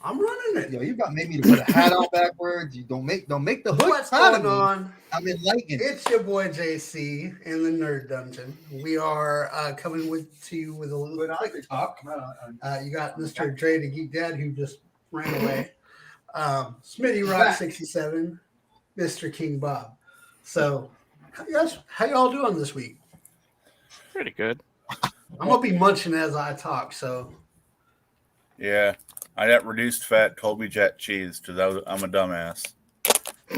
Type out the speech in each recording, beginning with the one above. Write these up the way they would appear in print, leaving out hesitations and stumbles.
I'm running it. Yo, you about to make me to put a hat on backwards. You don't make the hood What's out of going me. on? I'm enlightened. It's your boy JC in the Nerd Dungeon. We are coming to you with a little Kliq Talk. You got Mr. Dre, the Geek Dad, who just ran away. Smitty Rock 67, Mr. King Bob. So, how y'all doing this week? Pretty good. I'm gonna be munching as I talk. So, yeah, I got reduced fat Colby Jack cheese because I'm a dumbass.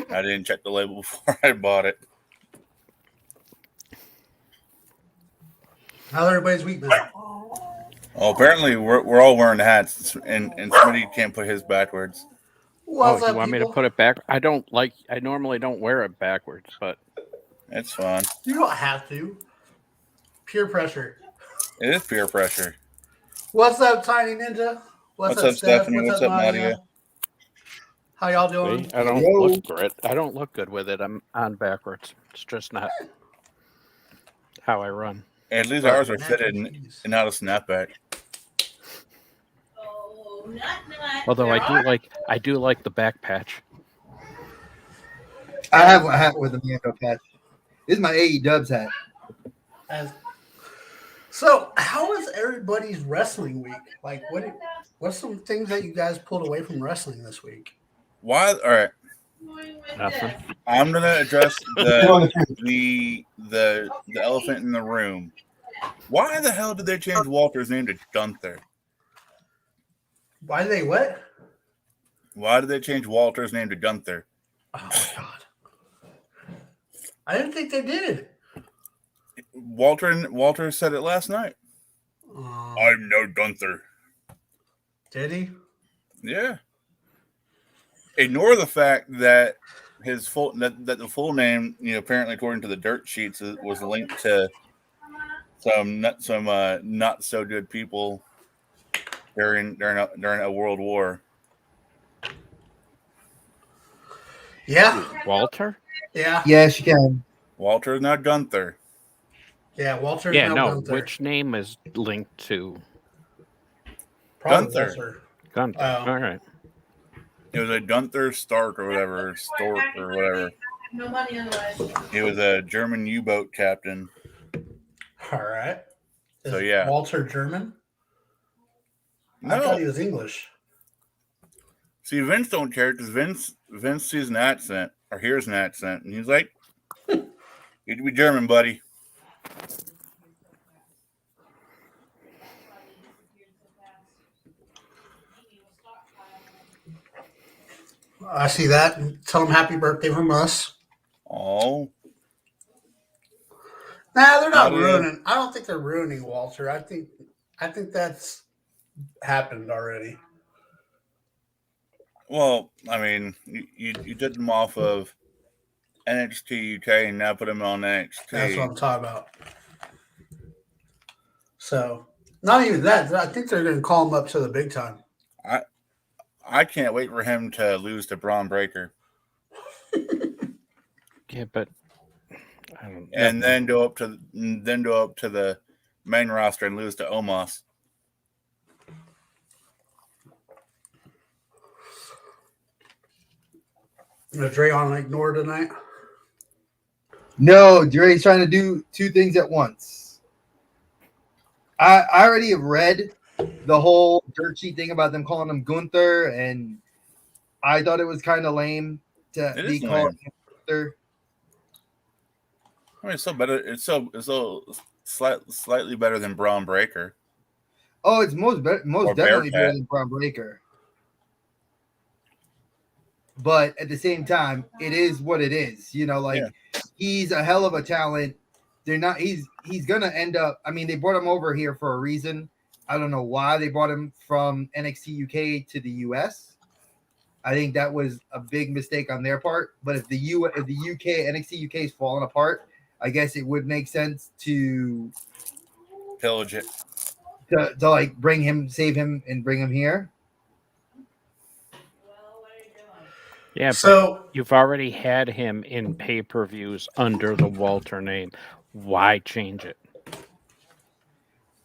I didn't check the label before I bought it. how's everybody's week been? Well, apparently we're all wearing hats, and Smitty can't put his backwards. What's you up, want people? me to put it back? I normally don't wear it backwards, but It's fun. You don't have to. Peer pressure. It is peer pressure. What's up, Tiny Ninja? What's up, Steph? Stephanie? What's up, Nadia? How y'all doing? see, I don't Yo. look good. I don't look good with it. I'm on backwards. It's just not how I run. At least ours are fitted and not a snapback. Although I do like the back patch. I have a hat with a Mando patch. This is my AE Dubs hat. So, how was everybody's wrestling week? Like, what's some things that you guys pulled away from wrestling this week? Why? All right. Nothing. I'm gonna address the elephant in the room. Why the hell did they change Walter's name to Gunther? Why did they what? Why did they change Walter's name to Gunther? Oh my god! I didn't think they did. Walter said it last night. I'm no Gunther. Did he? Yeah. Ignore the fact that his the full name, apparently according to the dirt sheets, was linked to some not so good people during a world war. Yeah. Walter? Yeah. Yes, you can. Walter is not Gunther. Yeah. Walter. Yeah, no. Gunther. Which name is linked to Gunther? Gunther. Oh. All right. It was a Gunther Stark or whatever, Stork or whatever. No money otherwise. He was a German U-boat captain. All right. So, yeah. Walter German? No. I thought he was English. See, Vince don't care because Vince sees an accent or hears an accent, and he's like, "You'd be German, buddy." I see that. Tell him happy birthday from us. Oh. Nah, they're not ruining. I don't think they're ruining Walter. I think that's happened already. Well, I mean, you did them off of NXT UK and now put them on NXT. That's what I'm talking about. So, not even that. I think they're going to call him up to the big time. I can't wait for him to lose to Braun Breaker. Yeah, but I don't know. And then go up to the main roster and lose to Omos. Is Dre on ignore tonight? No, Dre's trying to do two things at once. I already have read the whole dirt sheet thing about them calling him Gunther, and I thought it was kind of lame to be called Gunther. I mean, it's so better. It's so slightly better than Braun Breaker. Oh, it's most definitely better than Braun Breaker. But at the same time, it is what it is. He's a hell of a talent. They're not. He's gonna end up. I mean, they brought him over here for a reason. I don't know why they brought him from NXT UK to the US. I think that was a big mistake on their part. But if the NXT UK is falling apart, I guess it would make sense to pillage it, to like bring him, save him, and bring him here. Yeah, so but you've already had him in pay-per-views under the Walter name. Why change it?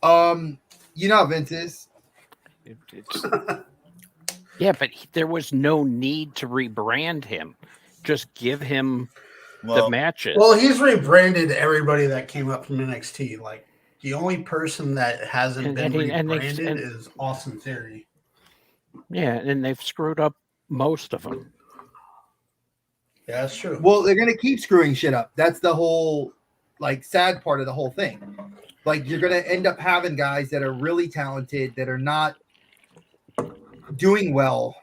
You know how Vince is. It's Yeah, but there was no need to rebrand him. Just give him the matches. Well, he's rebranded everybody that came up from NXT. Like the only person that hasn't been rebranded is Austin Theory. Yeah, and they've screwed up most of them. Yeah, that's true. Well, they're gonna keep screwing shit up. That's the whole like sad part of the whole thing. Like you're gonna end up having guys that are really talented that are not doing well,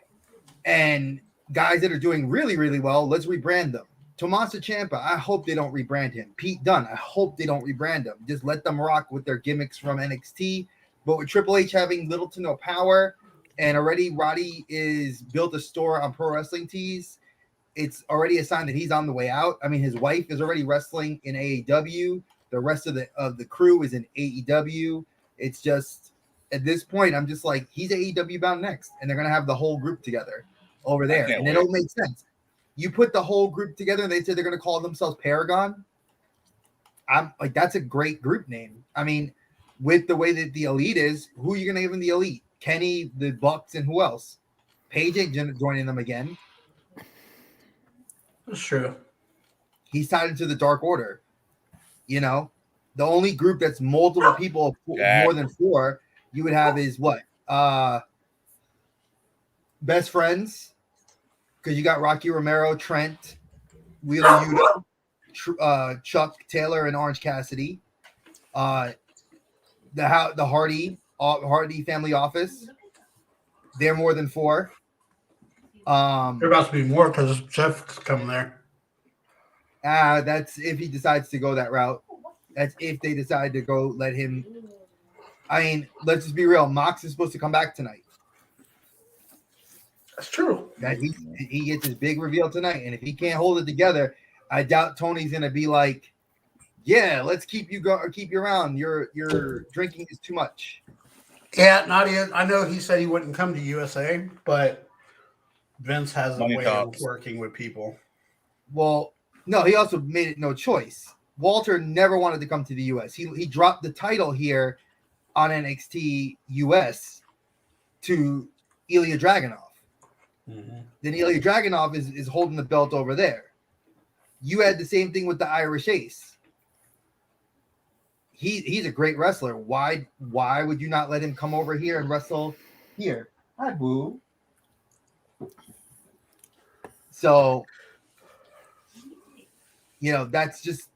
and guys that are doing really, really well. Let's rebrand them. Tommaso Ciampa, I hope they don't rebrand him. Pete Dunne, I hope they don't rebrand him. Just let them rock with their gimmicks from NXT. But with Triple H having little to no power, and already Roddy is built a store on Pro Wrestling Tees, it's already a sign that he's on the way out. I mean, his wife is already wrestling in AEW. The rest of the crew is in AEW. It's just at this point, I'm just like, he's AEW bound next, and they're gonna have the whole group together over there, and it'll make sense. You put the whole group together, and they say they're gonna call themselves Paragon. I'm like, that's a great group name. I mean, with the way that the Elite is, who are you gonna give them the Elite? Kenny, the Bucks, and who else? Paige ain't joining them again. That's true. He's tied into the Dark Order. You know, the only group that's multiple people, more than 4, you would have is what? Best Friends, because you got Rocky Romero, Trent, Wheeler Yuta, Chuck Taylor, and Orange Cassidy. The Hardy family office. They're more than 4. There about to be more because Jeff's coming there. That's if he decides to go that route. That's if they decide to go let him. I mean, let's just be real. Mox is supposed to come back tonight. That's true. That he gets his big reveal tonight, and if he can't hold it together, I doubt Tony's gonna be like, "Yeah, let's keep you around. Your drinking is too much." Yeah, Nadia. I know he said he wouldn't come to USA, but Vince has a way of working with people. Well, no, he also made it no choice. Walter never wanted to come to the US. He dropped the title here on NXT US to Ilya Dragunov. Mm-hmm. Then Ilya Dragunov is holding the belt over there. You had the same thing with the Irish Ace. He's a great wrestler. Why would you not let him come over here and wrestle here? Hi, boo. So, you know, that's just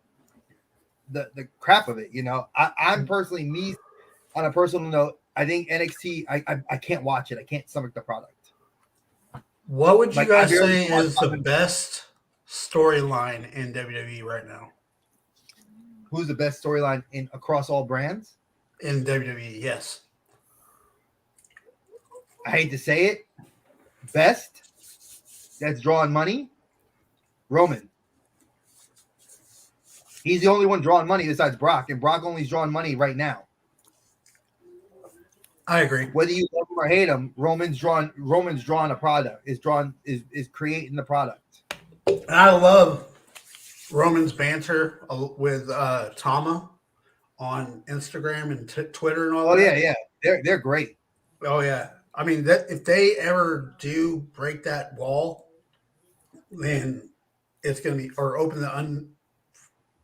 the crap of it. You know, I'm personally, me on a personal note, I think NXT, I can't watch it. I can't stomach the product. What would you guys say is the best storyline in WWE right now? Who's the best storyline across all brands? In WWE, yes. I hate to say it. Best that's drawing money, Roman. He's the only one drawing money besides Brock, and Brock only's drawing money right now. I agree. Whether you love him or hate him, Roman's drawing a product. Is creating the product. And I love Roman's banter with Tama on Instagram and Twitter and all that. Oh yeah. They're great. Oh yeah. I mean, that if they ever do break that wall, then it's going to be, or open the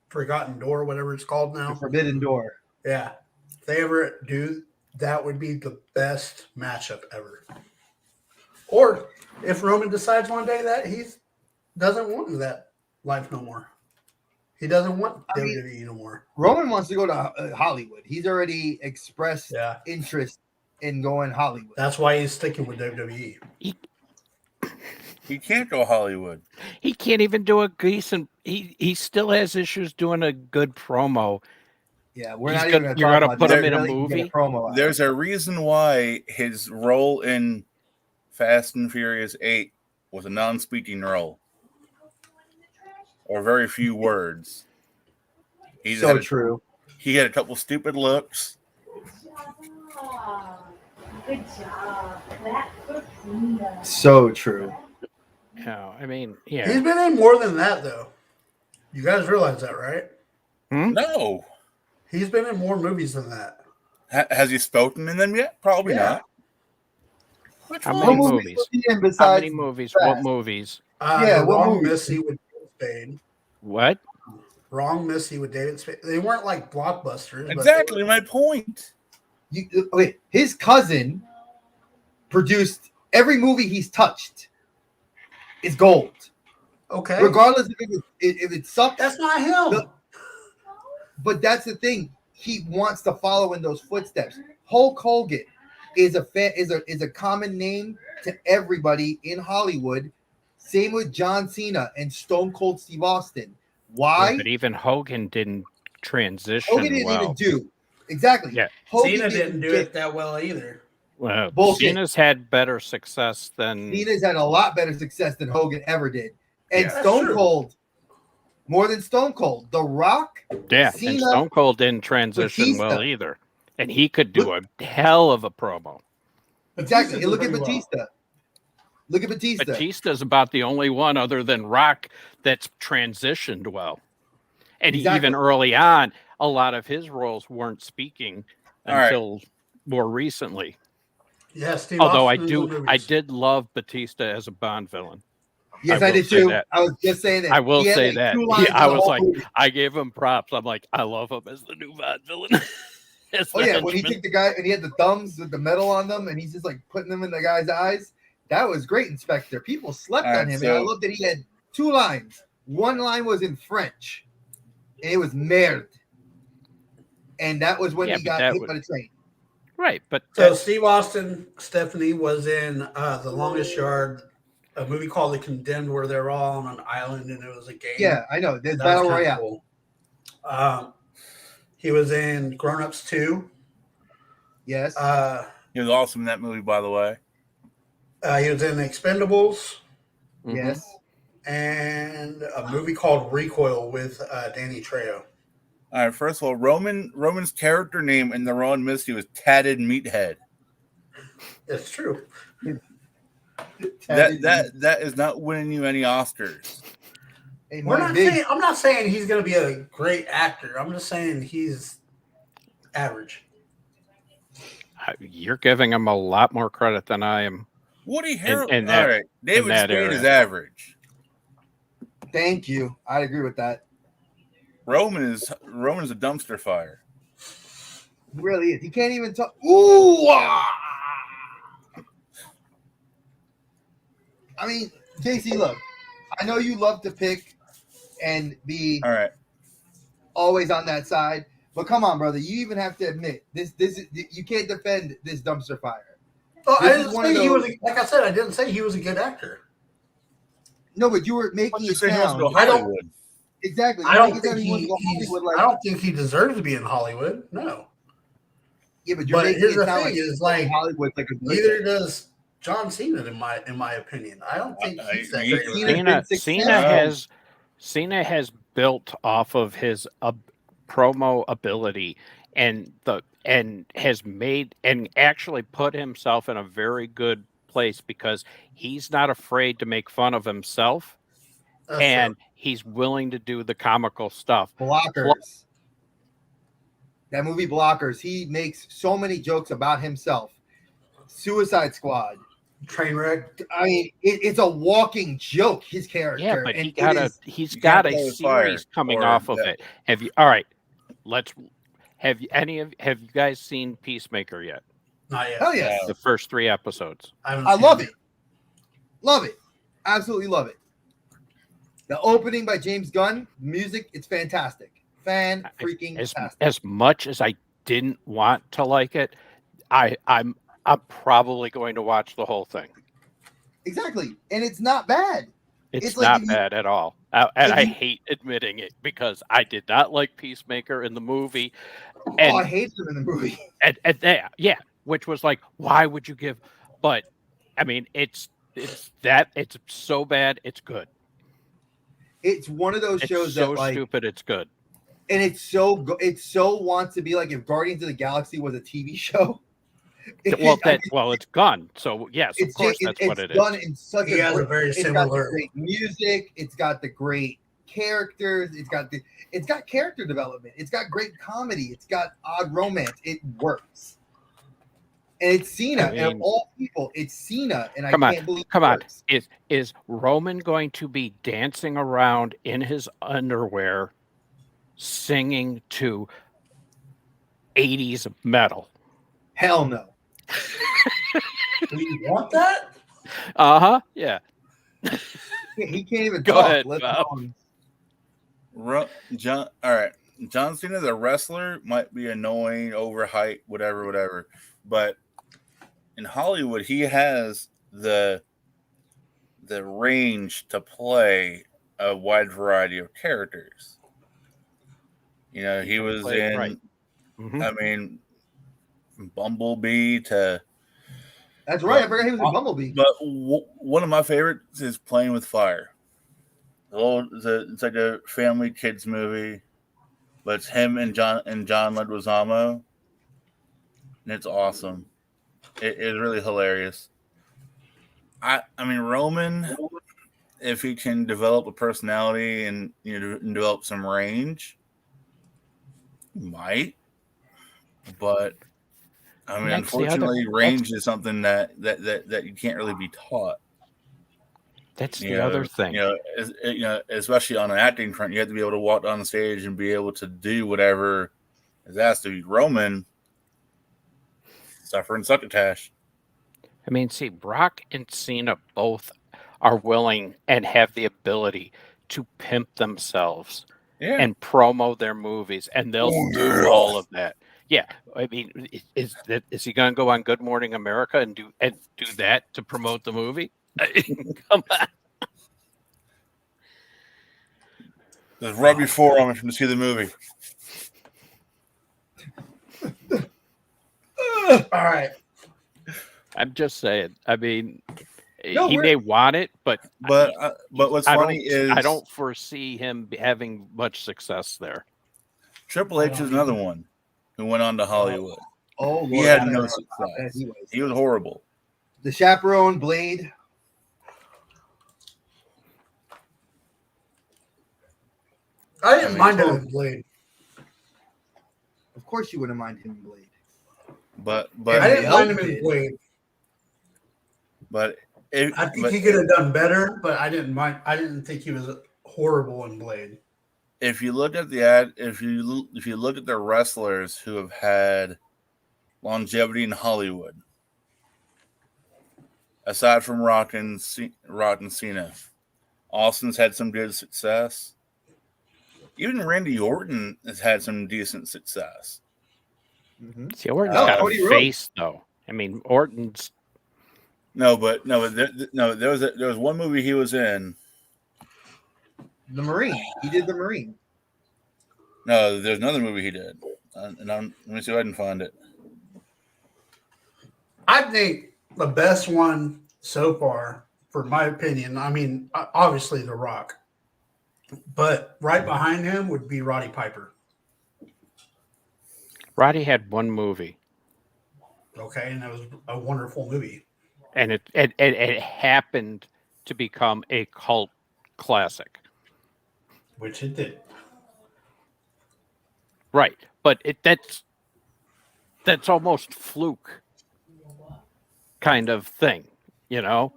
unforgotten door, whatever it's called now. The forbidden door. Yeah. If they ever do, that would be the best matchup ever. Or if Roman decides one day that he doesn't want that life no more. He doesn't want WWE no more. Roman wants to go to Hollywood. He's already expressed interest in going Hollywood. That's why he's sticking with WWE. He can't go Hollywood. He can't even do a decent. He still has issues doing a good promo. Yeah, we're not even you're going to put him in a movie. There's a reason why his role in Fast and Furious 8 was a non-speaking role, or very few words. True. He had a couple stupid looks. Good job. That's for Cena. So true. No, I mean, yeah. He's been in more than that, though. You guys realize that, right? No. He's been in more movies than that. Has he spoken in them yet? Probably not. Which How one? many What movies? was he in How besides many movies? Fast? What movies? Yeah, The what Wrong movie? Missy with David Spade. What? Wrong Missy with David Spade. They weren't like blockbusters. Exactly my point. Okay, his cousin produced every movie he's touched. Is gold, Okay. regardless if it sucks. That's not him. But that's the thing. He wants to follow in those footsteps. Hulk Hogan is a common name to everybody in Hollywood. Same with John Cena and Stone Cold Steve Austin. Why? Yeah, but even Hogan didn't transition Hogan didn't well. even do exactly. Yeah. Hogan Cena didn't do get- it that well either. Well, Bullshit. Cena's had better success than Cena's had a lot better success than Hogan ever did, and Yeah. That's Stone true. Cold more than Stone Cold. The Rock, yeah. Cena, And Stone Cold didn't transition well Batista. either, and he could do a hell of a promo. exactly. Batista And look at did pretty well. Batista. Look at Batista. Batista's about the only one other than Rock that's transitioned well. And Exactly. even early on, a lot of his roles weren't speaking All right. until more recently. Yeah, Steve Although Austin in the movies. I did love Batista as a Bond villain. Yes, I I will did say too. that. I was just saying that. I will He had, say like, that. 2 lines I in the was whole like, movie. I gave him props. I'm like, I love him as the new Bond villain. As Oh the yeah, when he henchman. took the guy and he had the thumbs with the metal on them, and he's just like putting them in the guy's eyes. That was great, Inspector. People slept All on right, him, and I so- loved that he had 2 lines. One line was in French, and it was merde, and that was when Yeah, he but got that hit was- by the train. Right, but So Steve Austin, Stephanie was in The Longest Yard, a movie called The Condemned, where they're all on an island and it was a game. Yeah, I know. There's That Battle was kinda Royale. cool. He was in Grown Ups 2. Yes. He was awesome in that movie, by the way. He was in Expendables mhm. Yes. and a movie called Recoil with Danny Trejo. All right, first of all, Roman's character name in the Ron Misty was Tatted Meathead. It's true. That is not winning you any Oscars. Hey, We're Mike not Biggs. saying, I'm not saying he's going to be a great actor. I'm just saying he's average. You're giving him a lot more credit than I am. Woody Harrelson. in that- All right, David that Spade era. is average. Thank you. I agree with that. Roman is a dumpster fire. He really is. He can't even talk. Ooh! I mean, JC, look, I know you love to pick and be All right, always on that side, but come on, brother. You even have to admit this is you can't defend this dumpster fire. Well, I This is didn't one say of he was, those- like I said, I didn't say he was a good actor. No, but you were Why making you it say he wants to sound go I don't- Hollywood? exactly. I You're don't making think it sound he wants to go he's, Hollywood, like- I don't think he deserves to be in Hollywood. No. yeah, but you're But making here's it the sound thing: like is like Hollywood's like a good neither thing. does John Cena, in my opinion. I don't think he's that I- great. of a Cena's actor. been successful. Cena has built off of his promo ability and has made and actually put himself in a very good place because he's not afraid to make fun of himself That's and true. he's willing to do the comical stuff. Blockers. That movie Blockers, he makes so many jokes about himself. Suicide Squad. Trainwreck. I mean, it's a walking joke, his character. Yeah, but and he's You got can't a play with fire series coming or off of that. it. Have you have you guys seen Peacemaker yet? Not yet. Hell yeah. The first 3 episodes. haven't I seen love it. Love it. Absolutely love it. The opening by James Gunn, music, it's fantastic. Fan freaking tastic. As much as I didn't want to like it, I'm probably going to watch the whole thing. Exactly. And it's not bad. It's It's like not if you- bad at all. And I you- hate admitting it because I did not like Peacemaker in the movie. And, I hate him in the movie. yeah, which was like, why would you give? But I mean, it's so bad, it's good. It's one of those It's shows so that like stupid, it's good. and it's so wants to be like if Guardians of the Galaxy was a TV show. Well, it's Gun, so yes, of course that's what it is. done in such He has a great, very it's got the similar. great music, it's got the great characters, it's got character development, it's got great comedy, it's got odd romance. It works. And it's Cena, I and of mean- all people, it's Cena, and Come I on, can't believe come it on. works. Is Roman going to be dancing around in his underwear, singing to 80s metal? Hell no. Do you want that? Yeah. He can't even Go talk. ahead, let Bob. alone- John, all right. John Cena, the wrestler, might be annoying, overhyped, whatever. But in Hollywood, he has the range to play a wide variety of characters. You know, he was play it in. right. Mhm. I mean, from Bumblebee to. That's right. I forgot he was in Bumblebee. But one of my favorites is Playing with Fire. It's like a family kids movie, but it's him and John Leguizamo, and it's awesome. It's really hilarious. I mean Roman, if he can develop a personality and and develop some range, he might. But I mean, That's the other- unfortunately, range is something that you can't really be taught. That's the other thing. Especially on an acting front, you have to be able to walk down the stage and be able to do whatever is asked of you. Roman, suffer and succotash. I mean, see, Brock and Cena both are willing and have the ability to pimp themselves Yeah. and promo their movies, and they'll do all of that. Yeah, I mean, is he going to go on Good Morning America and do that to promote the movie? Come on. Just rub your forearm to see the movie. All right. I'm just saying. I mean, No, he may want it, but what's funny is I don't foresee him having much success there. Triple H is another one who went on to Hollywood. Oh, Lord, He had I no forgot how bad success. he was. He was horrible. The Chaperone, Blade. I didn't mind him in Blade. Of course, you wouldn't mind him in Blade. But I didn't mind him in did. Blade. but I think he could have done better, but I didn't mind. I didn't think he was horrible in Blade. if you look at if you look at the wrestlers who have had longevity in Hollywood, aside from Rock and Cena, Austin's had some good success. Even Randy Orton has had some decent success. Mm-hmm. See, Orton's Oh, got Cody a Rhodes. face, though. I mean, Orton's. There was one movie he was in. The Marine. He did the Marine. No, there's another movie he did, let me see if I can find it. I think the best one so far, for my opinion, I mean, obviously The Rock, but right behind him would be Roddy Piper. Roddy had one movie, Okay, and it was a wonderful movie. and it happened to become a cult classic. Which it did. Right, but that's almost fluke kind of thing, you know.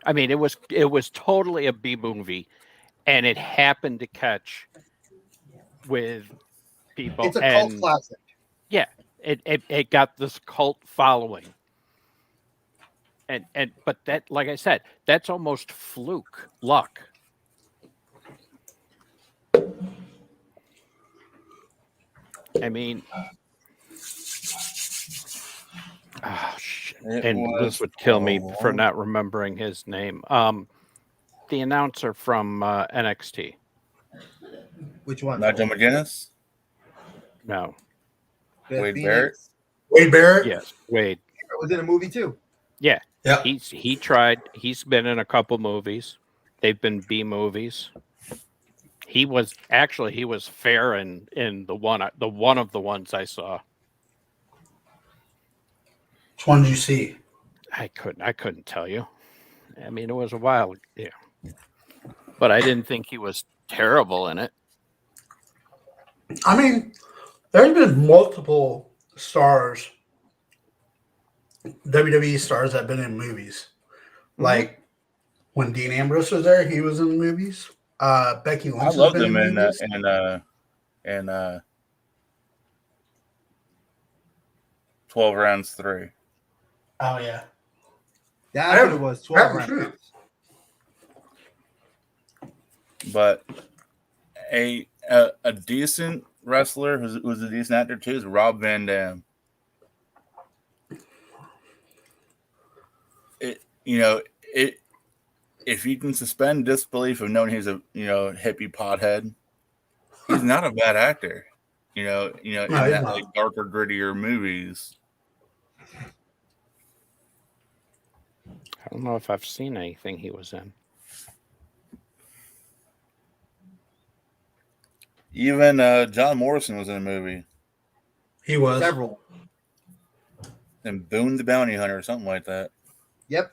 I mean, it was totally a B movie, and it happened to catch with people. It's a cult and classic. Yeah, it got this cult following, and but that, like I said, that's almost fluke luck. I mean, oh shit. And Liz would kill me for not remembering his name. The announcer from NXT. Which one? Nigel McGuinness, No, Beth Wade Phoenix. Barrett? Wade Barrett? yes, Wade. Was in a movie too. Yeah, Yeah. he tried. He's been in a couple movies. They've been B movies. He was fair in the one of the ones I saw. Which one did you see? I couldn't tell you. I mean, it was a while, yeah. But I didn't think he was terrible in it. I mean, There's been multiple stars, WWE stars that have been in movies. Like when Dean Ambrose was there, he was in the movies. Becky Lynch I has love been them in movies. in 12 rounds 3. Oh yeah, That's what it was. 12 haven't seen it. rounds. But a decent wrestler who's a decent actor too is Rob Van Dam. If you can suspend disbelief of knowing he's a hippie pothead, he's not a bad actor. In that like darker, grittier movies. I don't know if I've seen anything he was in. Even John Morrison was in a movie. He was. Several. And Boone the Bounty Hunter or something like that. Yep.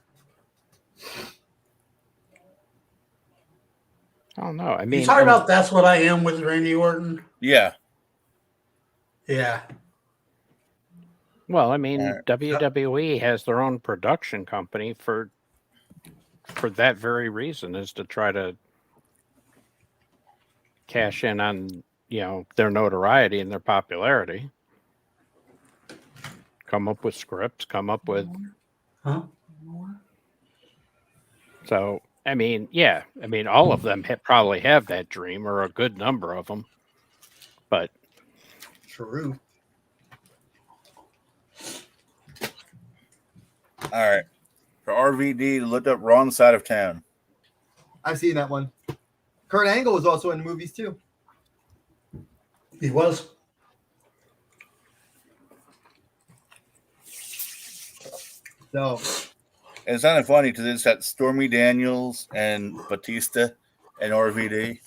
I don't know. I mean, you talking about That's What I Am with Randy Orton? Yeah. Yeah. Well, I mean, WWE has their own production company for that very reason, is to try to cash in on their notoriety and their popularity. Come up with scripts, come up with. So, I mean, yeah. I mean, all of them probably have that dream, or a good number of them. But. True. All right. For RVD, look up Wrong Side of Town. I've seen that one. Kurt Angle was also in the movies too. He was. So it's kind of funny because it's got Stormy Daniels and Batista and RVD.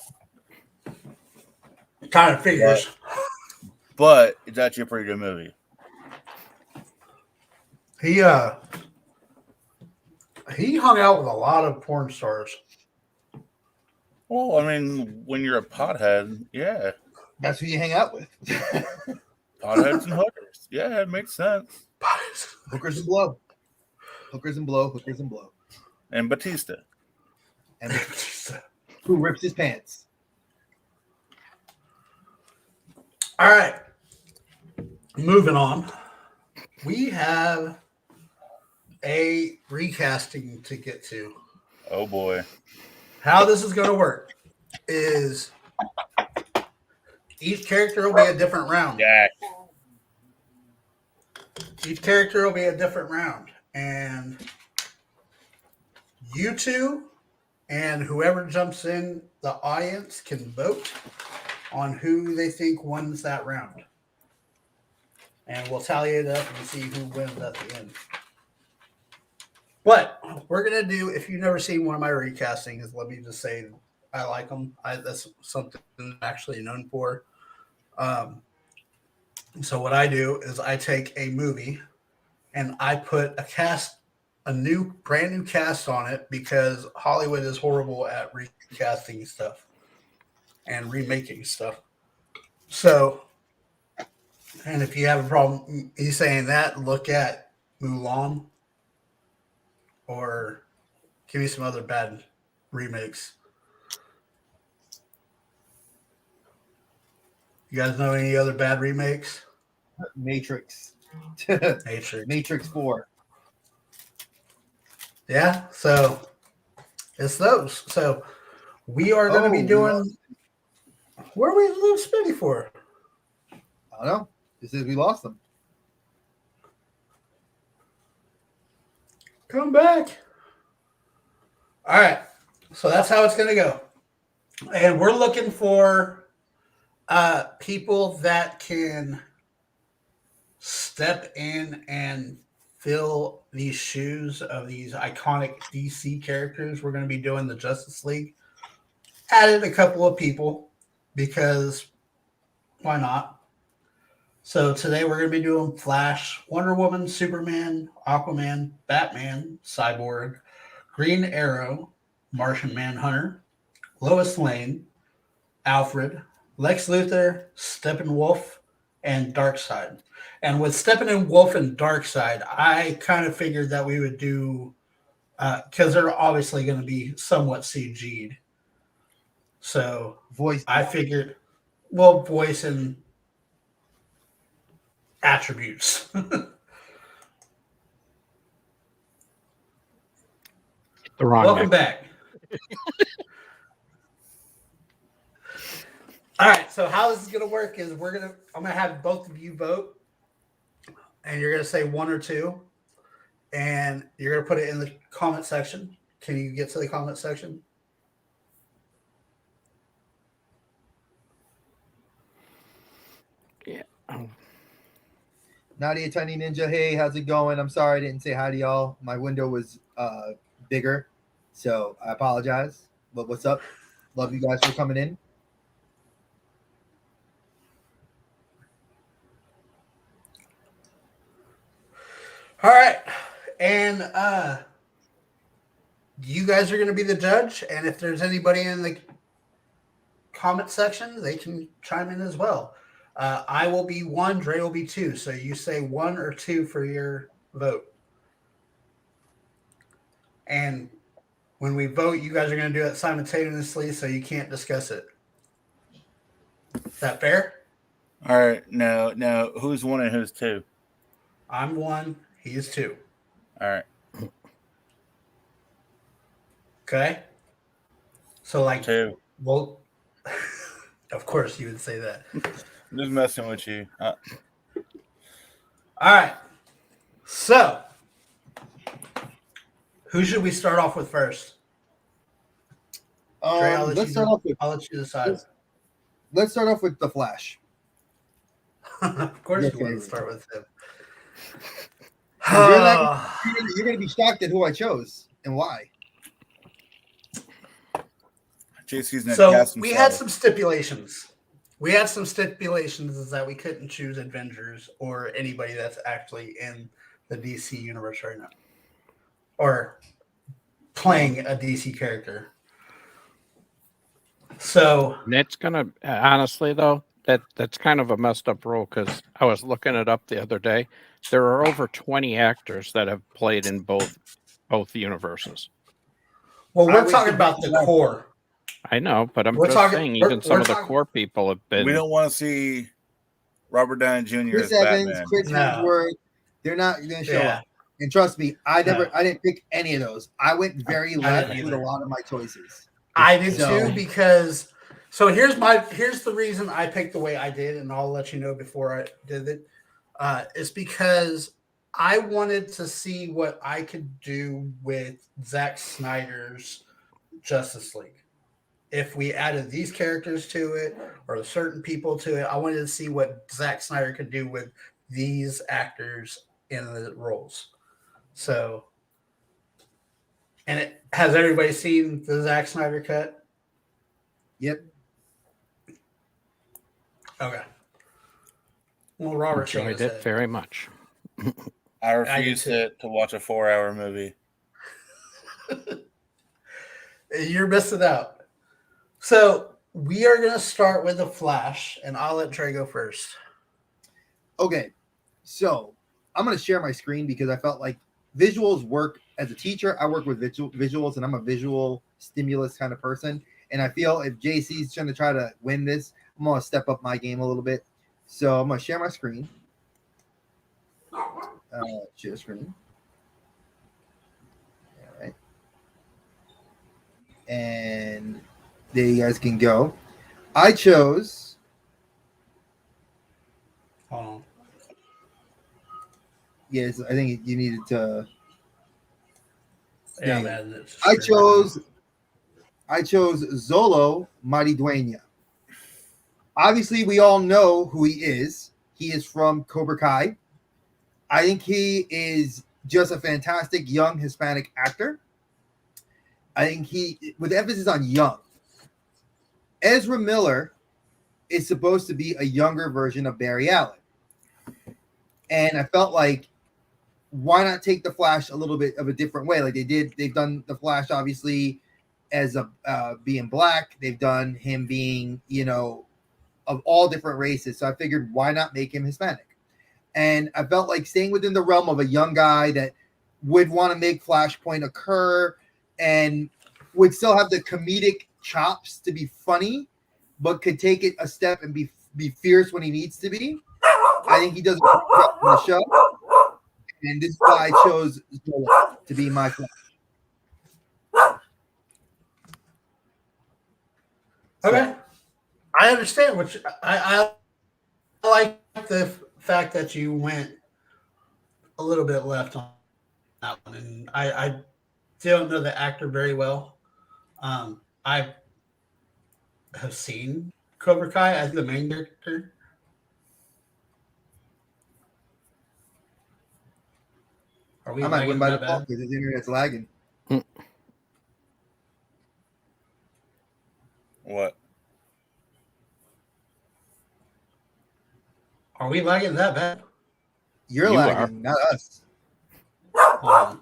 Kind of figures. But it's actually a pretty good movie. He hung out with a lot of porn stars. Well, I mean, when you're a pothead, yeah. That's who you hang out with. Potheads and hookers. Yeah, it makes sense. Hookers and blow. Hookers and blow. Hookers and blow. And Batista. And who rips his pants. All right. Moving on. We have a recasting to get to. Oh, boy. How this is going to work is each character will be a different round. Yeah. Each character will be a different round. And you two and whoever jumps in the audience can vote on who they think wins that round. And we'll tally it up and see who wins at the end. What we're going to do, if you've never seen one of my recastings, let me just say I like them. That's something I'm actually known for. So what I do is I take a movie and I put a brand new cast on it, because Hollywood is horrible at recasting stuff and remaking stuff. So, and if you have a problem me saying that, look at Mulan or give me some other bad remakes. You guys know any other bad remakes? Matrix. Matrix 4. Yeah, so it's those. So we are going to be doing. Where are we lose Spinny for? I don't know. This is we lost them. Come back. All right. So that's how it's going to go. And we're looking for people that can step in and fill these shoes of these iconic DC characters. We're going to be doing the Justice League. Added a couple of people because why not? So today we're going to be doing Flash, Wonder Woman, Superman, Aquaman, Batman, Cyborg, Green Arrow, Martian Manhunter, Lois Lane, Alfred, Lex Luthor, Steppenwolf, and Darkseid. And with Steppenwolf and Darkseid, I kind of figured that we would do because they're obviously going to be somewhat CG'd. So Voice. I figured, well, voice and attributes. The wrong Welcome back. All right. So how this is going to work is I'm going to have both of you vote, and you're going to say one or two, and you're going to put it in the comment section. Can you get to the comment section? Yeah. Oh. Nadia Tiny Ninja, hey, how's it going? I'm sorry I didn't say hi to y'all. My window was bigger, so I apologize. But what's up? Love you guys for coming in. All right. And you guys are going to be the judge. And if there's anybody in the comment section, they can chime in as well. I will be 1, Dre will be 2. So you say 1 or 2 for your vote. And when we vote, you guys are going to do it simultaneously, so you can't discuss it. Is that fair? All right. Now, who's 1 and who's 2? I'm 1. He is 2. All right. Okay. So, like, 2. well, of course you would say that. I'm just messing with you. All right. So, who should we start off with first? Dre, I'll let you decide. Let's start off with the Flash. Of course, you want to start with him. You're going to be shocked at who I chose and why. So we had some stipulations. Is that we couldn't choose Avengers or anybody that's actually in the DC universe right now, or playing a DC character. So That's gonna honestly though, that's kind of a messed up rule because I was looking it up the other day. There are over 20 actors that have played in both universes. well, we're talking about the core. I know, but I'm We're just talking- saying we're- even some we're of the talking- core people have been. We don't want to see Robert Downey Jr. Chris as Evans, Batman. Chris No. Hemsworth, they're not going to show Yeah. up. And trust me, I No. didn't pick any of those. I went very left didn't with a either. lot of my choices. I did So- too, because here's the reason I picked the way I did, and I'll let you know before I did it. It's because I wanted to see what I could do with Zack Snyder's Justice League. If we added these characters to it or certain people to it, I wanted to see what Zack Snyder could do with these actors in the roles. So, and has everybody seen the Zack Snyder cut? Yep. Okay. Well, Robert enjoyed it very much. I refuse to watch a 4-hour movie. You're missing out. So we are going to start with the Flash, and I'll let Trey go first. Okay. So I'm going to share my screen because I felt like visuals work. As a teacher, I work with visuals, and I'm a visual stimulus kind of person. And I feel if JC's trying to try to win this, I'm going to step up my game a little bit. So I'm going to share my screen. Share screen. All right. And there you guys can go. I chose. Oh. Yes, I think you needed to. Yeah, Dang. man, it's I true. chose Zolo Maridueña. Obviously, we all know who he is. He is from Cobra Kai. I think he is just a fantastic young Hispanic actor. I think he, with emphasis on young. Ezra Miller is supposed to be a younger version of Barry Allen. And I felt like, why not take the Flash a little bit of a different way? Like they've done the Flash obviously as a being black. They've done him being, of all different races. So I figured, why not make him Hispanic? And I felt like staying within the realm of a young guy that would want to make Flashpoint occur and would still have the comedic chops to be funny, but could take it a step and be fierce when he needs to be. I think he does a great job in the show. And this is why I chose Zolo to be my Flash. Okay, I understand. Which I like the fact that you went a little bit left on that one, and I don't know the actor very well. I have seen Cobra Kai as the main character. Are we I might win lagging by that default bad? because the internet's lagging. What? Are we lagging that bad? You're You lagging, not us. Hold on.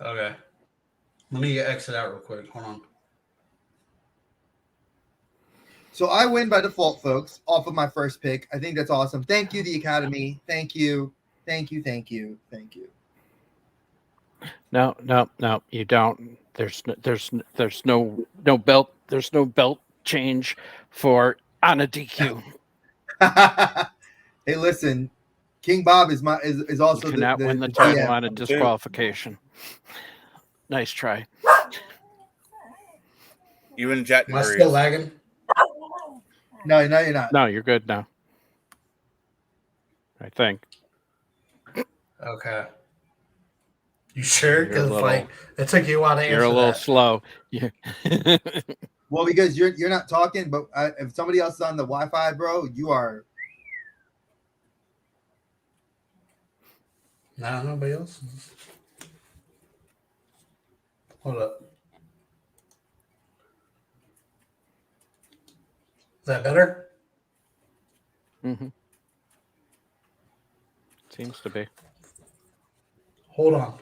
Okay. Let me exit out real quick. Hold on. So I win by default, folks, off of my first pick. I think that's awesome. Thank you, the Academy. Thank you. Thank you. Thank you. Thank you. No, you don't. There's no belt. There's no belt change for on a DQ. Hey, listen, King Bob is also You cannot win the GM. title on a Number two. disqualification. Nice try. Even Jack Am I agrees. still lagging? No, you're not. No, you're good now. I think. Okay. You sure? You're a Because little- like it took you a while to answer You're a little that. slow. Yeah. Well, because you're not talking, but if somebody else is on the Wi-Fi, bro, you are. No, nobody else. Hold up. Is that better? Mm-hmm. Seems to be. Hold on.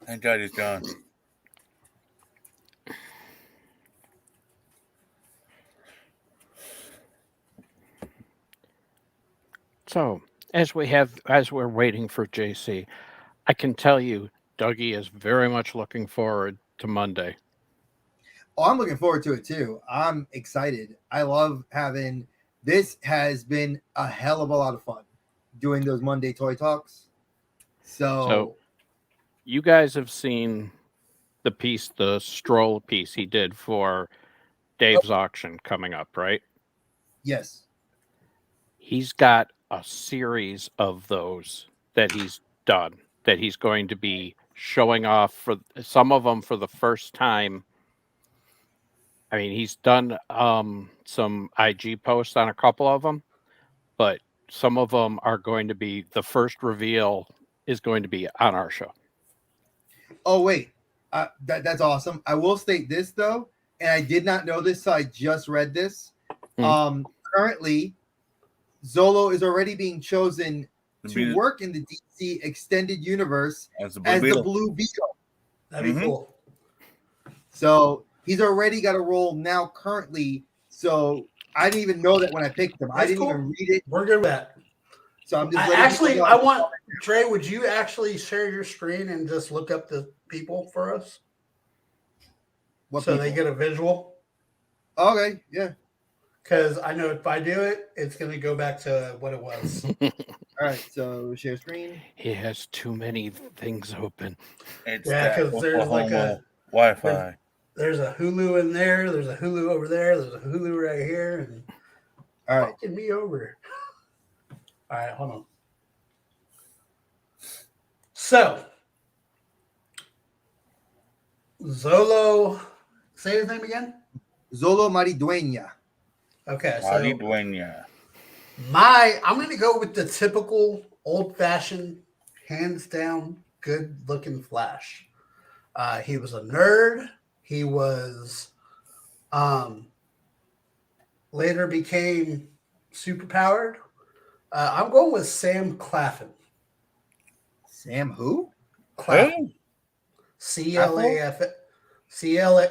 Thank God he's gone. So, as we're waiting for JC, I can tell you Dougie is very much looking forward to Monday. Oh, I'm looking forward to it too. I'm excited. I love having this. Has been a hell of a lot of fun doing those Monday toy talks. So You guys have seen the stroll piece he did for Dave's auction coming up, right? yes. He's got a series of those that he's done that he's going to be showing off for some of them for the first time. I mean, he's done some IG posts on a couple of them, but some of them are going to be the first reveal is going to be on our show. Oh wait, that's awesome. I will state this though, and I did not know this, so I just read this. Currently, Zolo is already being chosen to work in the DC extended universe as the Blue Beetle. That'd be cool. So he's already got a role now currently. So I didn't even know that when I picked him. I That's didn't cool. even read it. We're good with that. So I'm just I want Trey. Would you actually share your screen and just look up the people for us they get a visual? Okay, yeah. Because I know if I do it, it's going to go back to what it was. All right, so share screen. He has too many things open. Yeah, because there's like a Wi-Fi. There's a Hulu in there. There's a Hulu over there. There's a Hulu right here. And all right, fucking me over. All right, hold on. So, Zolo, say his name again. Zolo Maridueña. Okay, so Maridueña. I'm going to go with the typical old-fashioned, hands-down, good-looking Flash. He was a nerd. He was, later became superpowered. I'm going with Sam Claflin. Sam who? Claflin. CLAF. CLAF.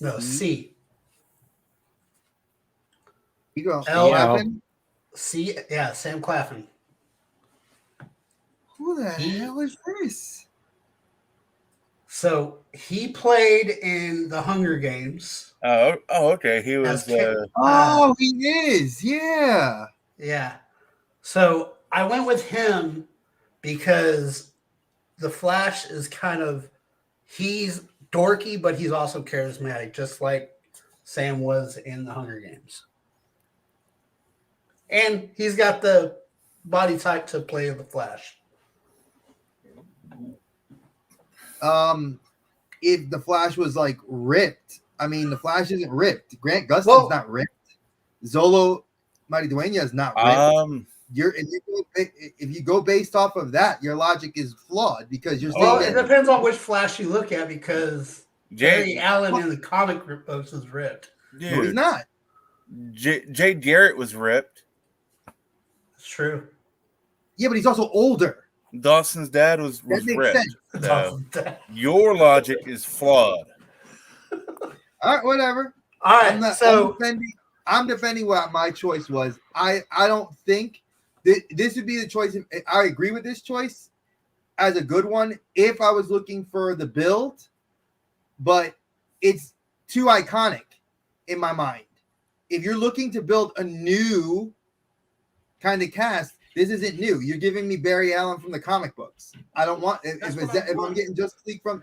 No, C. You go. L- Clapping? C. Yeah, Sam Claflin. Who the hell is this? So he played in the Hunger Games. Oh, okay. He was. Oh, he is. Yeah. Yeah. So I went with him because the Flash is he's dorky, but he's also charismatic, just like Sam was in the Hunger Games. And he's got the body type to play the Flash. If the Flash was like ripped, I mean, the Flash isn't ripped. Grant Gustin's not ripped. Zolo Maridueña is not ripped. If you go based off of that, your logic is flawed because you're saying Well, it depends on which Flash you look at because Barry Allen in the comic books is ripped. Dude, no, he's not. Jay Garrett was ripped. It's true. Yeah, but he's also older. Dawson's dad was makes ripped. sense. So your logic is flawed. All right, whatever. All right, I'm defending what my choice was. I don't think this would be the choice. I agree with this choice as a good one if I was looking for the build, but it's too iconic in my mind. If you're looking to build a new kind of cast, this isn't new. You're giving me Barry Allen from the comic books. I don't want if I'm getting just Kliq from.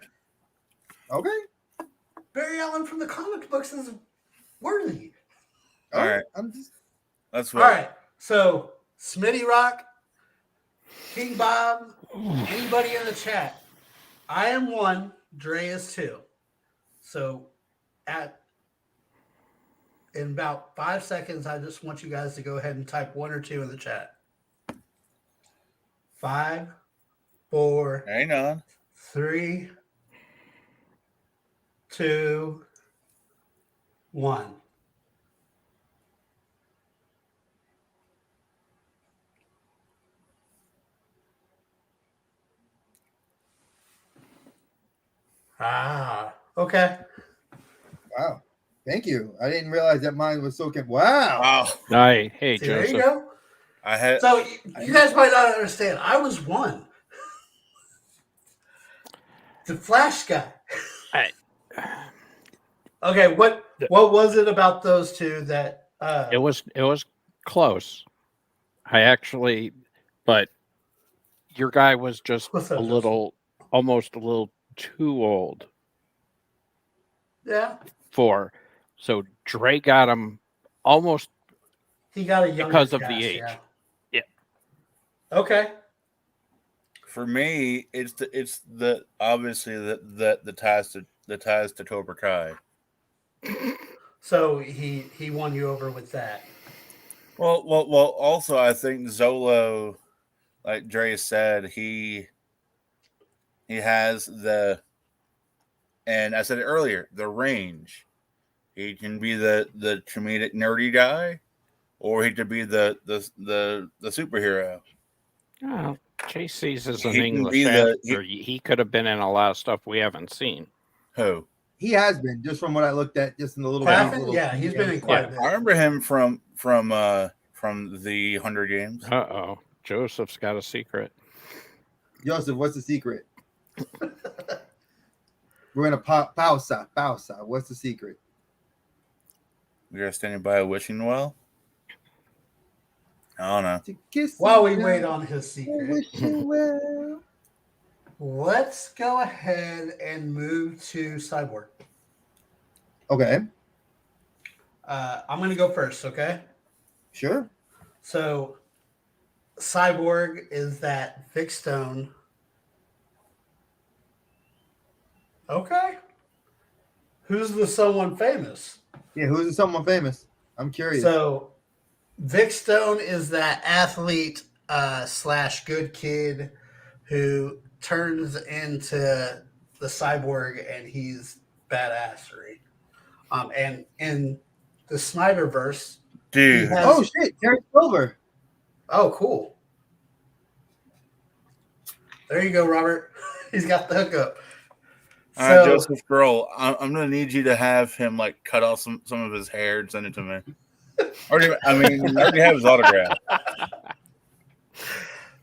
Okay, Barry Allen from the comic books is worthy. All right. That's right. All right. So Smitty Rock, King Bob, anybody in the chat. I am 1, Dre is 2. So in about 5 seconds, I just want you guys to go ahead and type 1 or 2 in the chat. 5, 4, hang on. 3, 2, 1. Okay. Wow. Thank you. I didn't realize that mine was so wow. Hey, See, Joseph. there you go. So you guys might not understand. I was 1. The Flash guy. Okay, what was it about those two that it was close. But your guy was just almost a little too old. Yeah. So Dre got him almost. He got a younger because of cast, the age. Yeah. Okay. For me, it's the obviously the ties to Cobra Kai. So he won you over with that. Well. Also, I think Zolo, like Dre said, he has and I said it earlier, the range. He can be the comedic nerdy guy, or he could be the superhero. Oh, JC's is an English actor. He could have been in a lot of stuff we haven't seen. Who? He has been, just from what I looked at, just in the little. Yeah, he's been in quite a bit. I remember him from the Hunger Games. Joseph's got a secret. Joseph, what's the secret? We're in a pausa. What's the secret? We are standing by a wishing well. I don't know. While we wait on his secret, let's go ahead and move to Cyborg. Okay. I'm going to go first, okay? Sure. So, Cyborg is that Vic Stone. Okay. Who's the someone famous? Yeah, who's the someone famous? I'm curious. So, Vic Stone is that athlete / good kid who turns into the Cyborg, and he's badassery. And in the Snyderverse, dude. Oh shit, Terry Silver. Oh, cool. There you go, Robert. He's got the hookup. All right, So Joseph Grohl, I'm going to need you to have him like cut off some of his hair and send it to me. I already have his autograph.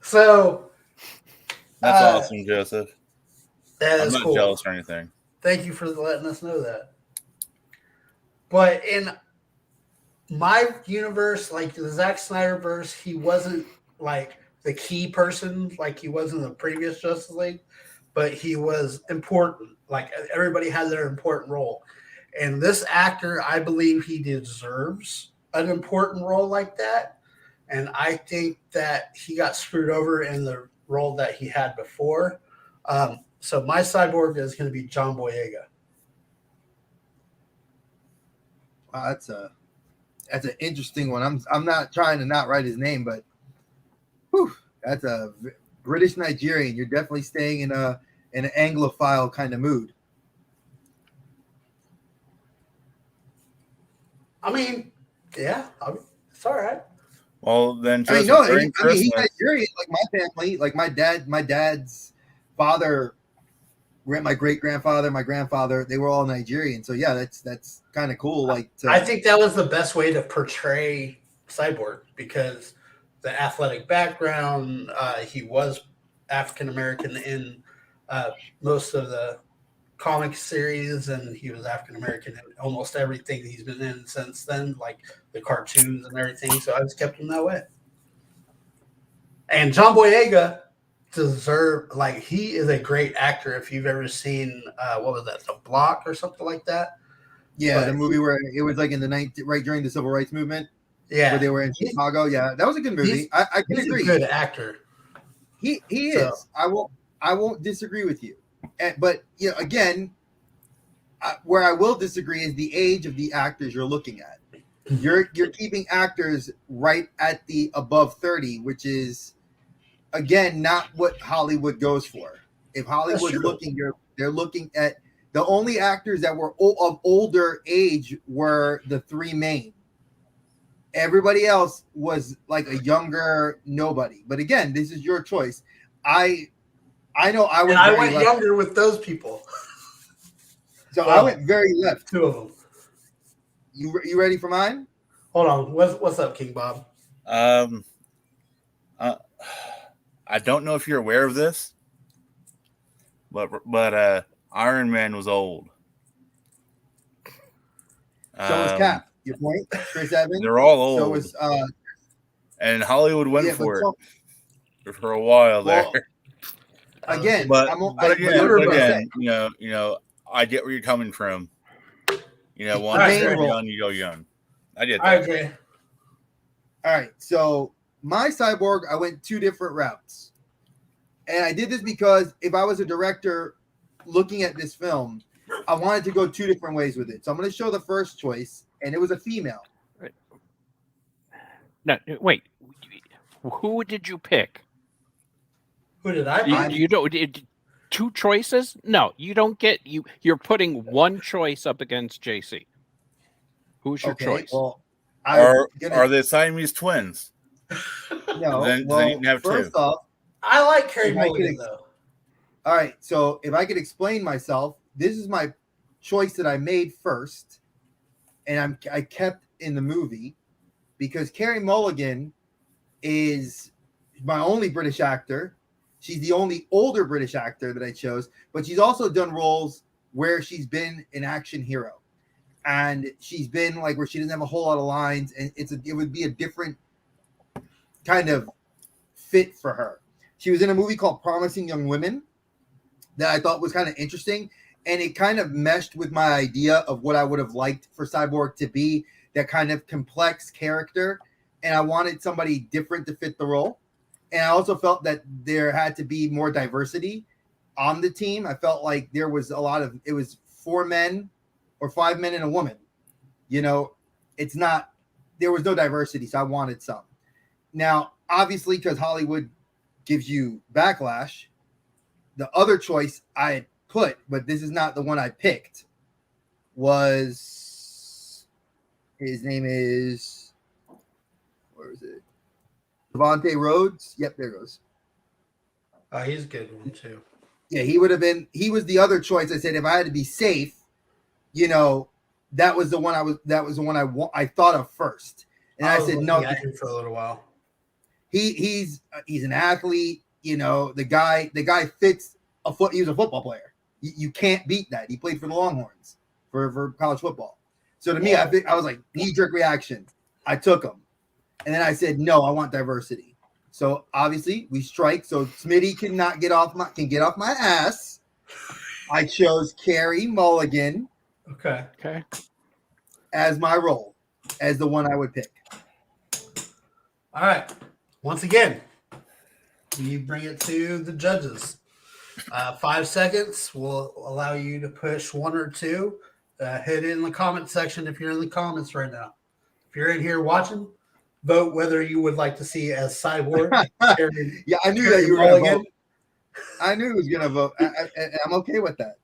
so That's awesome, Joseph. that I'm is not cool. jealous or anything. Thank you for letting us know that. But in my universe, like the Zack Snyder verse, he wasn't like the key person like he was in the previous Justice League, but he was important. Like everybody had their important role. And this actor, I believe he deserves an important role like that. And I think that he got screwed over in the role that he had before. So my cyborg is going to be John Boyega. Wow, that's an interesting one. I'm not trying to not write his name, but whew, that's a British Nigerian. You're definitely staying in an Anglophile kind of mood. I mean, yeah, it's all right. Well, then, I mean, Joseph, no, during he's Christmas, Nigerian, like my family, like my dad's father, my great grandfather, my grandfather, they were all Nigerian. So yeah, that's kind of cool. Like, I think that was the best way to portray Cyborg because the athletic background, he was African American in most of the comic series, and he was African American in almost everything he's been in since then, like the cartoons and everything. So I just kept him that way. And John Boyega he is a great actor. If you've ever seen what was that, The Block or something like that. yeah, the movie where it was like in the night right during the civil rights movement. Yeah, where they were in Chicago. Yeah, that was a good movie. I can agree. He's a good actor. He is. I won't disagree with you. But you know, again, where I will disagree is the age of the actors you're looking at. You're keeping actors right at the above 30, which is again not what Hollywood goes for. If Hollywood's looking, they're looking at the only actors that were of older age were the three main. Everybody else was like a younger nobody. But again, this is your choice. I know I went left. Younger with those people. So I went very left. Two of them. You ready for mine? Hold on. What's up, King Bob? I don't know if you're aware of this, but Iron Man was old. So was Cap. Your point, Chris Evans. They're all old. So was and Hollywood went for it for a while there. Again, again, you know, I get where you're coming from. You know, one young, you go young. I get that. I agree. All right, so my cyborg, I went two different routes, and I did this because if I was a director looking at this film, I wanted to go two different ways with it. So I'm going to show the first choice, and it was a female. Right. No, wait. Who did you pick? Who did I pick? You don't. Two choices? No, you don't get. You're putting one choice up against JC. Who's your choice? Well, are they Siamese twins? No. Then you can have first two. off, I like Carey Mulligan though. All right, so if I could explain myself, this is my choice that I made first, and I kept in the movie because Carey Mulligan is my only British actor. She's the only older British actor that I chose, but she's also done roles where she's been an action hero, and she's been like where she doesn't have a whole lot of lines, and it would be a different kind of fit for her. She was in a movie called Promising Young Women that I thought was kind of interesting, and it kind of meshed with my idea of what I would have liked for Cyborg to be, that kind of complex character, and I wanted somebody different to fit the role. And I also felt that there had to be more diversity on the team. I felt like there was it was 4 men or 5 men and a woman. You know, there was no diversity, so I wanted some. Now, obviously, because Hollywood gives you backlash, the other choice I had put, but this is not the one I picked, was his name is, where is it? Devontae Rhodes. Yep, there goes. He's a good one too. Yeah, he would have been. He was the other choice. I said if I had to be safe, that was the one I thought of first. And I said no. At him for a little while. He's an athlete. The guy fits a foot. He was a football player. You can't beat that. He played for the Longhorns for college football. So to me, I was like knee-jerk reaction. I took him, and then I said no. I want diversity. So obviously we strike. So Smitty can get off my ass. I chose Carey Mulligan. Okay. As my role, as the one I would pick. All right. Once again, we bring it to the judges. 5 seconds will allow you to push one or two. Hit it in the comment section if you're in the comments right now. If you're in here watching, vote whether you would like to see as Cyborg. Yeah, I knew that you were going to vote. I knew he was going to vote. I'm okay with that.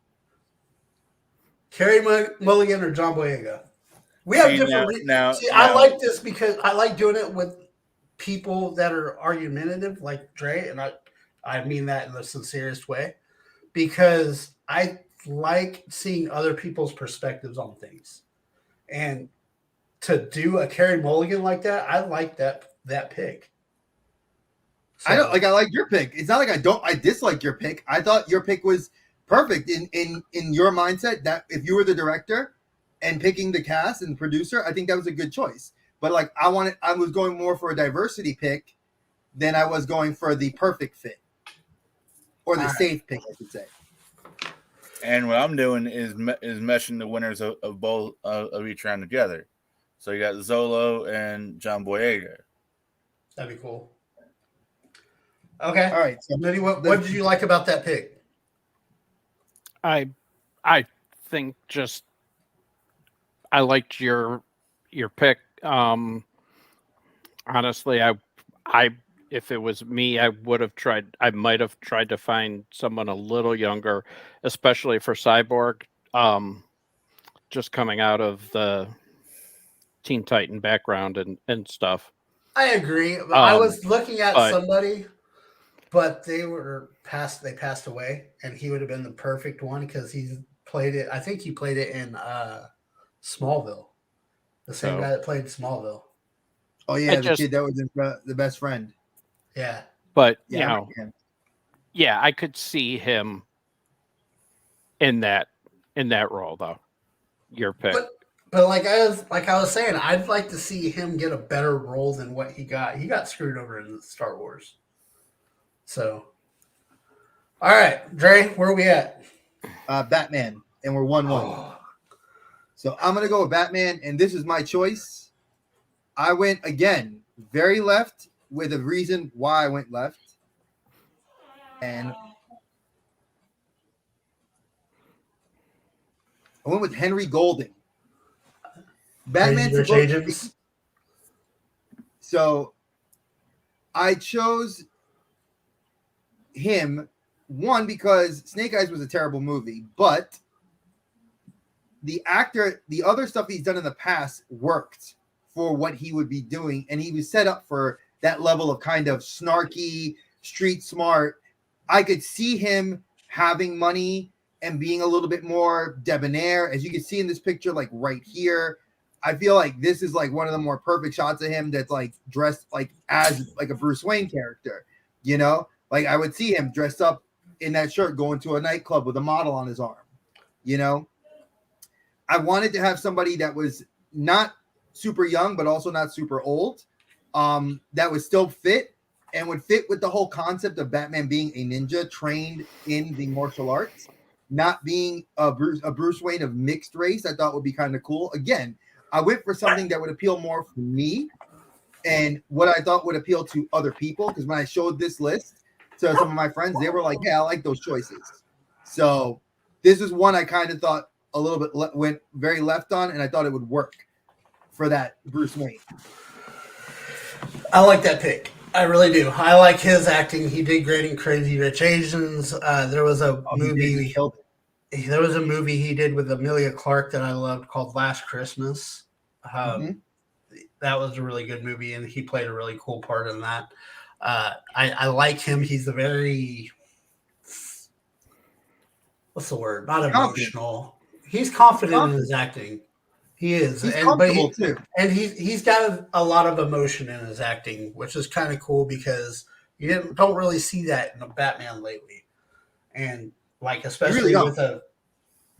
Carey Mulligan or John Boyega? We have different. Now, I like this because I like doing it with people that are argumentative, like Dre, and I mean that in the sincerest way, because I like seeing other people's perspectives on things, and to do a Carey Mulligan like that, I like that pick. So, I like your pick. It's not like I dislike your pick. I thought your pick was perfect in your mindset that if you were the director and picking the cast and the producer, I think that was a good choice. But like I was going more for a diversity pick than I was going for the perfect fit or the safe pick, I should say. And what I'm doing is meshing the winners of both of each round together. So you got Zolo and John Boyega. That'd be cool. Okay. All right. So what did you like about that pick? I think just I liked your pick. Honestly, I if it was me, I might have tried to find someone a little younger, especially for Cyborg, just coming out of the Teen Titan background and stuff. I agree. I was looking at somebody, but they passed away, and he would have been the perfect one because he played it. I think he played it in Smallville. The same guy that played Smallville. Oh yeah, the kid that was the best friend. Yeah. But I could see him in that role though. Your pick. But like I was saying, I'd like to see him get a better role than what he got. He got screwed over in Star Wars. So all right, Dre, where are we at? Batman, and we're 1-1. So I'm gonna go with Batman, and this is my choice. I went again very left with a reason why I went left, and I went with Henry Golding. Batman's supposed to be, so I chose him one because Snake Eyes was a terrible movie, but the other stuff he's done in the past worked for what he would be doing, and he was set up for that level of kind of snarky, street smart. I could see him having money and being a little bit more debonair, as you can see in this picture, like right here. I feel like this is like one of the more perfect shots of him that's like dressed like as like a Bruce Wayne character, like I would see him dressed up in that shirt going to a nightclub with a model on his arm. I wanted to have somebody that was not super young, but also not super old, that was still fit and would fit with the whole concept of Batman being a ninja trained in the martial arts, not being a Bruce Wayne of mixed race. I thought would be kind of cool. Again, I went for something that would appeal more for me and what I thought would appeal to other people. Because when I showed this list to some of my friends, they were like, yeah, I like those choices. So this is one I kind of thought a little bit went very left on, and I thought it would work for that Bruce Wayne. I like that pick. I really do. I like his acting. He did great in Crazy Rich Asians. There was a movie. He killed it. There was a movie he did with Emilia Clarke that I loved called Last Christmas. That was a really good movie, and he played a really cool part in that. I like him. He's a very what's the word? Not Confident. emotional. He's confident in his acting. He is, He's and comfortable too. and he's got a lot of emotion in his acting, which is kind of cool because you don't really see that in a Batman lately, and like especially don't. with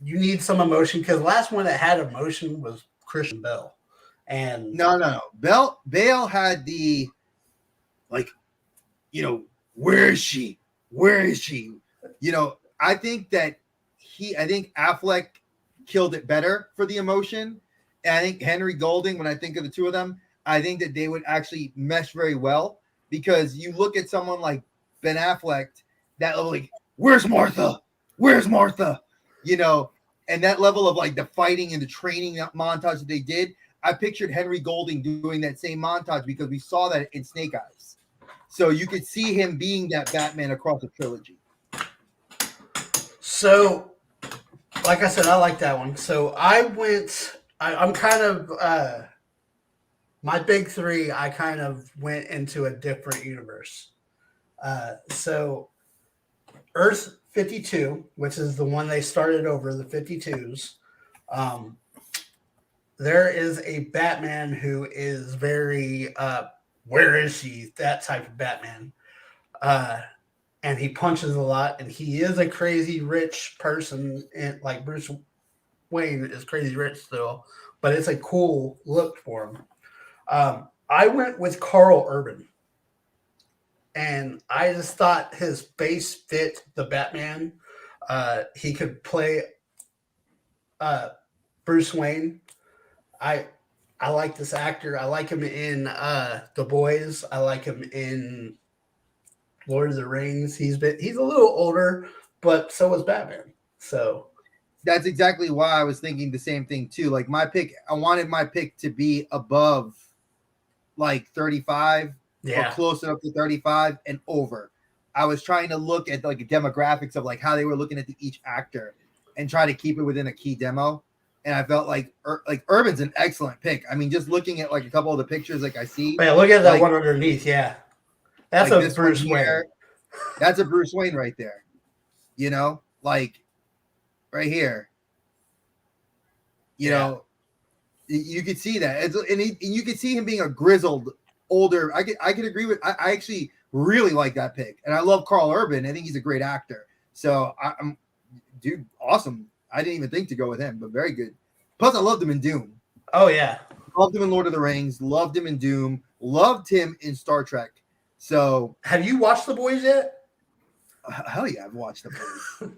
you need some emotion because the last one that had emotion was Christian Bale, and No. Bale had the like, where is she? Where is she? I think Affleck killed it better for the emotion. And I think Henry Golding, when I think of the two of them, I think that they would actually mesh very well because you look at someone like Ben Affleck that like, where's Martha? Where's Martha? And that level of like the fighting and the training montage that they did. I pictured Henry Golding doing that same montage because we saw that in Snake Eyes. So you could see him being that Batman across the trilogy. so like I said, I like that one. So I'm kind of my big three. I kind of went into a different universe. So Earth 52, which is the one they started over, the 52s. There is a Batman who is very where is she? That type of Batman. And he punches a lot, and he is a crazy rich person, and like Bruce Wayne is crazy rich still, but it's a cool look for him. I went with Carl Urban, and I just thought his base fit the Batman. He could play Bruce Wayne. I I like this actor. I like him in The Boys. I like him in Lord of the Rings. He's a little older, but so was Batman. So that's exactly why I was thinking the same thing too. Like I wanted my pick to be above like 35 or close enough to 35 and over. I was trying to look at like the demographics of like how they were looking at each actor and try to keep it within a key demo. And I felt like Urban's an excellent pick. I mean, just looking at like a couple of the pictures, like I see. Yeah, look at that one underneath. Yeah, that's like a Bruce Wayne. That's a Bruce Wayne right there. Like right here. You could see that, and you could see him being a grizzled, older. I could agree with. I actually really like that pick, and I love Carl Urban. I think he's a great actor. So I'm, dude, awesome. I didn't even think to go with him, but very good. Plus, I loved him in Doom. Oh yeah, loved him in Lord of the Rings. Loved him in Doom. Loved him in Star Trek. So, have you watched The Boys yet? Hell yeah, I've watched The Boys.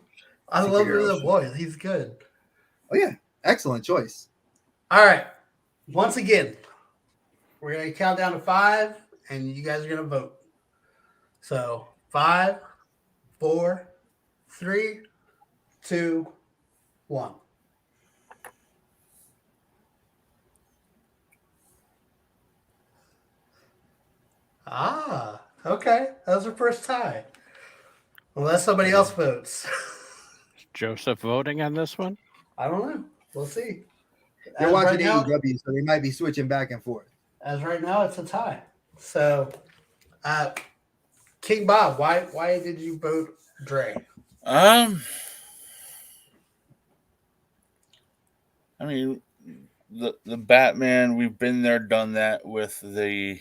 I love The Boys. He's good. Oh yeah, excellent choice. All right. Once again, we're going to count down to 5, and you guys are going to vote. So 5, 4, 3, 2, 1. Ah, okay. That was our first tie. Unless somebody else votes. Is Joseph voting on this one? I don't know. We'll see. They're watching AEW, so they might be switching back and forth. As right now, it's a tie. So, King Bob, why did you vote Dre? I mean, the Batman, we've been there, done that with the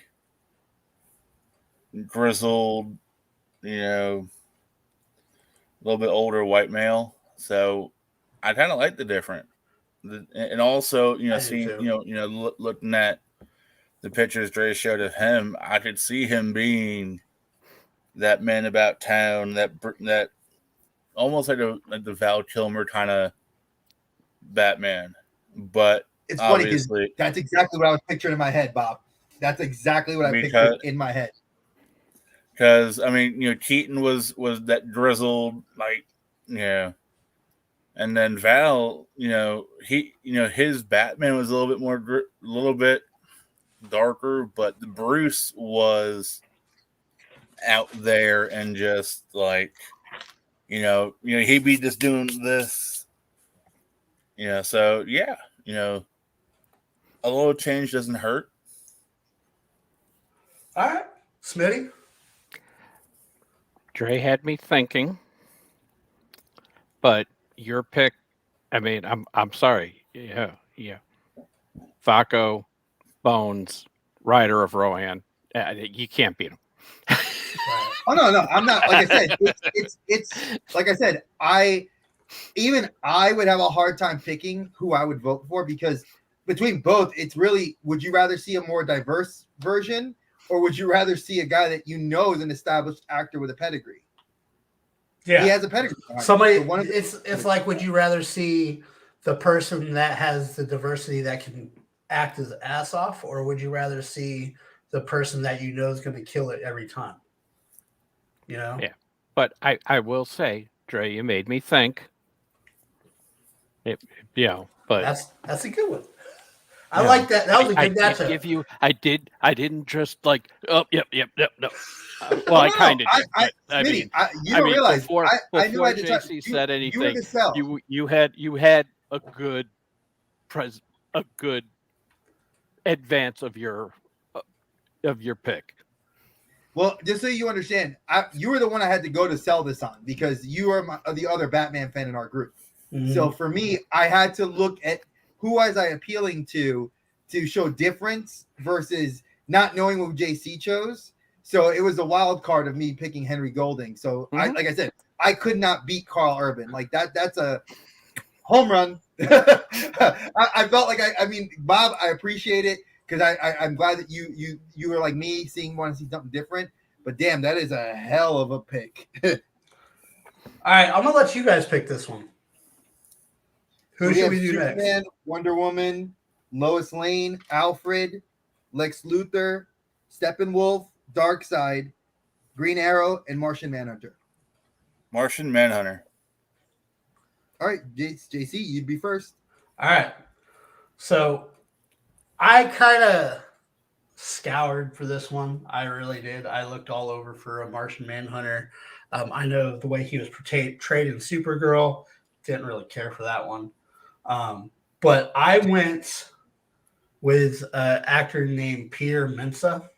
grizzled, a little bit older white male. So I kind of like the different, and also seeing looking at the pictures Dre showed of him, I could see him being that man about town, that almost like the Val Kilmer kind of Batman. But it's funny because that's exactly what I was picturing in my head, Bob. That's exactly what I pictured in my head. Because I mean, Keaton was that grizzled, and then Val, his Batman was a little bit darker, but the Bruce was out there and just like, he'd be just doing this, so yeah, a little change doesn't hurt. All right, Smitty. Dre had me thinking, but your pick. I mean, I'm sorry. Yeah. Vaco, Bones, Rider of Rohan. You can't beat him. Oh no, I'm not. Like I said, it's like I said. I would have a hard time picking who I would vote for, because between both, it's really, would you rather see a more diverse version, or would you rather see a guy that you know is an established actor with a pedigree? Yeah, he has a pedigree. Somebody, So one of it's like, would you rather see the person that has the diversity that can act his ass off, or would you rather see the person that you know is going to kill it every time? You know? Yeah. But I will say, Dre, you made me think. But That's a good one. I like that. That was a good matchup. Give you. I didn't just like. Oh, yep. No. Well, I kind of did. I mean, you don't realize before JC said anything, you had a good advance of your pick. Well, just so you understand, you were the one I had to go to sell this on, because you are the other Batman fan in our group. Mm-hmm. So for me, I had to look at who was I appealing to show difference versus not knowing what JC chose. So it was a wild card of me picking Henry Golding. So like I said, I could not beat Carl Urban. Like that's a home run. I felt like I mean, Bob, I appreciate it, because I'm glad that you were like me, want to see something different. But damn, that is a hell of a pick. All right, I'm gonna let you guys pick this one. Who should we do Superman, next? Wonder Woman, Lois Lane, Alfred, Lex Luthor, Steppenwolf, Darkseid, Green Arrow, and Martian Manhunter. Martian Manhunter. All right, JC, you'd be first. All right. So I kind of scoured for this one. I really did. I looked all over for a Martian Manhunter. I know the way he was portrayed in Supergirl. Didn't really care for that one. But I went with an actor named Peter Mensah.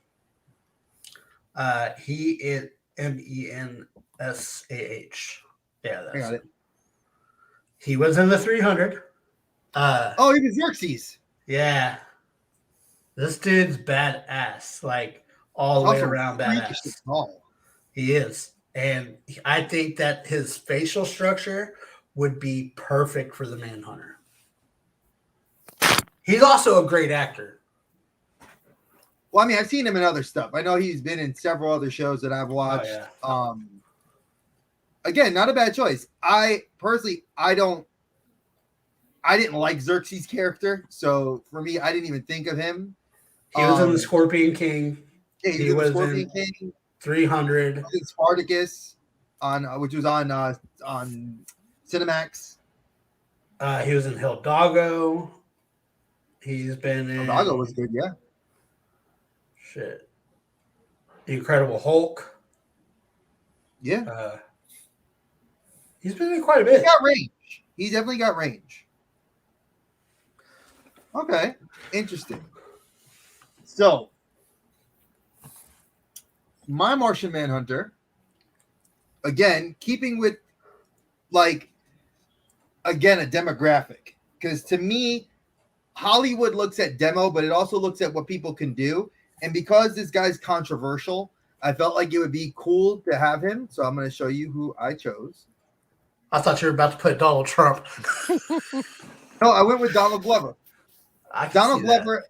He is Mensah. Yeah, that's got it. He was in the 300. He was Xerxes. Yeah. This dude's badass. Like, all the way around badass. He is. And I think that his facial structure would be perfect for the Manhunter. He's also a great actor. Well, I mean, I've seen him in other stuff. I know he's been in several other shows that I've watched. Oh, yeah. Again, not a bad choice. I personally, I didn't like Xerxes' character, so for me, I didn't even think of him. He was in the Scorpion King. Yeah, he was in Scorpion King. 300. He was in Spartacus, which was on Cinemax. He was in Hidalgo. He's been in. Hidalgo was good, yeah. Shit. The Incredible Hulk. Yeah. He's been in quite a bit. He's got range. He definitely got range. Okay. Interesting. So, my Martian Manhunter, again, keeping with, a demographic. Because to me, Hollywood looks at demo, but it also looks at what people can do. And because this guy's controversial, I felt like it would be cool to have him. So I'm going to show you who I chose. I thought you were about to put Donald Trump. No, I went with Donald Glover. Donald Glover,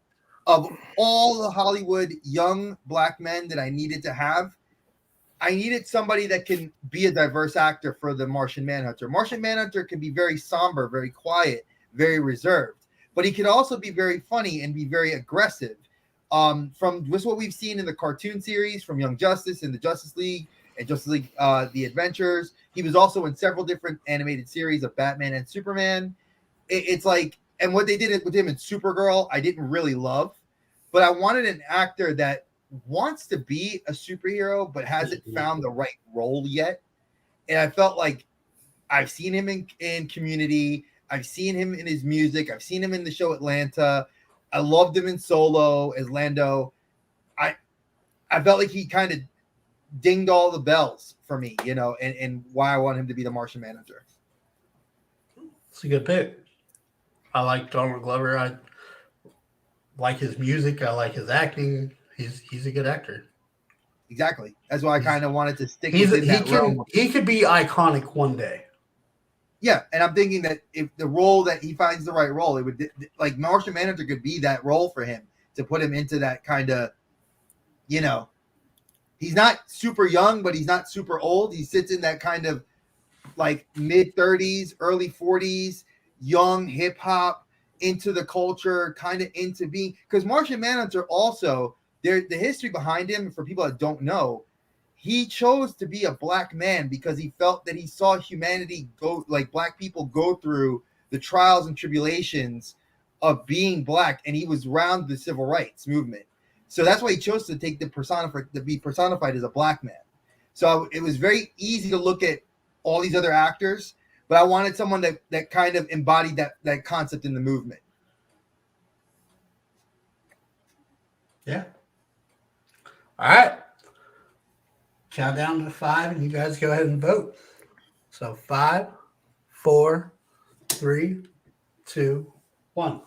of all the Hollywood young black men that I needed to have, I needed somebody that can be a diverse actor for the Martian Manhunter. Martian Manhunter can be very somber, very quiet, very reserved, but he can also be very funny and be very aggressive. From just what we've seen in the cartoon series, from Young Justice and the Justice League and Justice League The Adventures, he was also in several different animated series of Batman and Superman. It's like, and what they did with him in Supergirl, I didn't really love, but I wanted an actor that wants to be a superhero but hasn't found the right role yet. And I felt like I've seen him in Community, I've seen him in his music, I've seen him in the show Atlanta, I loved him in Solo as Lando. I felt like he kind of dinged all the bells for me, and why I want him to be the Martian Manhunter. It's a good pick. I like Donald Glover. I like his music. I like his acting. He's a good actor. Exactly. That's why I kind of wanted to stick within that realm. He could be iconic one day. Yeah, and I'm thinking that if the role that he finds the right role, it would like Martian Manhunter could be that role for him to put him into that kind of, you know, he's not super young, but he's not super old. He sits in that kind of like mid 30s, early 40s, young hip hop, into the culture, kind of into being, because Martian Manhunter also, the history behind him, for people that don't know, he chose to be a black man because he felt that he saw humanity go, like black people go through the trials and tribulations of being black, and he was around the civil rights movement. So that's why he chose to take to be personified as a black man. So it was very easy to look at all these other actors, but I wanted someone that kind of embodied that concept in the movement. Yeah. All right. Count down to 5, and you guys go ahead and vote. So 5, 4, 3, 2, 1.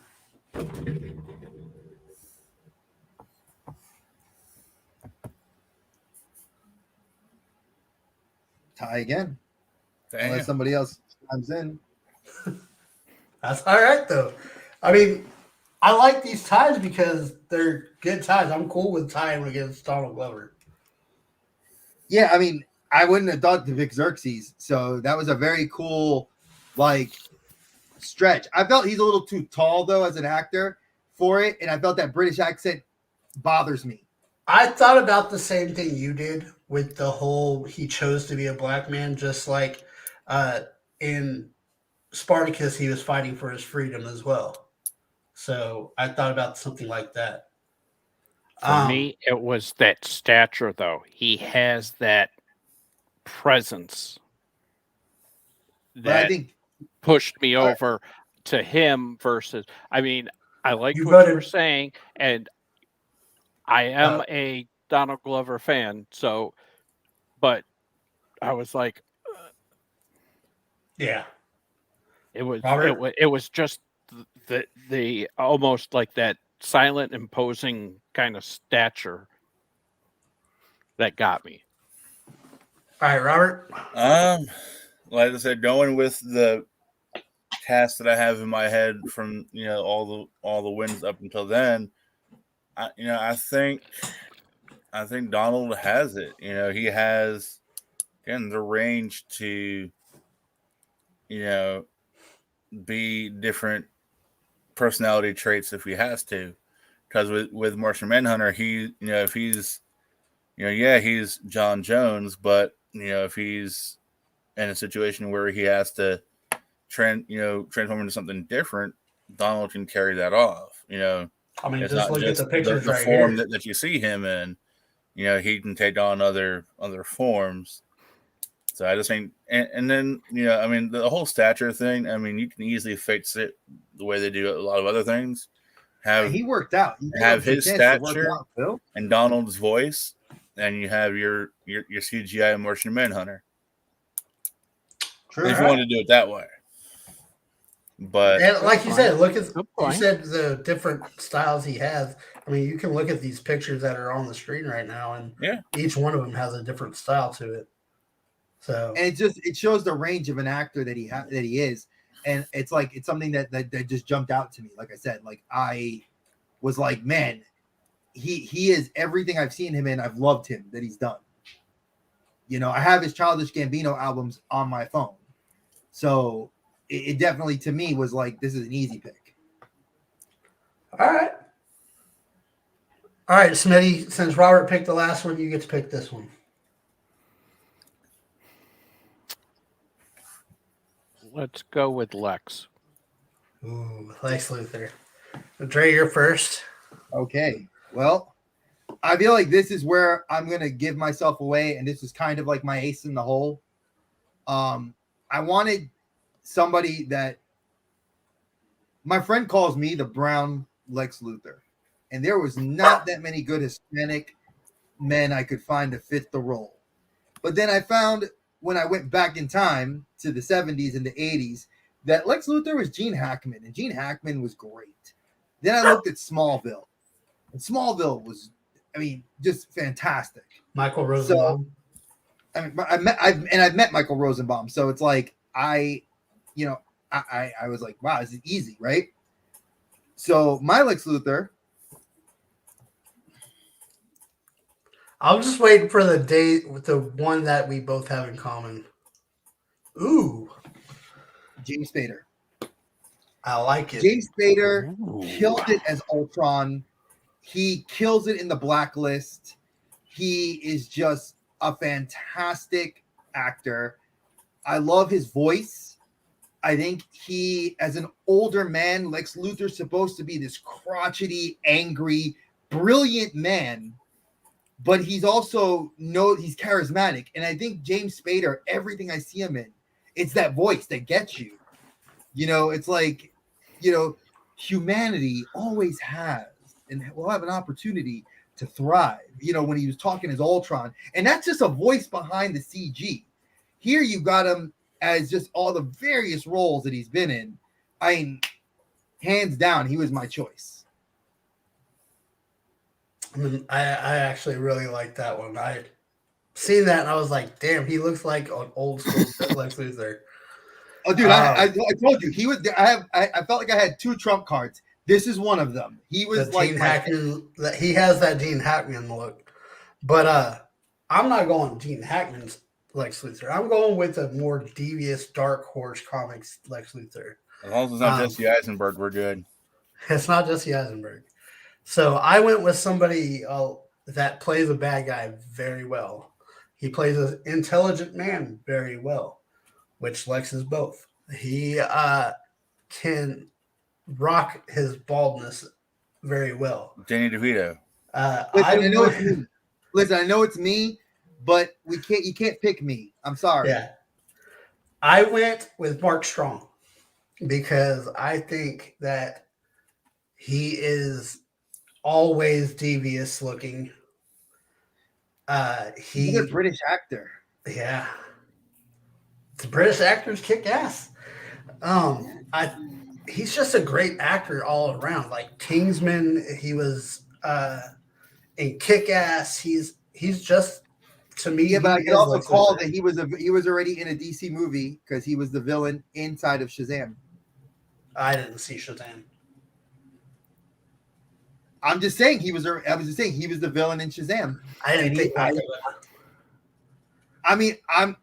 Tie again. Damn. Unless somebody else comes in. That's all right, though. I mean, I like these ties because they're good ties. I'm cool with tying against Donald Glover. Yeah, I mean, I wouldn't have thought the Vic Xerxes. So that was a very cool, like, stretch. I felt he's a little too tall, though, as an actor for it. And I felt that British accent bothers me. I thought about the same thing you did with the whole he chose to be a black man, just like in Spartacus, he was fighting for his freedom as well. So I thought about something like that. For me, it was that stature, though. He has that presence that pushed me over to him versus, I mean, I liked what you were saying, and I am a Donald Glover fan, so, but I was like, yeah, it was just the almost like that silent, imposing kind of stature that got me. All right, Robert. Like I said, going with the cast that I have in my head from all the wins up until then, I think Donald has it. He has again the range to be different personality traits if he has to. Because with Martian Manhunter, if he's he's John Jones, but if he's in a situation where he has to transform into something different, Donald can carry that off. I mean, it's just not look just at the pictures the right form here. that you see him in. He can take on other forms. So I just think, and then I mean, the whole stature thing. I mean, you can easily fix it the way they do a lot of other things. He worked out. Have his stature and Donald's voice, and you have your CGI Martian Manhunter. True. If you want to do it that way. But and like you said, look at you said the different styles he has. I mean, you can look at these pictures that are on the screen right now, and each one of them has a different style to it. So, and it shows the range of an actor that he is, and it's something that just jumped out to me. Like I said, like I was like, man, he is everything I've seen him in. I've loved him that he's done. I have his Childish Gambino albums on my phone, so it definitely to me was like this is an easy pick. All right, Smitty. Since Robert picked the last one, you get to pick this one. Let's go with Lex. Ooh, Lex Luthor. Dre, you're first. Okay. Well, I feel like this is where I'm going to give myself away, and this is kind of like my ace in the hole. I wanted somebody that my friend calls me the brown Lex Luthor, and there was not that many good Hispanic men I could find to fit the role. But then I found when I went back in time to the 70s and the 80s, that Lex Luthor was Gene Hackman, and Gene Hackman was great. Then I looked at Smallville, and Smallville was, I mean, just fantastic. Michael Rosenbaum. I mean, I've met Michael Rosenbaum, so it's like I was like, wow, this is easy, right? So my Lex Luthor. I'm just waiting for the day with the one that we both have in common. Ooh, James Spader. I like it. James Spader Ooh. killed it as Ultron. He kills it in The Blacklist. He is just a fantastic actor. I love his voice. I think he, as an older man, Lex Luthor's supposed to be this crotchety, angry, brilliant man, but he's also he's charismatic. And I think James Spader, everything I see him in, it's that voice that gets you. You know, it's like, you know, humanity always has and will have an opportunity to thrive. You know, when he was talking as Ultron, and that's just a voice behind the CG. Here you got him as just all the various roles that he's been in. I mean, hands down, he was my choice. I mean, I actually really like that one. I seen that and I was like, damn, he looks like an old school Lex Luthor. Oh, dude, I told you he was. I felt like I had two trump cards. This is one of them. He was The like Gene Hackman. He has that Gene Hackman look, but I'm not going Gene Hackman's Lex Luthor. I'm going with a more devious Dark Horse Comics Lex Luthor. As long as it's not Jesse Eisenberg, we're good. It's not Jesse Eisenberg. So I went with somebody that plays a bad guy very well. He plays an intelligent man very well, which Lex is both. He can rock his baldness very well. Danny DeVito. Listen, I know it's me, but you can't pick me. I'm sorry. Yeah. I went with Mark Strong because I think that he is always devious looking. He's a British actor. Yeah. The British actors kick ass. He's just a great actor all around. Like Kingsman, he was in Kick Ass. He's just, to me. Yeah, but I can also call that he was already in a DC movie because he was the villain inside of Shazam. I didn't see Shazam. I'm just saying he was. I was just saying he was the villain in Shazam. I didn't think. I mean, I'm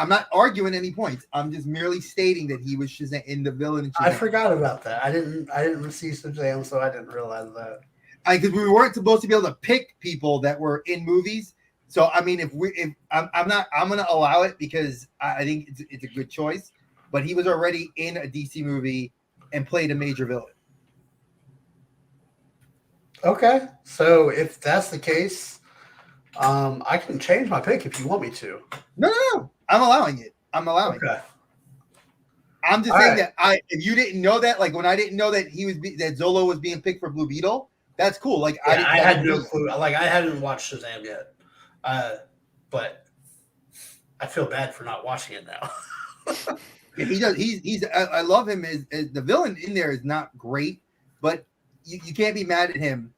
not arguing any points. I'm just merely stating that he was Shazam in the villain in Shazam. I forgot about that. I didn't see Shazam, so I didn't realize that. Because we weren't supposed to be able to pick people that were in movies. So I mean, I'm going to allow it because I think it's a good choice. But he was already in a DC movie and played a major villain. Okay, so if that's the case, I can change my pick if you want me to. No. I'm allowing it. I'm allowing it. I'm just saying that if you didn't know that, like when I didn't know that that Zolo was being picked for Blue Beetle, that's cool. Like I had no clue. Like I hadn't watched Shazam yet, but I feel bad for not watching it now. Yeah, he does. I love him as the villain in there is not great, but you can't be mad at him.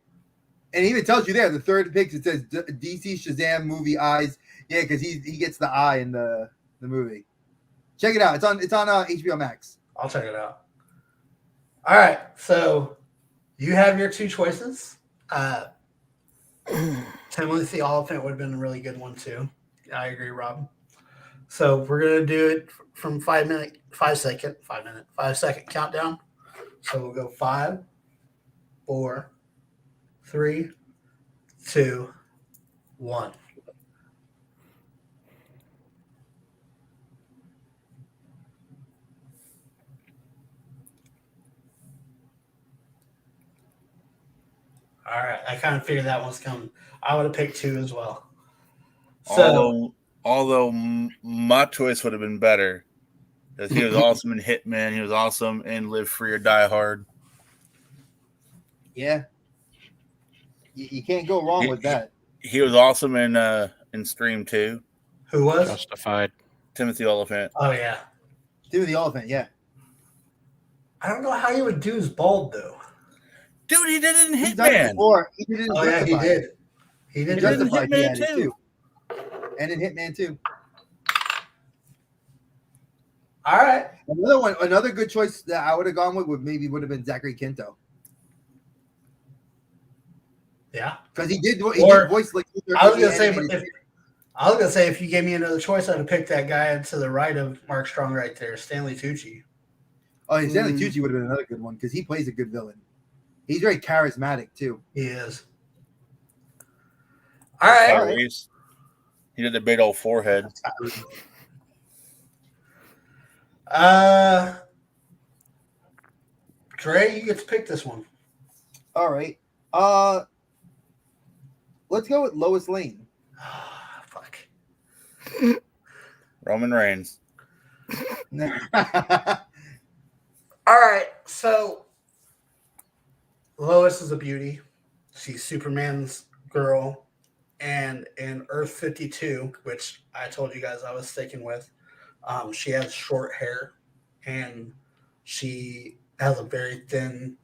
And it even tells you there, the third pick, it says DC Shazam movie eyes. Yeah, because he gets the eye in the movie. Check it out. It's on HBO Max. I'll check it out. All right, so you have your two choices. Timothy Oliphant would have been a really good one too. I agree, Rob. So we're gonna do it from 5 second countdown. So we'll go 5, 4, 3, 2, 1. All right, I kind of figured that one's coming. I would have picked 2 as well. So, although my choice would have been better, because he was awesome in Hitman, he was awesome in Live Free or Die Hard. Yeah, you can't go wrong with that. He was awesome in Scream 2. Who was? Justified. Timothy Oliphant. Oh yeah, Timothy Oliphant. Yeah. I don't know how he would do his bald though. Dude, he did it in He's done it Hitman. before. He did it in Oh yeah, he Justified. did. He He did. did it in Justified. He Hitman had it too. too. And in Hitman too. All right. Another good choice that I would have gone with would have been Zachary Quinto. Yeah. Because he did Or- voice like I was gonna say if you gave me another choice, I'd have picked that guy to the right of Mark Strong right there, Stanley Tucci. and Stanley Tucci would have been another good one because he plays a good villain. He's very charismatic too. He is. All right. Tyrese. He did the big old forehead. Dre, you get to pick this one. All right. Let's go with Lois Lane. Fuck. Roman Reigns. All right. So Lois is a beauty. She's Superman's girl. And in Earth 52, which I told you guys I was sticking with, she has short hair and she has a very thin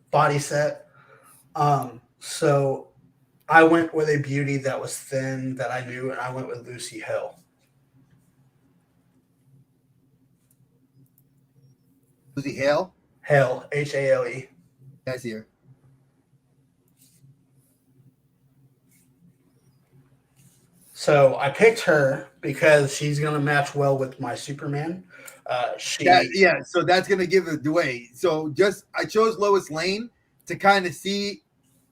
body set. So I went with a beauty that was thin that I knew, and I went with Lucy Hale. Lucy Hale? Hale, Hale. I see her. So I picked her because she's going to match well with my Superman. So that's going to give it away. So I chose Lois Lane to kind of see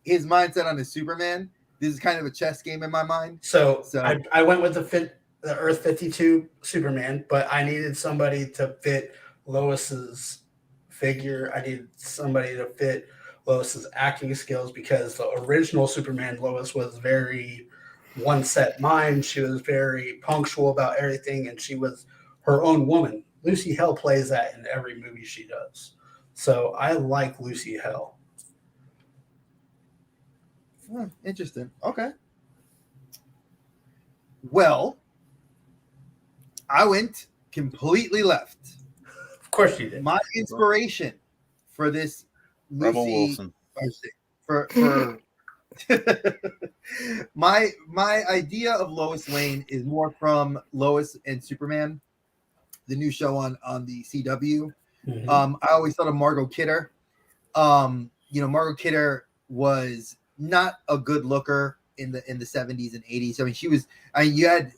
his mindset on his Superman. This is kind of a chess game in my mind. So I went with the Earth 52 Superman, but I needed somebody to fit Lois's figure. I needed somebody to fit Lois's acting skills because the original Superman, Lois, was very one set mind. She was very punctual about everything, and she was her own woman. Lucy Hale plays that in every movie she does. So I like Lucy Hale. Interesting. Okay. Well, I went completely left. Of course you did. My inspiration for this Rebel Lucy Wilson. for my idea of Lois Lane is more from Lois and Superman, the new show on the CW. Mm-hmm. I always thought of Margot Kidder. Margot Kidder was not a good looker in the 70s and 80s. I mean, you had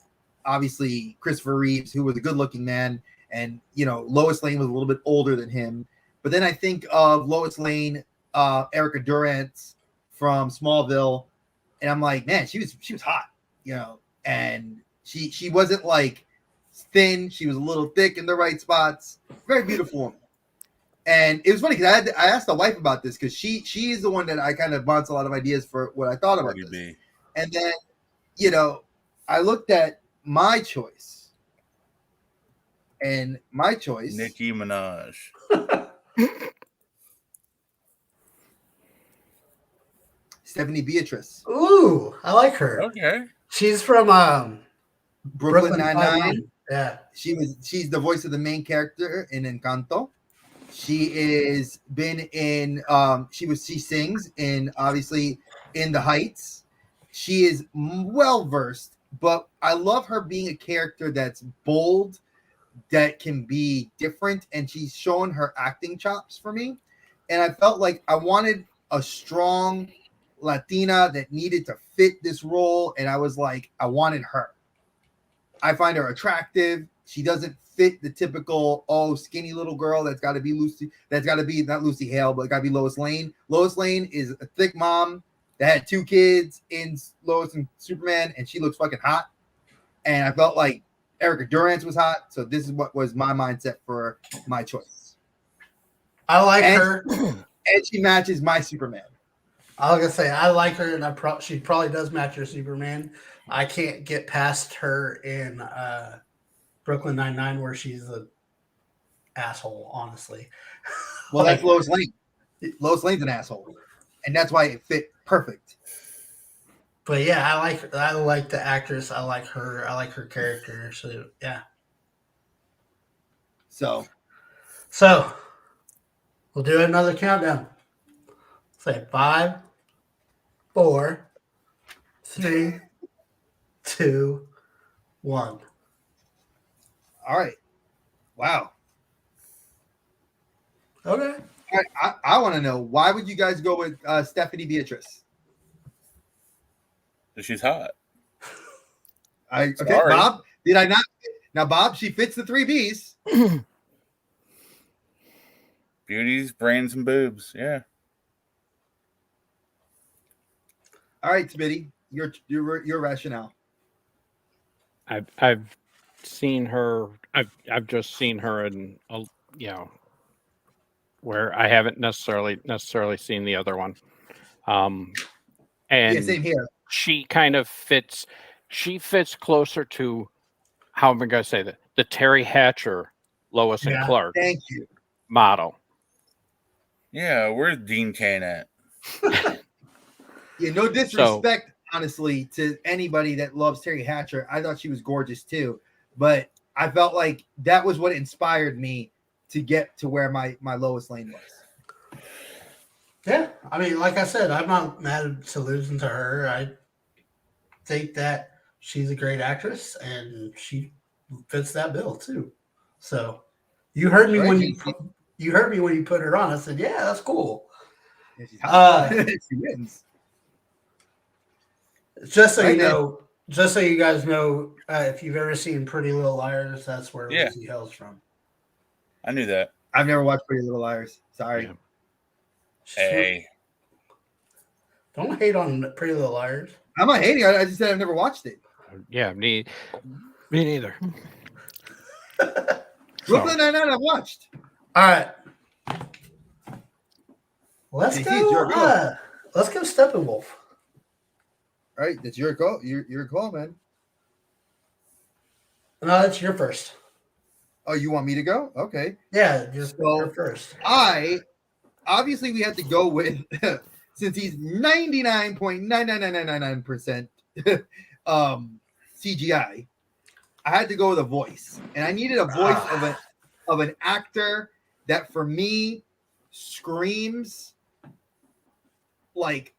obviously Christopher Reeves, who was a good looking man, and Lois Lane was a little bit older than him. But then I think of Lois Lane, Erica Durant from Smallville, and I'm like, man, she was hot, and she wasn't like thin. She was a little thick in the right spots. Very beautiful woman. And it was funny because I asked the wife about this because she is the one that I kind of bounced a lot of ideas for what I thought about this. And then, I looked at my choice, and my choice, Nicki Minaj. Stephanie Beatrice. Ooh, I like her. Okay. She's from Brooklyn Nine-Nine. Yeah. She's the voice of the main character in Encanto. She is been in she sings in obviously in The Heights. She is well versed, but I love her being a character that's bold, that can be different, and she's shown her acting chops for me. And I felt like I wanted a strong Latina that needed to fit this role, and I was like, I wanted her. I find her attractive. She doesn't fit the typical skinny little girl that's got to be Lucy. That's got to be not Lucy Hale, but got to be Lois Lane. Lois Lane is a thick mom that had 2 kids in Lois and Superman, and she looks fucking hot. And I felt like Erica Durant was hot, so this is what was my mindset for my choice. I like her, and she matches my Superman. I was gonna say I like her, and she probably does match your Superman. I can't get past her in Brooklyn Nine-Nine where she's an asshole. Honestly, well, that's Lois Lane. Lois Lane's an asshole, and that's why it fit perfect. But yeah, I like the actress. I like her. I like her character. So yeah. So we'll do another countdown. Say 5, 4, 3, 2, 1. all right. Wow. Okay. All right, I want to know, why would you guys go with Stephanie Beatrice? She's hot. Okay, Sorry. Bob, did I not? Now, Bob, she fits the 3 Bs. Beauties, brains, and boobs. Yeah. All right, Smitty, your rationale. I've seen her. I've just seen her in where I haven't necessarily seen the other one. And Yeah, same here. she kind of fits. She fits closer to, how am I going to say that? The Terry Hatcher, Lois and Clark Thank you. model. Yeah, where's Dean Cain at? Yeah, no disrespect, honestly, to anybody that loves Terry Hatcher. I thought she was gorgeous too, but I felt like that was what inspired me to get to where my Lois Lane was. Yeah, I mean, like I said, I'm not mad to losing to her. I think that she's a great actress, and she fits that bill too. So, you heard me when you put her on. I said, "Yeah, that's cool." Yeah, she's hot. She wins. Just so Right, you know, just so you guys know, if you've ever seen Pretty Little Liars, that's where Lucy Hale's from. I knew that. I've never watched Pretty Little Liars. Sorry. Yeah. Hey. Don't hate on Pretty Little Liars. I'm not hating. I just said I've never watched it. Yeah, me neither. Brooklyn Nine-Nine I've watched. All right, let's JT, go. Let's go Steppenwolf. All right, that's your call. Your call, man. No, that's your first. Oh, you want me to go? Okay. Yeah, just your first. Obviously we have to go with since he's 99.99999% CGI. I had to go with a voice, and I needed a voice of an actor that, for me, screams like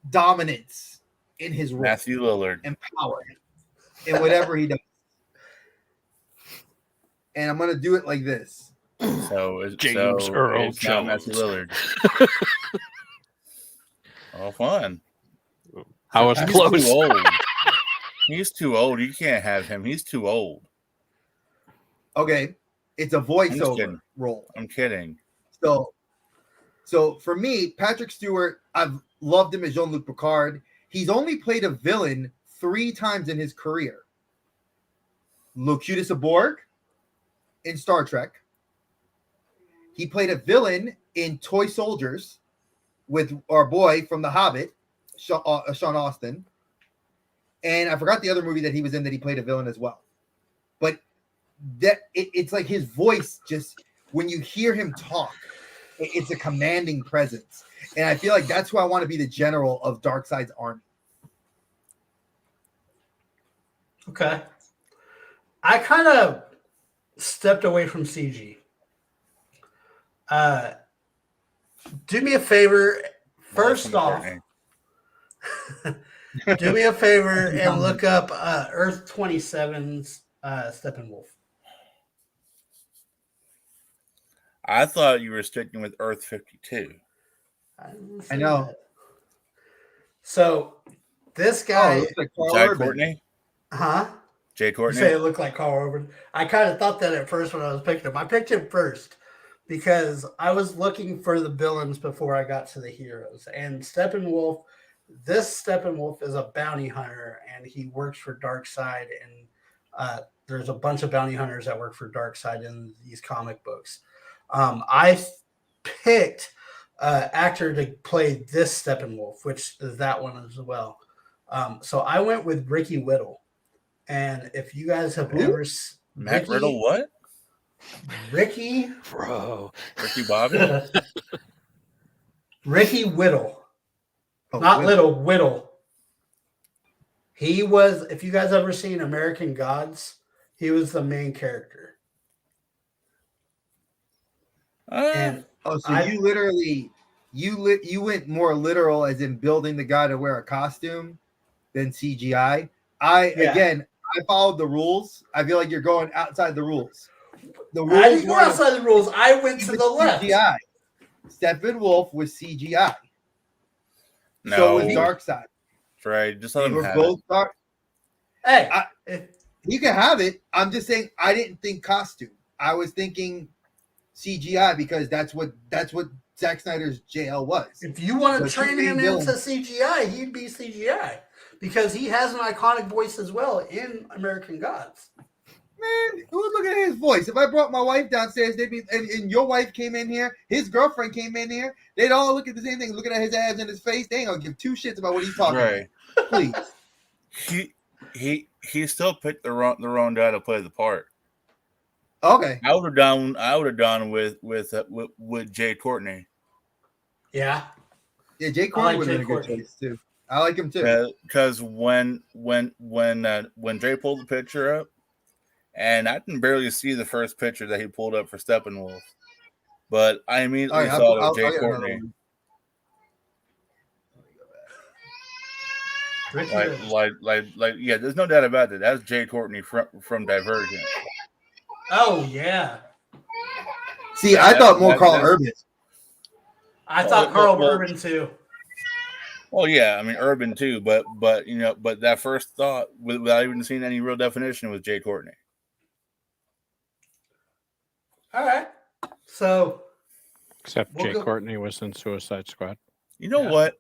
dominance in his role, Matthew Lillard, and power in whatever he does. And I'm gonna do it like this. So James Earl it's not Jones. Matthew Lillard. Oh, fun. I was He's close. too old. He's too old. You can't have him. He's too old. Okay, it's a voiceover role. I'm kidding. So for me, Patrick Stewart, I've loved him as Jean-Luc Picard. He's only played a villain 3 times in his career. Locutus of Borg in Star Trek. He played a villain in Toy Soldiers with our boy from The Hobbit, Sean Austin. And I forgot the other movie that he was in that he played a villain as well. But it's like his voice, just when you hear him talk, it's a commanding presence. And I feel like that's who I want to be the general of Darkseid's army. Okay. I kind of stepped away from CG. Do me a favor. First off, do me a favor and look up Earth 27's Steppenwolf. I thought you were sticking with Earth 52. I know. That. So this guy, Jai Courtney? huh? Jay You Courtney? say it looked like Carl Urban. I kind of thought that at first when I was picking him. I picked him first because I was looking for the villains before I got to the heroes. And Steppenwolf, this Steppenwolf is a bounty hunter, and he works for Darkseid. And there's a bunch of bounty hunters that work for Darkseid in these comic books. I picked actor to play this Steppenwolf, which is that one as well. So I went with Ricky Whittle. And if you guys have ever Matt Riddle, what? Ricky Bobby? Ricky Whittle. Oh, Not Little, Whittle. He was, if you guys ever seen American Gods, he was the main character. And Oh, so I- you literally you went more literal as in building the guy to wear a costume than CGI. Again, I followed the rules. I feel like you're going outside the rules. The rules I didn't go weren't outside the rules. I went to with the left. CGI. Steppenwolf was CGI. No, So was Darkseid. right. Just let They him were have both it. dark. Hey, You can have it. I'm just saying I didn't think costume. I was thinking CGI because that's what Zack Snyder's JL was. if you want to The train two him main into villains- CGI, he'd be CGI because he has an iconic voice as well in American Gods. Man, who would look at his voice? If I brought my wife downstairs, they'd be and your wife came in here, his girlfriend came in here, they'd all look at the same thing, looking at his abs and his face. They ain't gonna give two shits about what he's talking Right. about. Please. He still picked the wrong guy to play the part. Okay. I would have done with Jay Courtney. Yeah. Yeah, Jay I Courtney like would have Jay been a good Courtney. choice too. I like him too. Because when Jay pulled the picture up, and I can barely see the first picture that he pulled up for Steppenwolf, but I immediately All right, saw it was I'll Jay get another Courtney. one. Like, yeah, there's no doubt about that. That's Jay Courtney from Divergent. Oh yeah. See, I thought more Carl that's- Urban. I thought Well, Carl well, Urban too. Well, yeah, I mean Urban too, but that first thought without even seeing any real definition was Jay Courtney. All right. So Except We'll Jay go- Courtney was in Suicide Squad. You know Yeah. what?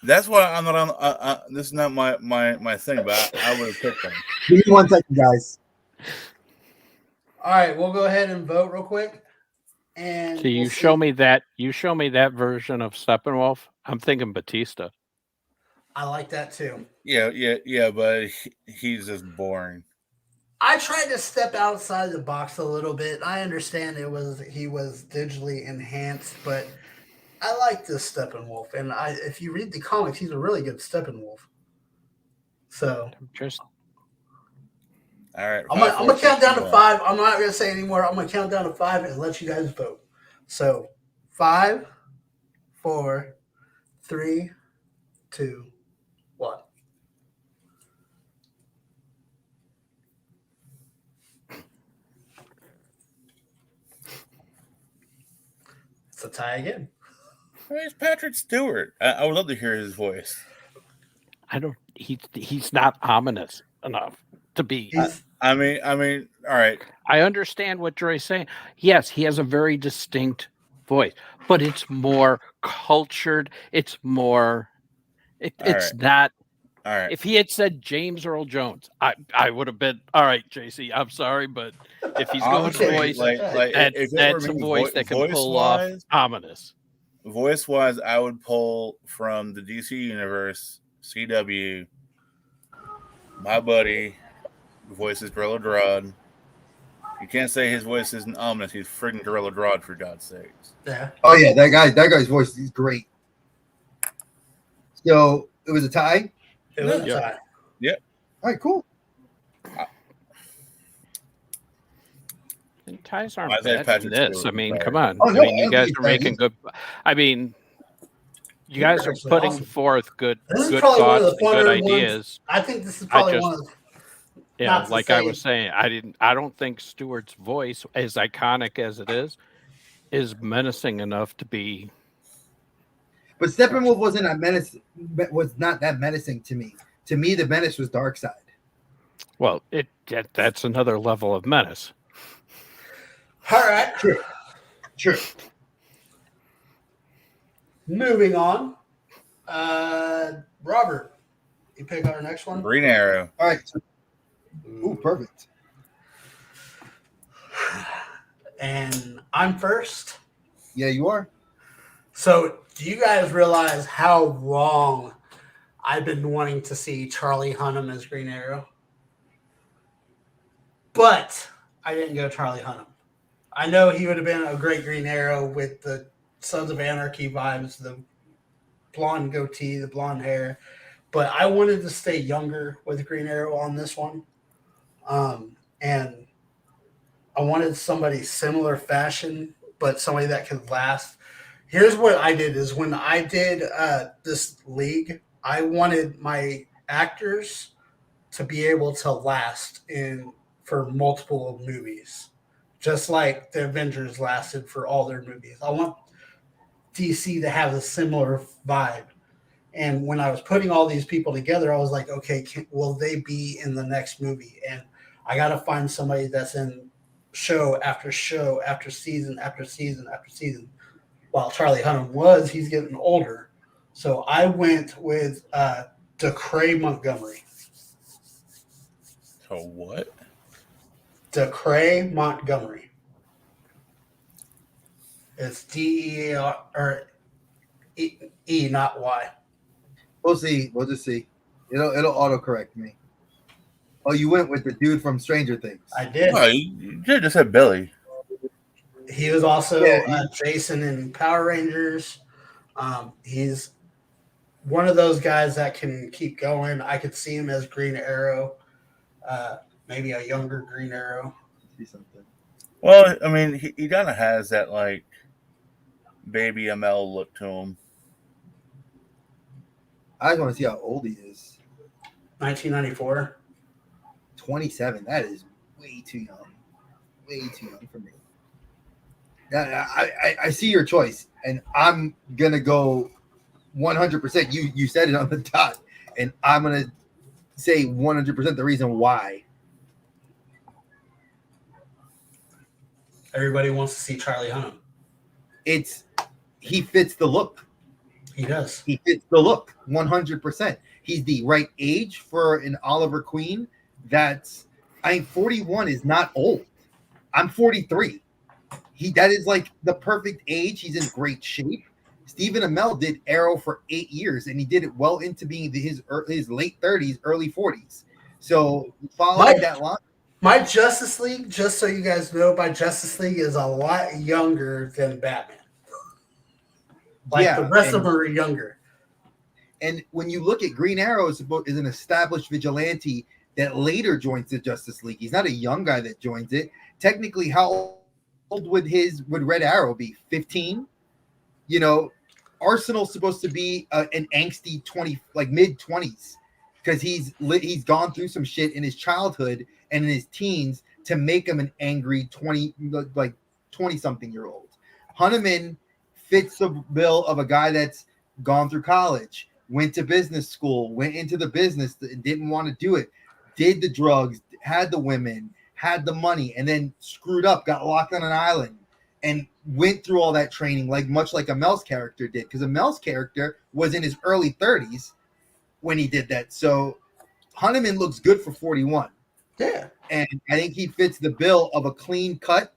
That's why I'm not on. This is not my thing, but I would have picked him. Give me 1 second, guys. all right, we'll go ahead and vote real quick. And So you we'll show see. me that version of Steppenwolf. I'm thinking Batista. I like that too. Yeah, but he's just boring. I tried to step outside the box a little bit. I understand he was digitally enhanced, but I like this Steppenwolf. And if you read the comics, he's a really good Steppenwolf. So Just All right, I'm gonna count down to 5. I'm not gonna say anymore. I'm gonna count down to 5 and let you guys vote. So 5, 4, 3, 2, 1. It's a tie again. It's Patrick Stewart. I would love to hear his voice. I don't. He's not ominous enough to be. I mean, all right. I understand what Joy's saying. Yes, he has a very distinct voice, but it's more cultured. It's more. It's not. All right. If he had said James Earl Jones, I would have been all right, JC. I'm sorry, but if he's going Honestly, voice, that's a voice that can pull off ominous. Voice wise, I would pull from the DC universe, CW. My buddy, who voices Gorilla Grodd. You can't say his voice isn't ominous. He's friggin' Gorilla Grodd, for God's sakes. Yeah. Oh yeah, that guy's voice is great. So it was a tie. It was a Yeah. tie. All right, cool. And ties aren't I think bad in Patrick this. Stewart I mean, was come better. on. Oh, no, I mean, I you guys think are it's making good. I mean, you guys are Actually, putting awesome. forth good This is probably one of thoughts the and good funner ones. ideas. I think this is probably one of the. Yeah, Not to like I say- was saying, I don't think Stewart's voice, as iconic as it is menacing enough to be. But Steppenwolf was not that menacing to me. To me, the menace was Darkseid. Well, that's another level of menace. All right. True. Moving on. Robert, you pick our next one. Green Arrow. All right. Ooh, perfect. And I'm first. Yeah, you are. So, do you guys realize how long I've been wanting to see Charlie Hunnam as Green Arrow? But I didn't go Charlie Hunnam. I know he would have been a great Green Arrow with the Sons of Anarchy vibes, the blonde goatee, the blonde hair. But I wanted to stay younger with Green Arrow on this one. And I wanted somebody similar fashion but somebody that could last. Here's what I did: is when I did this league, I wanted my actors to be able to last for multiple movies, just like the Avengers lasted for all their movies. I want DC to have a similar vibe. And when I was putting all these people together, I was like, okay, will they be in the next movie? And I got to find somebody that's in show after show after season after season after season. While Charlie Hunnam he's getting older. So I went with Decray Montgomery. So what? Decray Montgomery. It's DEAR or E, not Y. We'll see. We'll just see. It'll autocorrect me. Oh, you went with the dude from Stranger Things. I did. Oh, you just said Billy. He was also Yeah, Jason in Power Rangers. He's one of those guys that can keep going. I could see him as Green Arrow, maybe a younger Green Arrow. See something. Well, I mean, he kind of has that like baby ML look to him. I just want to see how old he is. 1994. 27. That is way too young. Way too young for me. I see your choice, and I'm gonna go 100%. You said it on the dot, and I'm gonna say 100% the reason why. Everybody wants to see Charlie Hunnam. He fits the look. He does. He fits the look 100%. He's the right age for an Oliver Queen. 41 is not old. I'm 43. That is like the perfect age. He's in great shape. Stephen Amell did Arrow for 8 years, and he did it well into being his late 30s, early 40s. So following that line. My Justice League, just so you guys know, my Justice League is a lot younger than Batman. The rest of them are younger. And when you look at Green Arrow, is an established vigilante that later joins the Justice League. He's not a young guy that joins it. Technically, how old would Red Arrow be? 15? Arsenal's supposed to be an angsty 20, like mid 20s, because he's gone through some shit in his childhood and in his teens to make him an angry 20 something year old. Hunneman fits the bill of a guy that's gone through college, went to business school, went into the business, didn't want to do it, did the drugs, had the women, had the money, and then screwed up, got locked on an island, and went through all that training, much like Amel's character did, because Amel's character was in his early 30s when he did that. So Hunneman looks good for 41. Yeah. And I think he fits the bill of a clean cut,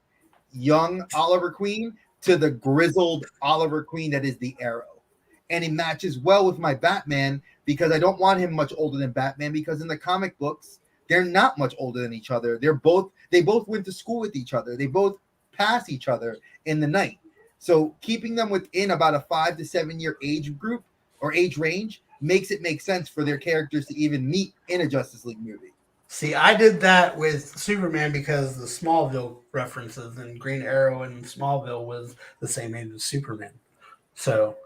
young Oliver Queen to the grizzled Oliver Queen that is the Arrow. And it matches well with my Batman, because I don't want him much older than Batman, because in the comic books, they're not much older than each other. They both went to school with each other. They both pass each other in the night. So keeping them within about a 5 to 7 year age group or age range makes it make sense for their characters to even meet in a Justice League movie. See, I did that with Superman because the Smallville references, and Green Arrow and Smallville was the same age as Superman. So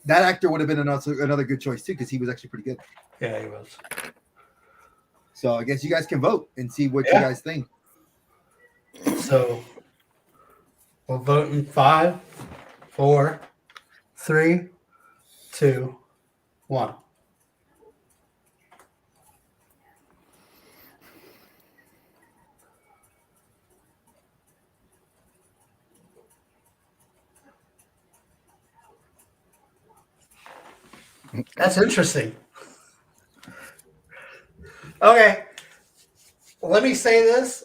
that actor would have been another good choice too, because he was actually pretty good. Yeah, he was. So I guess you guys can vote and see what you guys think. So we'll vote in 5, 4, 3, 2, 1. That's interesting. Okay. Let me say this.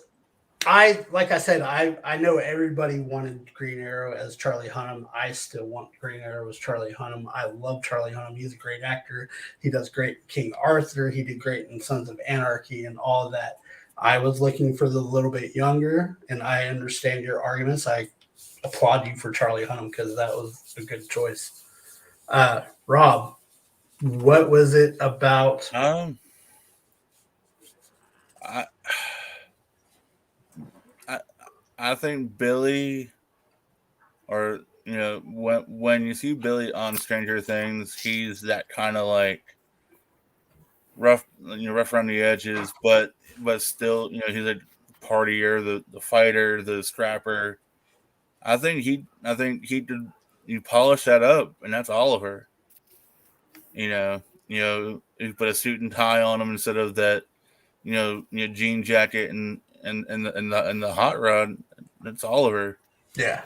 Like I said, I know everybody wanted Green Arrow as Charlie Hunnam. I still want Green Arrow as Charlie Hunnam. I love Charlie Hunnam. He's a great actor. He does great in King Arthur. He did great in Sons of Anarchy and all of that. I was looking for the little bit younger, and I understand your arguments. I applaud you for Charlie Hunnam because that was a good choice. Rob, what was it about? I think Billy, or when you see Billy on Stranger Things, he's that kind of like rough, rough around the edges, but still, he's a partier, the fighter, the scrapper. I think he did. You polish that up, and that's Oliver. You put a suit and tie on him instead of that, jean jacket and the hot rod. That's Oliver. Yeah.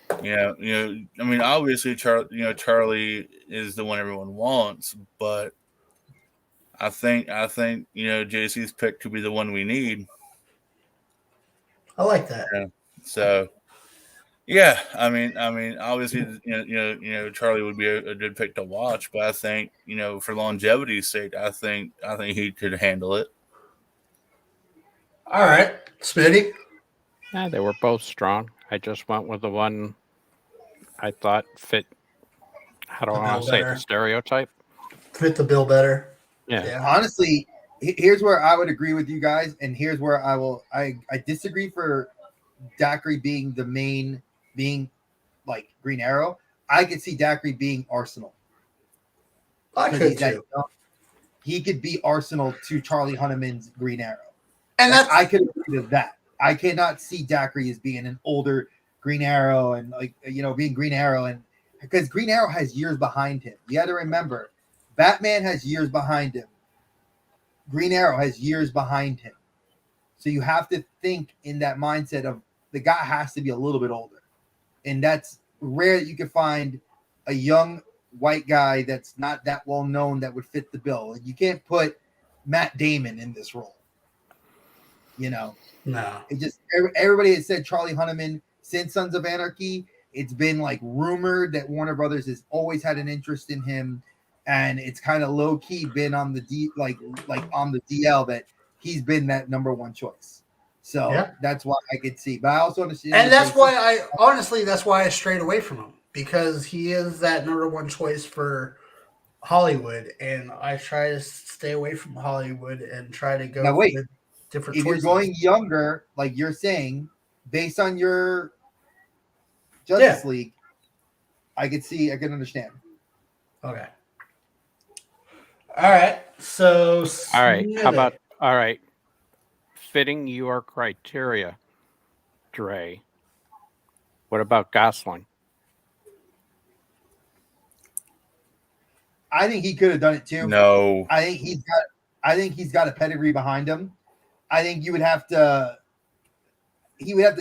I mean, obviously, Charlie is the one everyone wants, but I think JC's pick could be the one we need. I like that. Yeah. So, yeah, I mean, obviously, Charlie would be a good pick to watch, but I think, for longevity's sake, I think he could handle it. All right, Smitty. Yeah, they were both strong. I just went with the one I thought fit. How do I want to say it? The stereotype. Fit the bill better. Yeah. Honestly, here's where I would agree with you guys, and here's where I disagree for Dacre being the main, being like Green Arrow. I could see Dacre being Arsenal. I could too. He could be Arsenal to Charlie Hunnam's Green Arrow. And that's, I could agree with that. I cannot see Dacre as being an older Green Arrow and being Green Arrow, and because Green Arrow has years behind him. You got to remember, Batman has years behind him. Green Arrow has years behind him. So you have to think in that mindset of the guy has to be a little bit older. And that's rare that you can find a young white guy that's not that well known that would fit the bill. You can't put Matt Damon in this role. No. It just everybody has said Charlie Hunnam since Sons of Anarchy. It's been like rumored that Warner Brothers has always had an interest in him, and it's kind of low key been on the on the DL that he's been that number one choice. So that's why I could see. But I also understand, and that's why I strayed away from him, because he is that number one choice for Hollywood, and I try to stay away from Hollywood and try to go with different if choices. You're going younger, like you're saying, based on your Justice League, I can understand. Okay. All right. So All right. Fitting your criteria, Dre. What about Gosling? I think he could have done it too. No. I think he's got a pedigree behind him. I think he would have to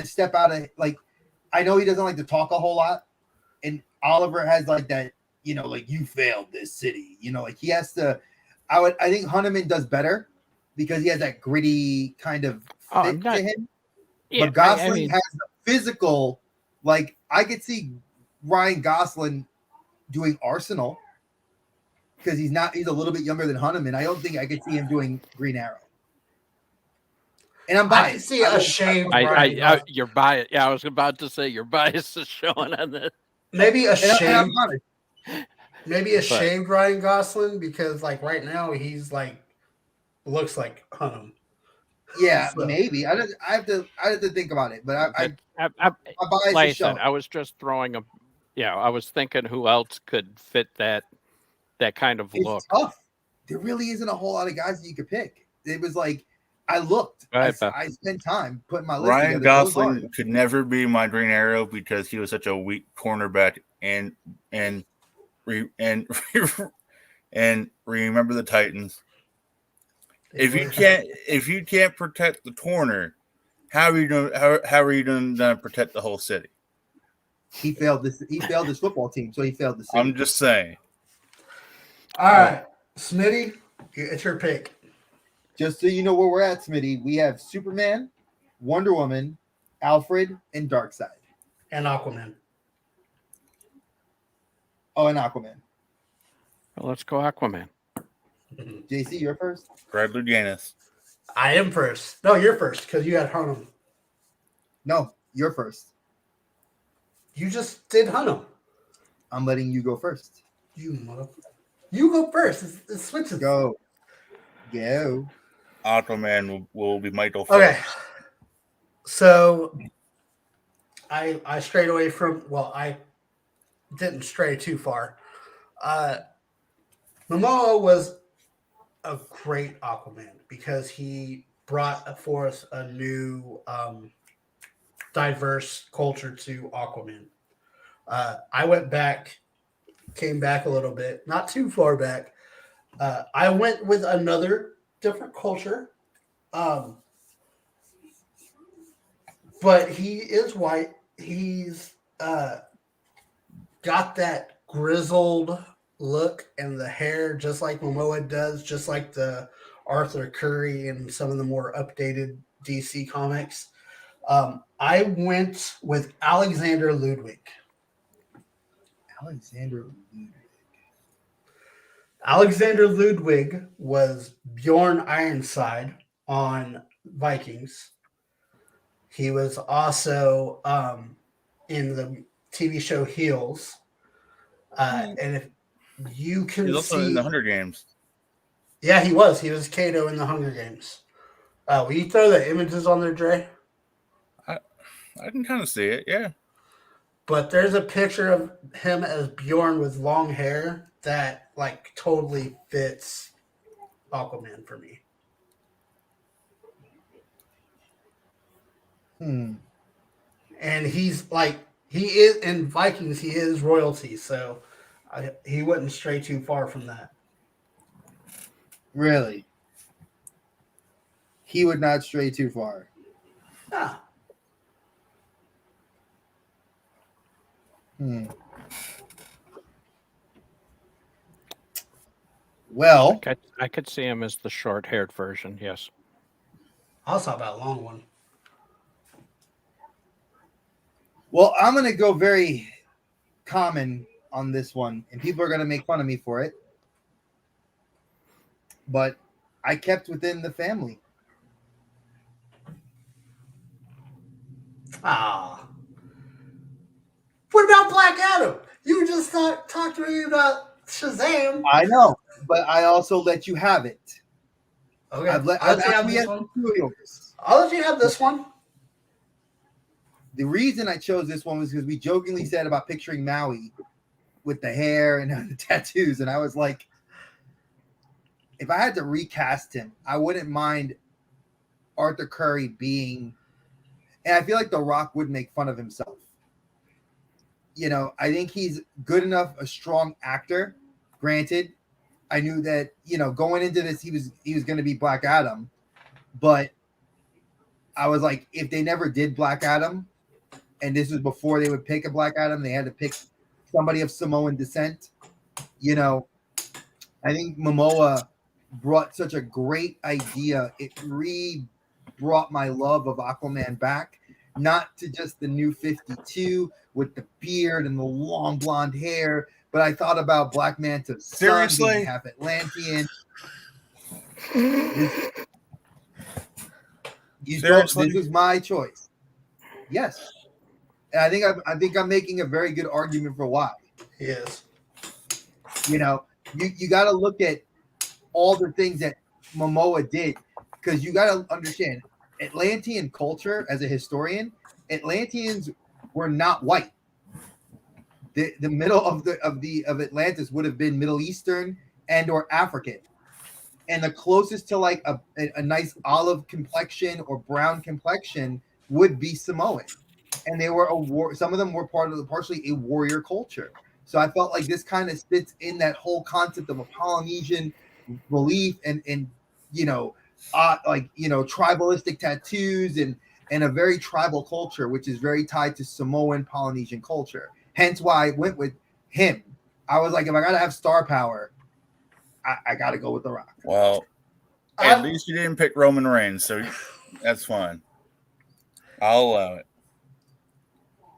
step out of, like, I know he doesn't like to talk a whole lot, and Oliver has like that, like, you failed this city, like he has to. I think Hunnam does better because he has that gritty kind of fit to him. Yeah, but Gosling has the physical. Like, I could see Ryan Gosling doing Arsenal because he's a little bit younger than Hunnam. I don't think I could see him doing Green Arrow. And I'm biased. I can see a shaved. You're biased. Yeah, I was about to say your bias is showing on this. Maybe a shaved. Maybe a shaved Ryan Gosling, because like right now he's like looks like Hunnam. Yeah, so. Maybe. I have to think about it, but I was just throwing I was thinking who else could fit that kind of look. Tough. There really isn't a whole lot of guys that you could pick. It was like, I looked. I spent time putting my list Ryan together. Gosling could never be my Green Arrow because he was such a weak cornerback, and remember the Titans. If you can't protect the corner, how are you going to protect the whole city? He failed his football team, so he failed the city. I'm just saying. All right, Smitty, it's your pick. Just so you know where we're at, Smitty, we have Superman, Wonder Woman, Alfred, and Darkseid. And Aquaman. Oh, and Aquaman. Well, let's go Aquaman. JC, you're first. Brad Louganis. I am first. No, you're first because you had Hunnam. No, you're first. You just did Hunnam. I'm letting you go first. You go first. It switches. Go. Aquaman will be Michael. Okay. So I strayed away from. Well, I didn't stray too far. Momoa was a great Aquaman because he brought forth a new diverse culture to Aquaman. I went back, came back a little bit, not too far back. I went with another different culture, but he is white. He's got that grizzled look and the hair just like Momoa does, just like the Arthur Curry and some of the more updated DC comics. I went with Alexander Ludwig. Alexander Ludwig was Bjorn Ironside on Vikings. He was also in the TV show Heels. And if you can He's also see, in the Hunger Games. Yeah, he was. He was Kato in the Hunger Games. Will you throw the images on there, Dre? I can kind of see it, yeah. But there's a picture of him as Bjorn with long hair that like totally fits Aquaman for me. And he's like, he is in Vikings, he is royalty, so he wouldn't stray too far from that. Really? He would not stray too far. Ah. Well, I could see him as the short-haired version. Yes. I was talking about a long one. Well, I'm going to go very common on this one, and people are going to make fun of me for it. But I kept within the family. Ah. What about Black Adam? You just talked to me about Shazam. I know, but I also let you have it. Okay, I'll let you have this one. The reason I chose this one was because we jokingly said about picturing Maui with the hair and the tattoos, and I was like, if I had to recast him, I wouldn't mind Arthur Curry being, and I feel like The Rock would make fun of himself. You know, I think he's good enough, a strong actor. Granted, I knew that, you know, going into this, he was going to be Black Adam, but I was like, if they never did Black Adam, and this was before they would pick a Black Adam, they had to pick somebody of Samoan descent. You know, I think Momoa brought such a great idea. It brought my love of Aquaman back, not to just the new 52 with the beard and the long blonde hair, but I thought about Black Manta's son being half Atlantean. This was my choice. Yes. And I think I'm making a very good argument for why. Yes. You know, you got to look at all the things that Momoa did, because you got to understand Atlantean culture. As a historian, Atlanteans were not white. The middle of Atlantis would have been Middle Eastern and or African, and the closest to like a nice olive complexion or brown complexion would be Samoan. And they were some of them were partially a warrior culture. So I felt like this kind of fits in that whole concept of a Polynesian belief and you know, like, you know, tribalistic tattoos and a very tribal culture, which is very tied to Samoan Polynesian culture. Hence why I went with him. I was like, if I gotta have star power, I gotta go with The Rock. Well, at least you didn't pick Roman Reigns, so that's fine. I'll allow it.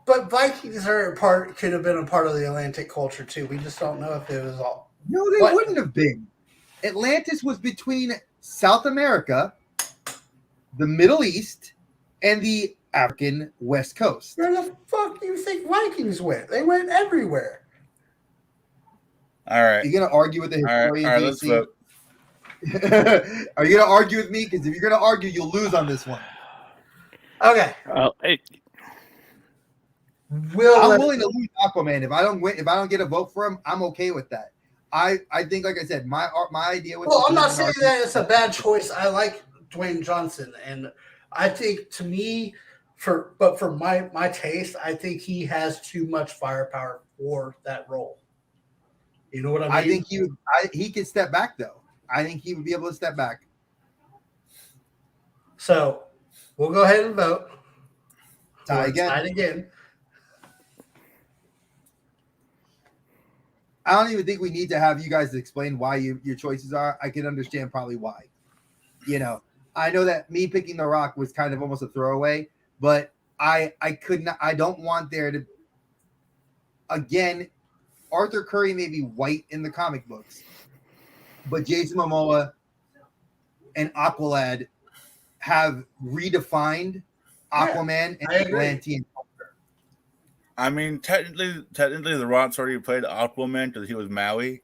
But Vikings could have been a part of the Atlantic culture too. We just don't know if it was all. No, they wouldn't have been. Atlantis was between South America, the Middle East, and the African West Coast. Where the fuck do you think Vikings went? They went everywhere. All right. You're gonna argue with the historian? All right, let's vote. Are you gonna argue with me? Because if you're gonna argue, you'll lose on this one. Okay. I'm willing to lose Aquaman if I don't win. If I don't get a vote for him, I'm okay with that. I think, like I said, my idea was. Well, I'm not saying that it's a bad choice. I like Dwayne Johnson, and I think to me, for my taste, I think he has too much firepower for that role. You know what I mean? I think he could step back though. I think he would be able to step back. So we'll go ahead and vote. Tie again. I don't even think we need to have you guys explain why your choices are. I can understand probably why. You know, I know that me picking The Rock was kind of almost a throwaway, but I could not. I don't want there to. Again, Arthur Curry may be white in the comic books, but Jason Momoa and Aqualad have redefined Aquaman and Atlantean culture. I mean, technically, The Rock's already played Aquaman because he was Maui.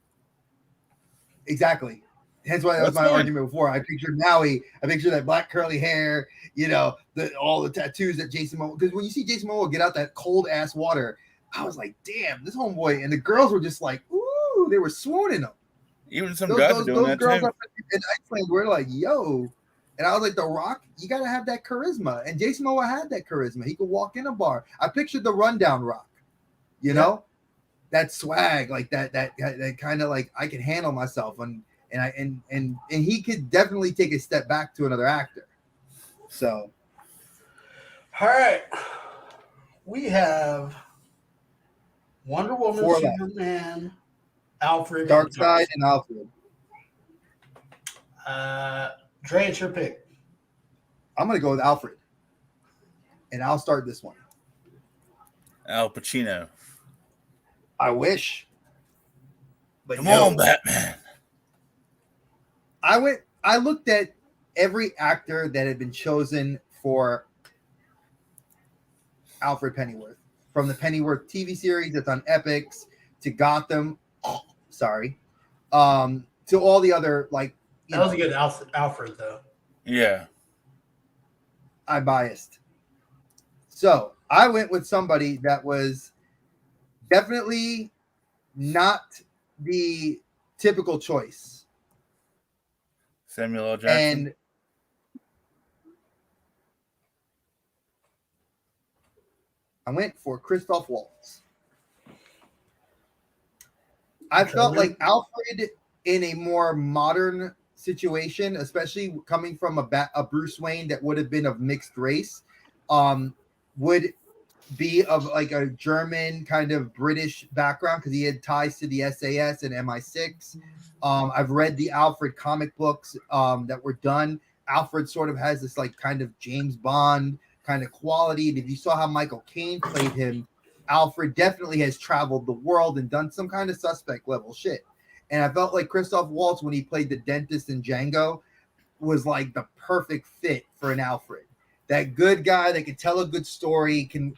Exactly. Hence why that was my argument before. I pictured Maui. I pictured that black curly hair. You know, all the tattoos that Jason Momoa. Because when you see Jason Momoa get out that cold ass water, I was like, damn, this homeboy. And the girls were just like, ooh, they were swooning him. Even some guys are doing that girls too. In Iceland were like, yo. And I was like, The Rock, you got to have that charisma. And Jason Momoa had that charisma. He could walk in a bar. I pictured the rundown Rock, you know, that swag, like that kind of like, I can handle myself. And he could definitely take a step back to another actor. So. All right. We have Wonder Woman, Superman, Alfred, Darkseid, and Alfred. Dre, it's your pick. I'm going to go with Alfred. And I'll start this one. Al Pacino. I wish. But Come on, Batman. I looked at every actor that had been chosen for Alfred Pennyworth. From the Pennyworth TV series that's on Epix to Gotham. To all the other, like, that was a good Alfred, though. Yeah. I biased. So I went with somebody that was definitely not the typical choice. Samuel L. Jackson. And I went for Christoph Waltz. I felt like Alfred in a more modern situation, especially coming from a Bruce Wayne that would have been of mixed race, would be of like a German kind of British background because he had ties to the SAS and MI6. I've read the Alfred comic books that were done. Alfred sort of has this like kind of James Bond kind of quality. And if you saw how Michael Caine played him, Alfred definitely has traveled the world and done some kind of suspect level shit. And I felt like Christoph Waltz, when he played the dentist in Django, was like the perfect fit for an Alfred. That good guy that can tell a good story, can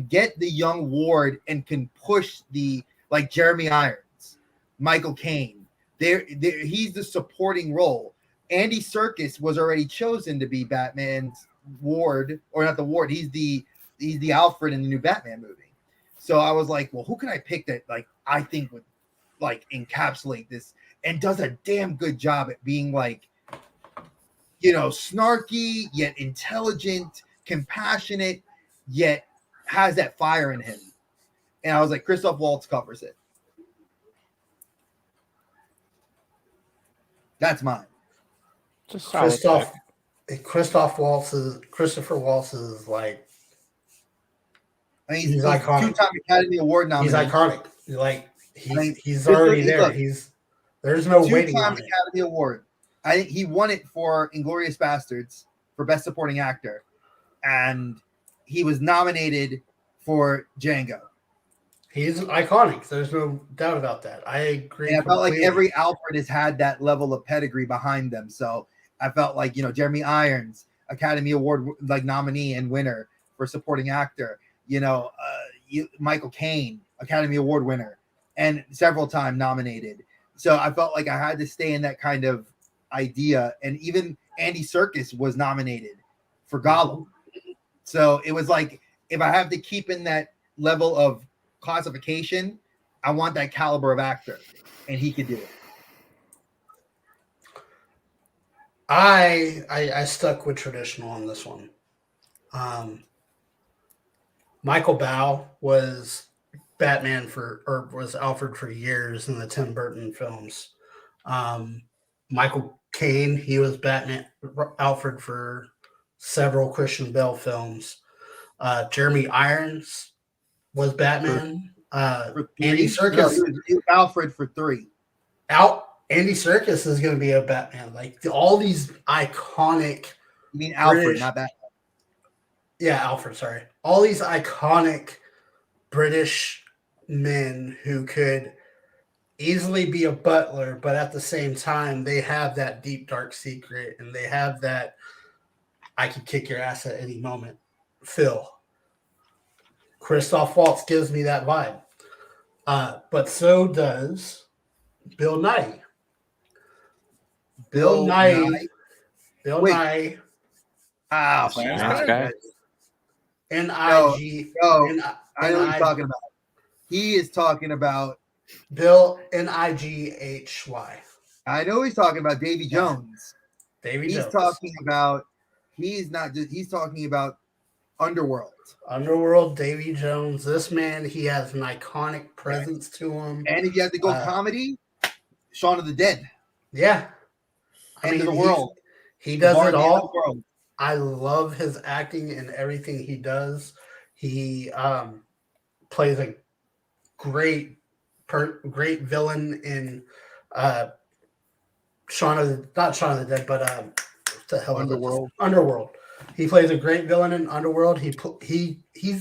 get the young Ward and can push the, like Jeremy Irons, Michael Caine. He's the supporting role. Andy Serkis was already chosen to be Batman's Ward, or not the Ward. He's the Alfred in the new Batman movie. So I was like, well, who can I pick that like I think would like encapsulate this and does a damn good job at being like, you know, snarky yet intelligent, compassionate yet has that fire in him. And I was like, Christoph Waltz covers it. That's mine. Christopher Waltz is like, I mean, he's iconic. 2-time Academy Award nominee. He's iconic. Like he's already there. There's no waiting on it. 2-time Academy Award. I think he won it for Inglourious Bastards for Best Supporting Actor, and he was nominated for Django. He's iconic. There's no doubt about that. I agree. And I felt like every Alfred has had that level of pedigree behind them. So I felt like, you know, Jeremy Irons, Academy Award like nominee and winner for supporting actor. You know, Michael Caine, Academy Award winner, and several time nominated. So I felt like I had to stay in that kind of idea. And even Andy Serkis was nominated for Gollum. So it was like, if I have to keep in that level of classification, I want that caliber of actor, and he could do it. I stuck with traditional on this one. Michael Bow was Batman was Alfred for years in the Tim Burton films. Michael Caine, he was Batman Alfred for several Christian Bale films. Jeremy Irons was Batman. For Andy three? Serkis. No, he was Alfred for 3. Andy Serkis is going to be a Batman. Like all these iconic. You mean Alfred, British, not Batman? Yeah, Alfred. Sorry, all these iconic British men who could easily be a butler, but at the same time, they have that deep, dark secret, and they have that I could kick your ass at any moment. Phil. Christoph Waltz gives me that vibe. But so does Bill Nye. Bill Nye. Oh, Okay. N-I-G. I know what he's talking about. He is talking about Bill N-I-G-H-Y. I know he's talking about Davy Jones. He's talking about he's talking about Underworld. Underworld, Davy Jones. This man, he has an iconic presence to him. And if you have to go comedy, Shaun of the Dead. Yeah. End of the world. He does it all. I love his acting and everything he does. He plays a great villain in not Shaun of the Dead, but what the hell Underworld. Underworld. He plays a great villain in Underworld. He's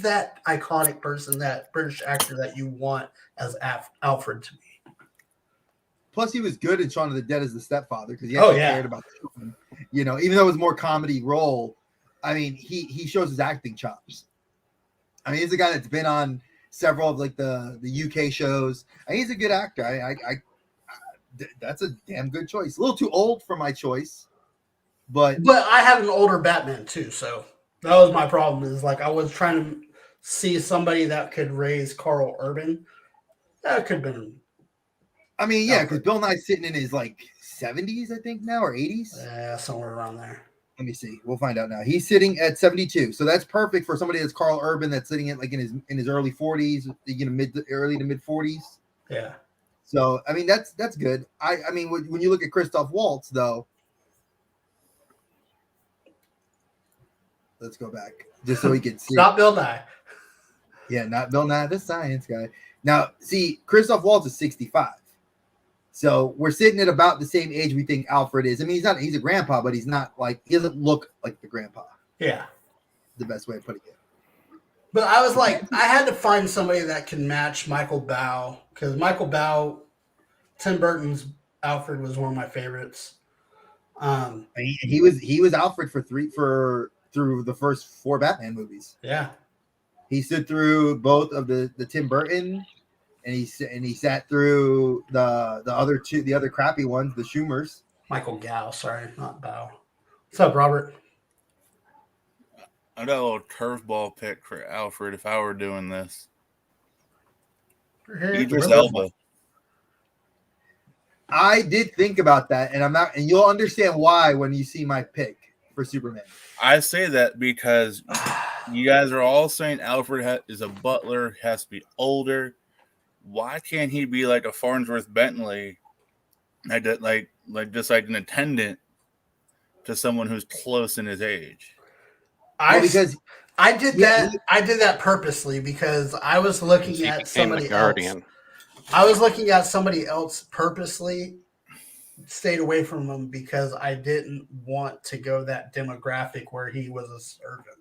that iconic person, that British actor that you want as Alfred to be. Plus, he was good in Shaun of the Dead as the stepfather because he actually cared about children. You know, even though it was more comedy role, I mean, he shows his acting chops. I mean, he's a guy that's been on several of like the UK shows. And he's a good actor. I that's a damn good choice. A little too old for my choice, but I have an older Batman too, so that was my problem. Is like I was trying to see somebody that could raise Carl Urban. That could have been. I mean, yeah, because Bill Nye's sitting in his like 70s, I think now, or 80s. Yeah, somewhere around there. Let me see. We'll find out now. He's sitting at 72, so that's perfect for somebody that's Carl Urban that's sitting at like in his early 40s, early to mid 40s. Yeah. So I mean that's good. I mean when you look at Christoph Waltz though, let's go back just so we can see. Not Bill Nye. Yeah, not Bill Nye, the science guy. Now see, Christoph Waltz is 65. So we're sitting at about the same age we think Alfred is. I mean, he's a grandpa, but he's not like, he doesn't look like the grandpa. Yeah. The best way of putting it. But I was like, I had to find somebody that can match Michael Bow, because Michael Bow, Tim Burton's Alfred was one of my favorites. He was Alfred through the first 4 Batman movies. Yeah. He stood through both of the Tim Burton, and he sat through the other crappy ones, the Schumers. Michael Gow, sorry, not Bow. What's up, Robert? I got a little curveball pick for Alfred if I were doing this. Idris Elba. I did think about that, and and you'll understand why when you see my pick for Superman. I say that because you guys are all saying Alfred is a butler, has to be older. Why can't he be like a Farnsworth Bentley, like just like an attendant to someone who's close in his age? Because I did that purposely because I was looking at somebody else. I was looking at somebody else purposely, stayed away from him because I didn't want to go that demographic where he was a servant.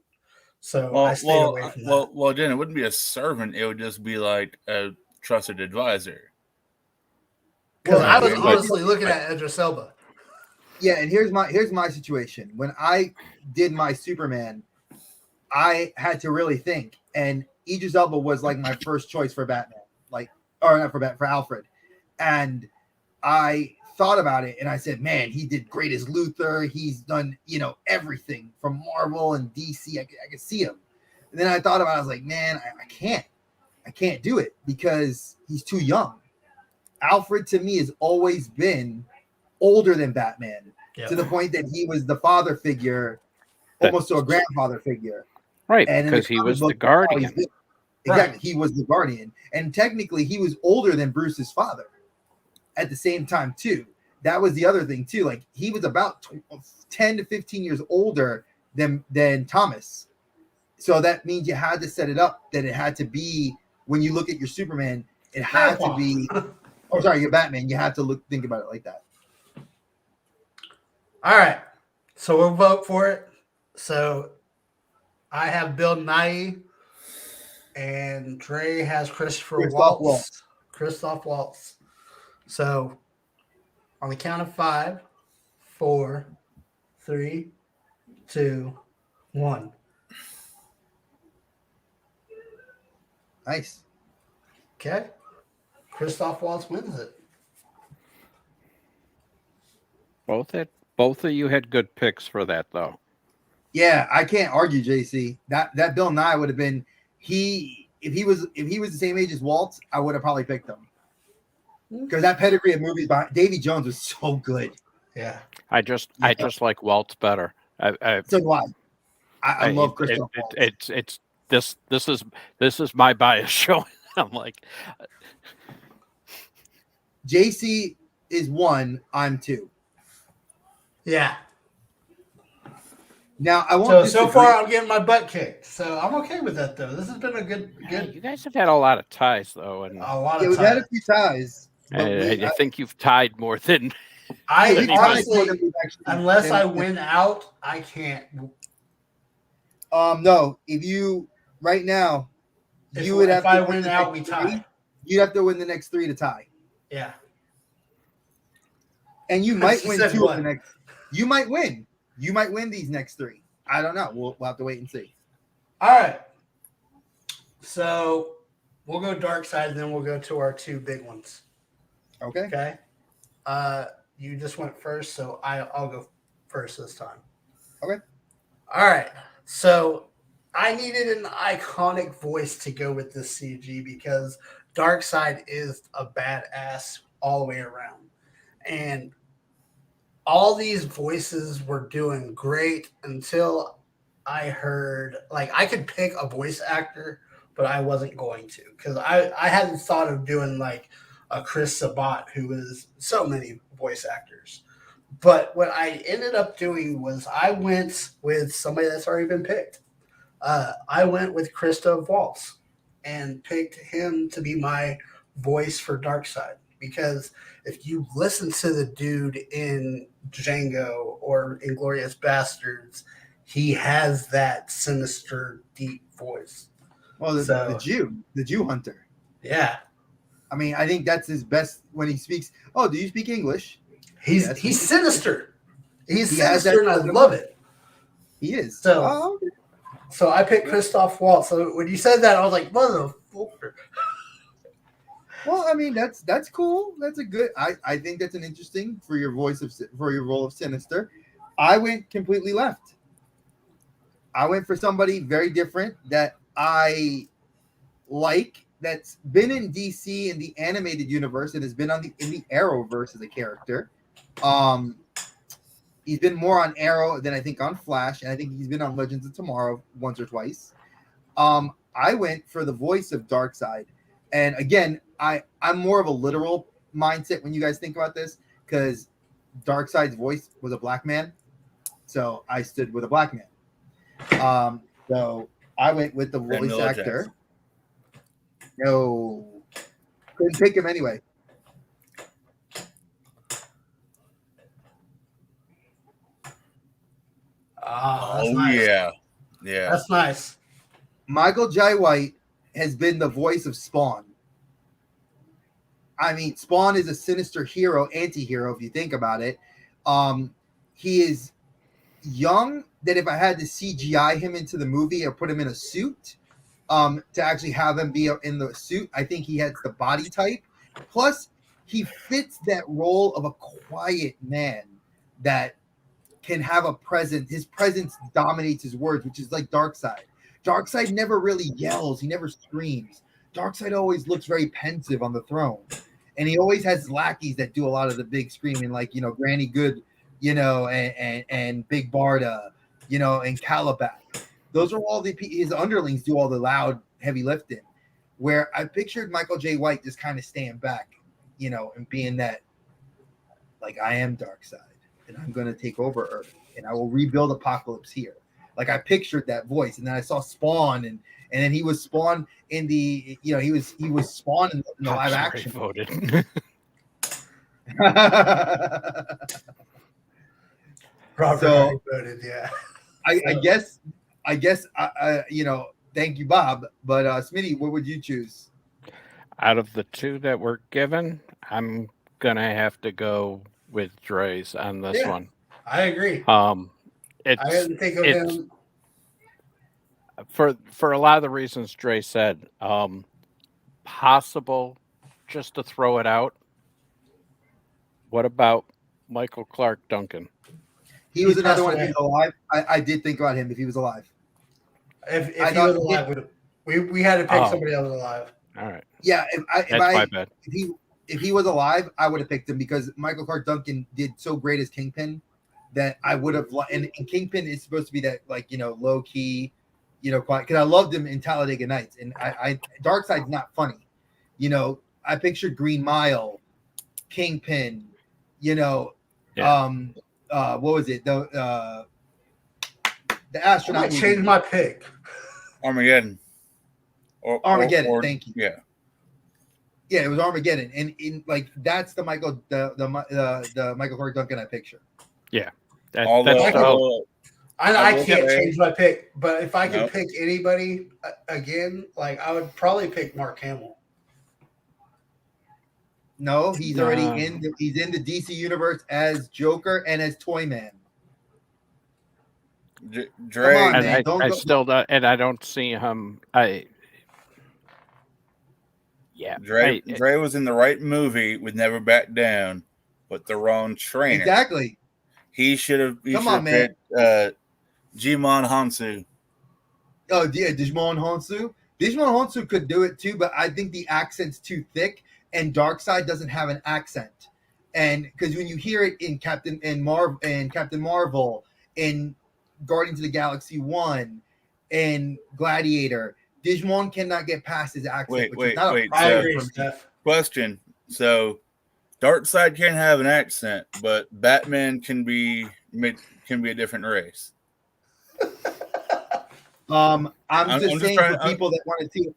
So I stayed away from that. Well, then it wouldn't be a servant; it would just be like a trusted advisor. Because I was honestly looking at Idris Elba. Yeah, and here's my situation. When I did my Superman, I had to really think, and Idris Elba was like my first choice for Batman, for Alfred, and I thought about it, and I said, man, he did great as Luthor. He's done everything from Marvel and DC. I could see him, and then I thought about it. I was like, man, I can't. I can't do it because he's too young. Alfred to me has always been older than Batman to the point that he was the father figure, almost to a grandfather figure. Right, And in because the he was comic the book, that's how he's guardian. been. Exactly. Right. He was the guardian. And technically he was older than Bruce's father at the same time too. That was the other thing too. Like he was about 10 to 15 years older than Thomas. So that means you had to set it up that it had to be, when you look at your Superman, it had to be, oh sorry, your Batman, you have to think about it like that. All right. So we'll vote for it. So I have Bill Nye and Dre has Christopher Christoph Waltz. Waltz. Christoph Waltz. So on the count of 5, 4, 3, 2, 1. Nice. Okay. Christoph Waltz wins it. Both of you had good picks for that, though. Yeah, I can't argue, JC. That Bill Nye would have been if he was the same age as Waltz, I would have probably picked him. Because that pedigree of movies by Davy Jones was so good. Yeah. I just like Waltz better. So do I. I love Christoph Waltz. It's this is my bias showing. I'm like, JC is 1, I'm 2. Yeah. Now I won't. So far I'm getting my butt kicked. So I'm okay with that though. This has been a good. you guys have had a lot of ties though, and A lot yeah, of we've time. had a few ties. But I think you've tied more than I we've tied more honestly, than we've actually- unless I win out, I can't. No, if you right now, you would have If I to win win the out, next we 3. tie. You'd have to win the next 3 to tie, Yeah. and you might She win said 2 what? of the next. You might win. You might win these next 3. I don't know. We'll have to wait and see. All right. So we'll go dark side, then we'll go to our 2 big ones. Okay. Okay. You just went first, so I'll go first this time. Okay. All right. So I needed an iconic voice to go with this CG because Darkseid is a badass all the way around. And all these voices were doing great until I heard, like, I could pick a voice actor, but I wasn't going to because I hadn't thought of doing like a Chris Sabat, who is so many voice actors. But what I ended up doing was I went with somebody that's already been picked. I went with Christoph Waltz and picked him to be my voice for Darkseid because if you listen to the dude in Django or Inglourious Bastards, he has that sinister, deep voice. Well, the Jew hunter. Yeah, I mean, I think that's his best when he speaks. Oh, do you speak English? he's sinister. He's sinister, and I love it. He is. So, okay. So I picked Christoph Waltz. So when you said that, I was like, motherfucker. Well, I mean, that's cool. That's a good. I think that's an interesting for your role of Sinister. I went completely left. I went for somebody very different that I like. That's been in DC in the animated universe and has been in the Arrowverse as a character. He's been more on Arrow than I think on Flash, and I think he's been on Legends of Tomorrow once or twice. I went for the voice of Darkseid, and again, I'm more of a literal mindset when you guys think about this because Darkseid's voice was a black man, so I stood with a black man. So I went with the voice actor. Jackson. No, couldn't pick him anyway. That's nice. Yeah. That's nice. Michael Jai White has been the voice of Spawn. I mean, Spawn is a sinister hero, anti-hero, if you think about it. He is young that if I had to CGI him into the movie or put him in a suit, to actually have him be in the suit, I think he has the body type. Plus, he fits that role of a quiet man that can have a presence. His presence dominates his words, which is like Darkseid. Darkseid never really yells. He never screams. Darkseid always looks very pensive on the throne, and he always has lackeys that do a lot of the big screaming, like Granny Good, and Big Barda, and Calabac. Those are all his underlings do all the loud, heavy lifting. Where I pictured Michael J. White just kind of staying back, and being that, like, I am Darkseid, and I'm going to take over Earth, and I will rebuild Apokolips here. Like, I pictured that voice, and then I saw Spawn, and then he was Spawn in the, he was Spawn in the live action. Voted. Robert already voted, yeah. I guess, thank you, Bob. But Smitty, what would you choose? Out of the two that were given, I'm gonna have to go with Dre's on this one. I agree. I didn't think of him for a lot of the reasons Dre said. Possible, just to throw it out. What about Michael Clark Duncan? He was another one. If he was alive, I did think about him if he was alive. If he was alive, we had to pick somebody else alive. All right. Yeah, That's my bad. If he was alive, I would have picked him because Michael Clark Duncan did so great as Kingpin that I would have. And Kingpin is supposed to be that, like, low key, quiet. Because I loved him in Talladega Nights, and I Darkseid's not funny. I pictured Green Mile, Kingpin. What was it? The astronaut. I changed my pick. Armageddon. Armageddon. Thank you. Yeah. Yeah, it was Armageddon, and in like that's the Michael Clark Duncan I picture. Yeah, I can't change my pick, but if I could pick anybody again, like I would probably pick Mark Hamill. No, he's already in. He's in the DC universe as Joker and as Toyman. Dre, Come on, and man. I still don't, and I don't see him. Dre was in the right movie with Never Back Down, but the wrong trainer. Exactly. He should have. Come on, man. Jimon Hansu. Oh yeah, Digimon Hansu. Digimon Hansu could do it too, but I think the accent's too thick, and Darkseid doesn't have an accent. And because when you hear it in Captain Marvel, in Guardians of the Galaxy 1, and Gladiator, Digimon cannot get past his accent. Wait. I agree, Steph. Question. So, Darkseid can't have an accent, but Batman can be a different race. I'm just saying for people that wanted to.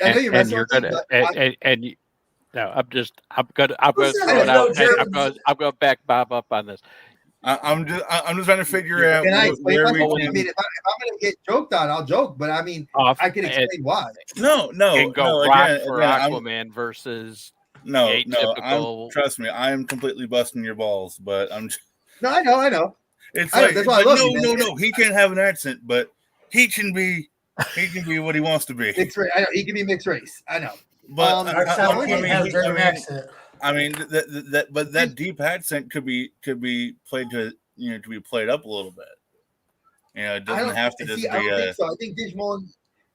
I know you're messing with me, no, I'm going to throw it out. I'm going to back Bob up on this. I'm just trying to figure out. Can I explain myself? I mean, if I'm going to get joked on, I'll joke. But I mean, I can explain why. No. And go rock for Aquaman versus No. Trust me, I'm completely busting your balls. But I'm. No, I know. It's like that's why I love you, man. No. He can't have an accent, but he can be what he wants to be. Mixed race. I know he can be mixed race. I know. But I mean, that deep accent could be played to to be played up a little bit. It doesn't have to just be. I don't think so. I think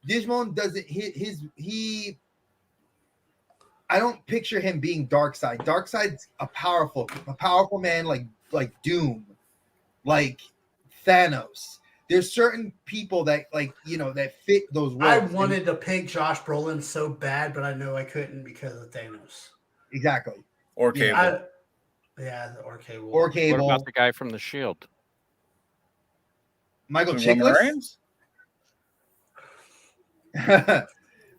Digimon doesn't he. I don't picture him being Darkseid. Darkseid's a powerful man like Doom, like Thanos. There's certain people that that fit those roles. I wanted to pick Josh Brolin so bad, but I know I couldn't because of Thanos. Exactly. Or Cable. Or Cable. Or Cable. What about the guy from The Shield? Michael Chiklis?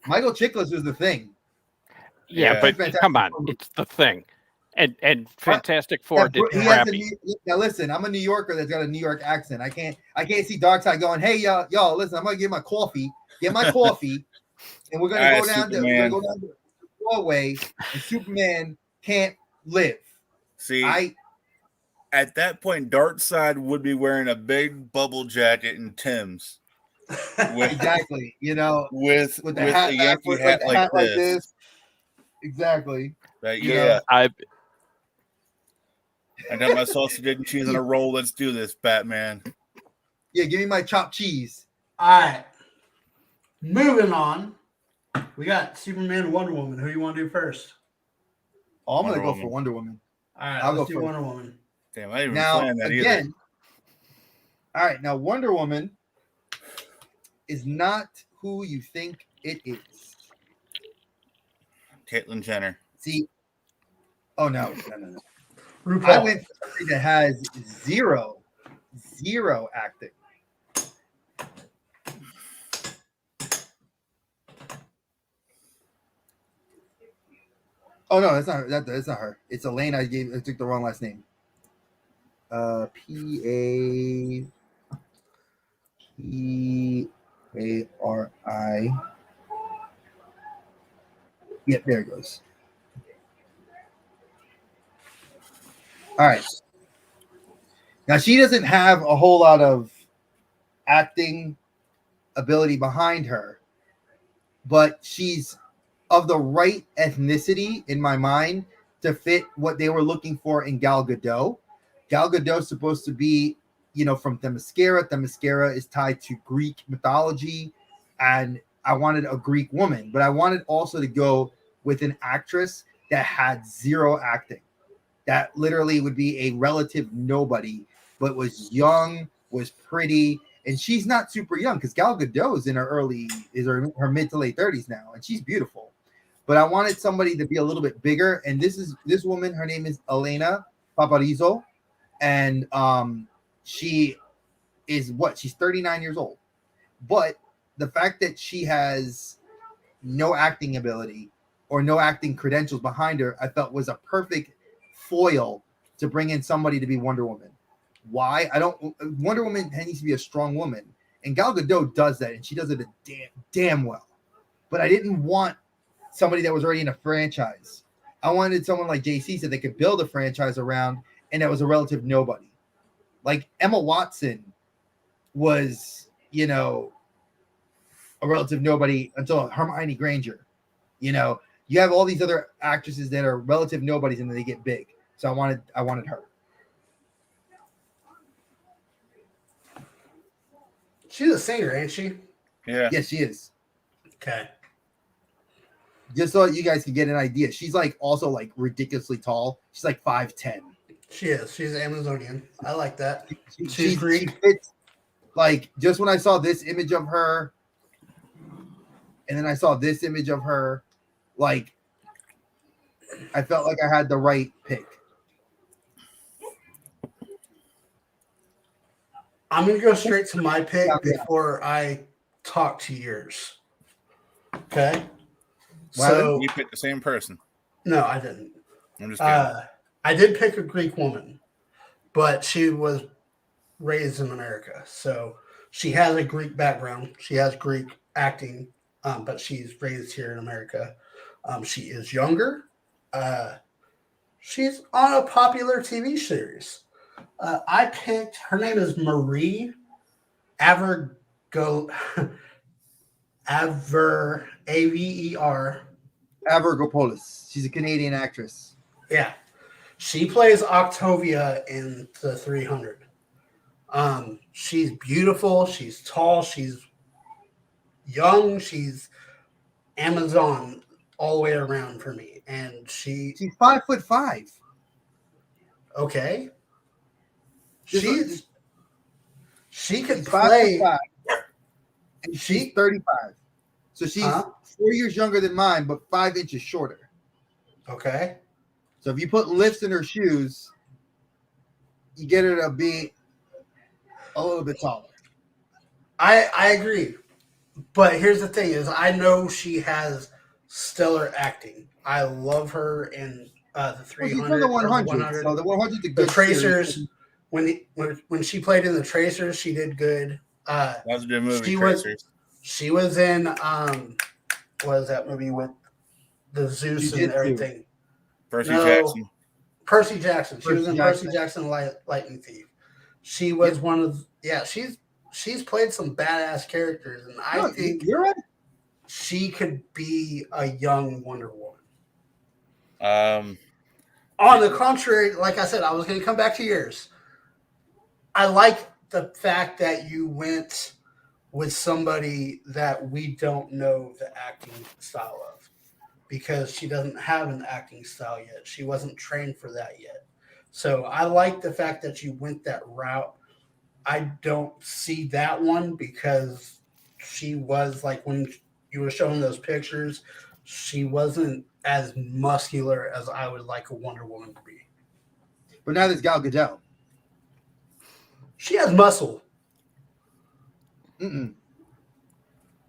Michael Chiklis was the Thing. Yeah, but come on, it's the Thing. And Fantastic Four did crappy. Now listen, I'm a New Yorker that's got a New York accent. I can't see Darkseid going, "Hey y'all, listen, I'm gonna get my coffee, and we're gonna go down to the hallway, and Superman can't live." See, at that point, Darkseid would be wearing a big bubble jacket and Tim's. Exactly, with the hat, a Yankee hat like this. Exactly. I got my sausage and cheese on a roll. Let's do this, Batman. Yeah, give me my chopped cheese. All right. Moving on. We got Superman and Wonder Woman. Who you want to do first? Oh, I'm going to Wonder go for Woman. Wonder Woman. All right, I'll let's go do first. Wonder Woman. Damn, I didn't even Now, plan that again, all right, now Wonder Woman is not who you think it is. either. Caitlyn Jenner. See, oh, no. RuPaul. I went for somebody that has zero acting. Oh no, that's not her. It's Elaine. I took the wrong last name. P-A-P-A-R-I. Yep, there it goes. All right. Now she doesn't have a whole lot of acting ability behind her, but she's of the right ethnicity in my mind to fit what they were looking for in Gal Gadot. Gal Gadot's supposed to be, from Themyscira. Themyscira is tied to Greek mythology, and I wanted a Greek woman, but I wanted also to go with an actress that had zero acting. That literally would be a relative nobody, but was young, was pretty, and she's not super young because Gal Gadot is in her her mid to late 30s now, and she's beautiful. But I wanted somebody to be a little bit bigger, and this woman. Her name is Elena Paparizzo, and she is she's 39 years old. But the fact that she has no acting ability or no acting credentials behind her, I felt was a perfect foil to bring in somebody to be Wonder Woman. Why? Wonder Woman needs to be a strong woman, and Gal Gadot does that, and she does it a damn well. But I didn't want somebody that was already in a franchise. I wanted someone like JC said that could build a franchise around, and that was a relative nobody. Like Emma Watson was, a relative nobody until Hermione Granger. You have all these other actresses that are relative nobodies, and then they get big. So I wanted her. She's a singer, ain't she? Yeah. Yes, she is. Okay. Just so you guys can get an idea, she's also ridiculously tall. She's like 5'10". She is. She's Amazonian. I like that. She Greek. fits, just when I saw this image of her, and then I saw this image of her, I felt like I had the right pick. I'm going to go straight to my pick before I talk to yours. Okay? So You picked the same person. No, I didn't. I'm just kidding. I did pick a Greek woman, but she was raised in America. So she has a Greek background. She has Greek acting, but she's raised here in America. She is younger. She's on a popular TV series. I picked, her name is Marie Aver, A-V-E-R. Avergopoulos. She's a Canadian actress. Yeah. She plays Octavia in the 300. She's beautiful. She's tall. She's young. She's Amazon all the way around for me. And she's 5'5". Okay. She's She could play. 5'5", and she's 35. So she's 4 years younger than mine, but 5 inches shorter. Okay. So if you put lifts in her shoes, you get her to be a little bit taller. I agree. But here's the thing is I know she has stellar acting. I love her in the 300. Well, the 100. So the 100's a good The Tracers. series. When she played in the Tracers, she did good. That was a good movie, she Tracers. She was in what is that movie with the Zeus and everything? Jackson. Percy Jackson. She was in Percy Jackson Lightning Thief. She was one of she's played some badass characters, and I think you're right. She could be a young Wonder Woman. On the contrary, like I said, I was going to come back to yours. I like the fact that you went with somebody that we don't know the acting style of, because she doesn't have an acting style yet. She wasn't trained for that yet. So I like the fact that you went that route. I don't see that one because she was like, when you were showing those pictures, she wasn't as muscular as I would like a Wonder Woman to be. But now there's Gal Gadot. She has muscle. Mm-mm.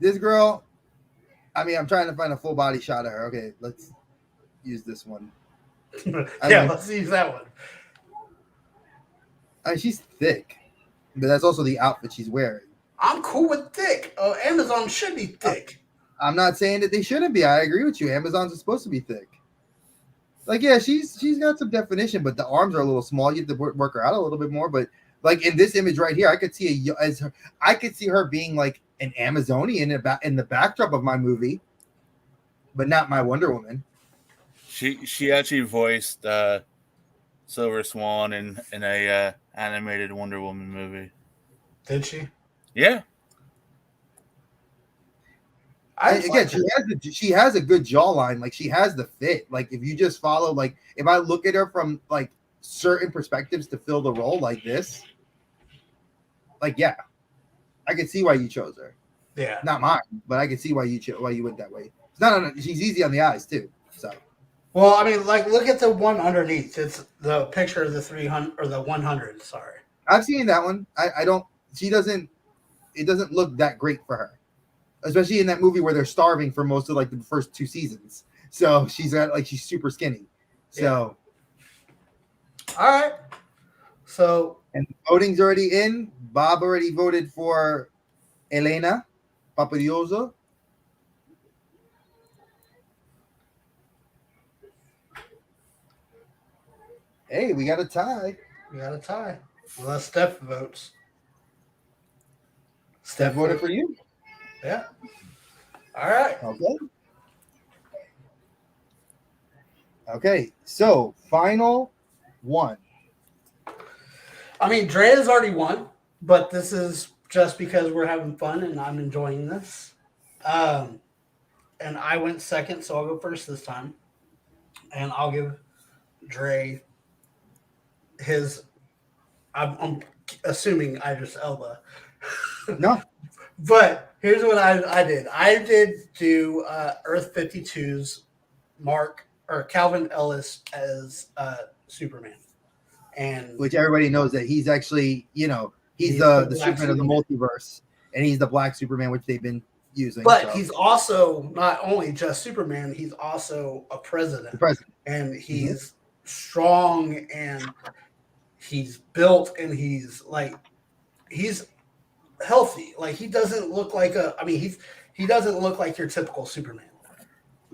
This girl, I mean, I'm trying to find a full body shot of her. Okay, let's use this one. Let's use that one. I mean, she's thick, but that's also the outfit she's wearing. I'm cool with thick. Oh, Amazon should be thick. I'm not saying that they shouldn't be. I agree with you. Amazons are supposed to be thick. Like, yeah, she's got some definition, but the arms are a little small. You have to work her out a little bit more. But like in this image right here, I could see I could see her being like an Amazonian in the backdrop of my movie, but not my Wonder Woman. She actually voiced Silver Swan in a animated Wonder Woman movie. Did she? Yeah. Again, she has a good jawline. Like, she has the fit. Like, if you just follow, like, if I look at her from like certain perspectives to fill the role like this, like, yeah, I can see why you chose her. Yeah. Not mine, but I can see why you went that way. It's not. She's easy on the eyes too. So. Well, I mean, like, look at the one underneath. It's the picture of the 300 or the 100. Sorry. I've seen that one. I don't. She doesn't. It doesn't look that great for her, especially in that movie where they're starving for most of like the first 2 seasons. So she's super skinny. So. Yeah. All right. So. And voting's already in. Bob already voted for Elena Papadioso. Hey, we got a tie. We got a tie. Unless Steph votes. Steph voted for you? Yeah. All right. Okay. So, final one. I mean, Drea's already won, but this is just because we're having fun and I'm enjoying this. And I went second, so I'll go first this time. And I'll give Dre his. I'm assuming Idris Elba. No. But here's what I did. I did do Earth 52's Calvin Ellis as Superman. And which everybody knows that he's actually, he's the Superman of the multiverse, and he's the Black Superman, which they've been using. But he's also not only just Superman, he's also a president. The president. And he's strong, and he's built, and he's healthy. Like, he doesn't look like he doesn't look like your typical Superman.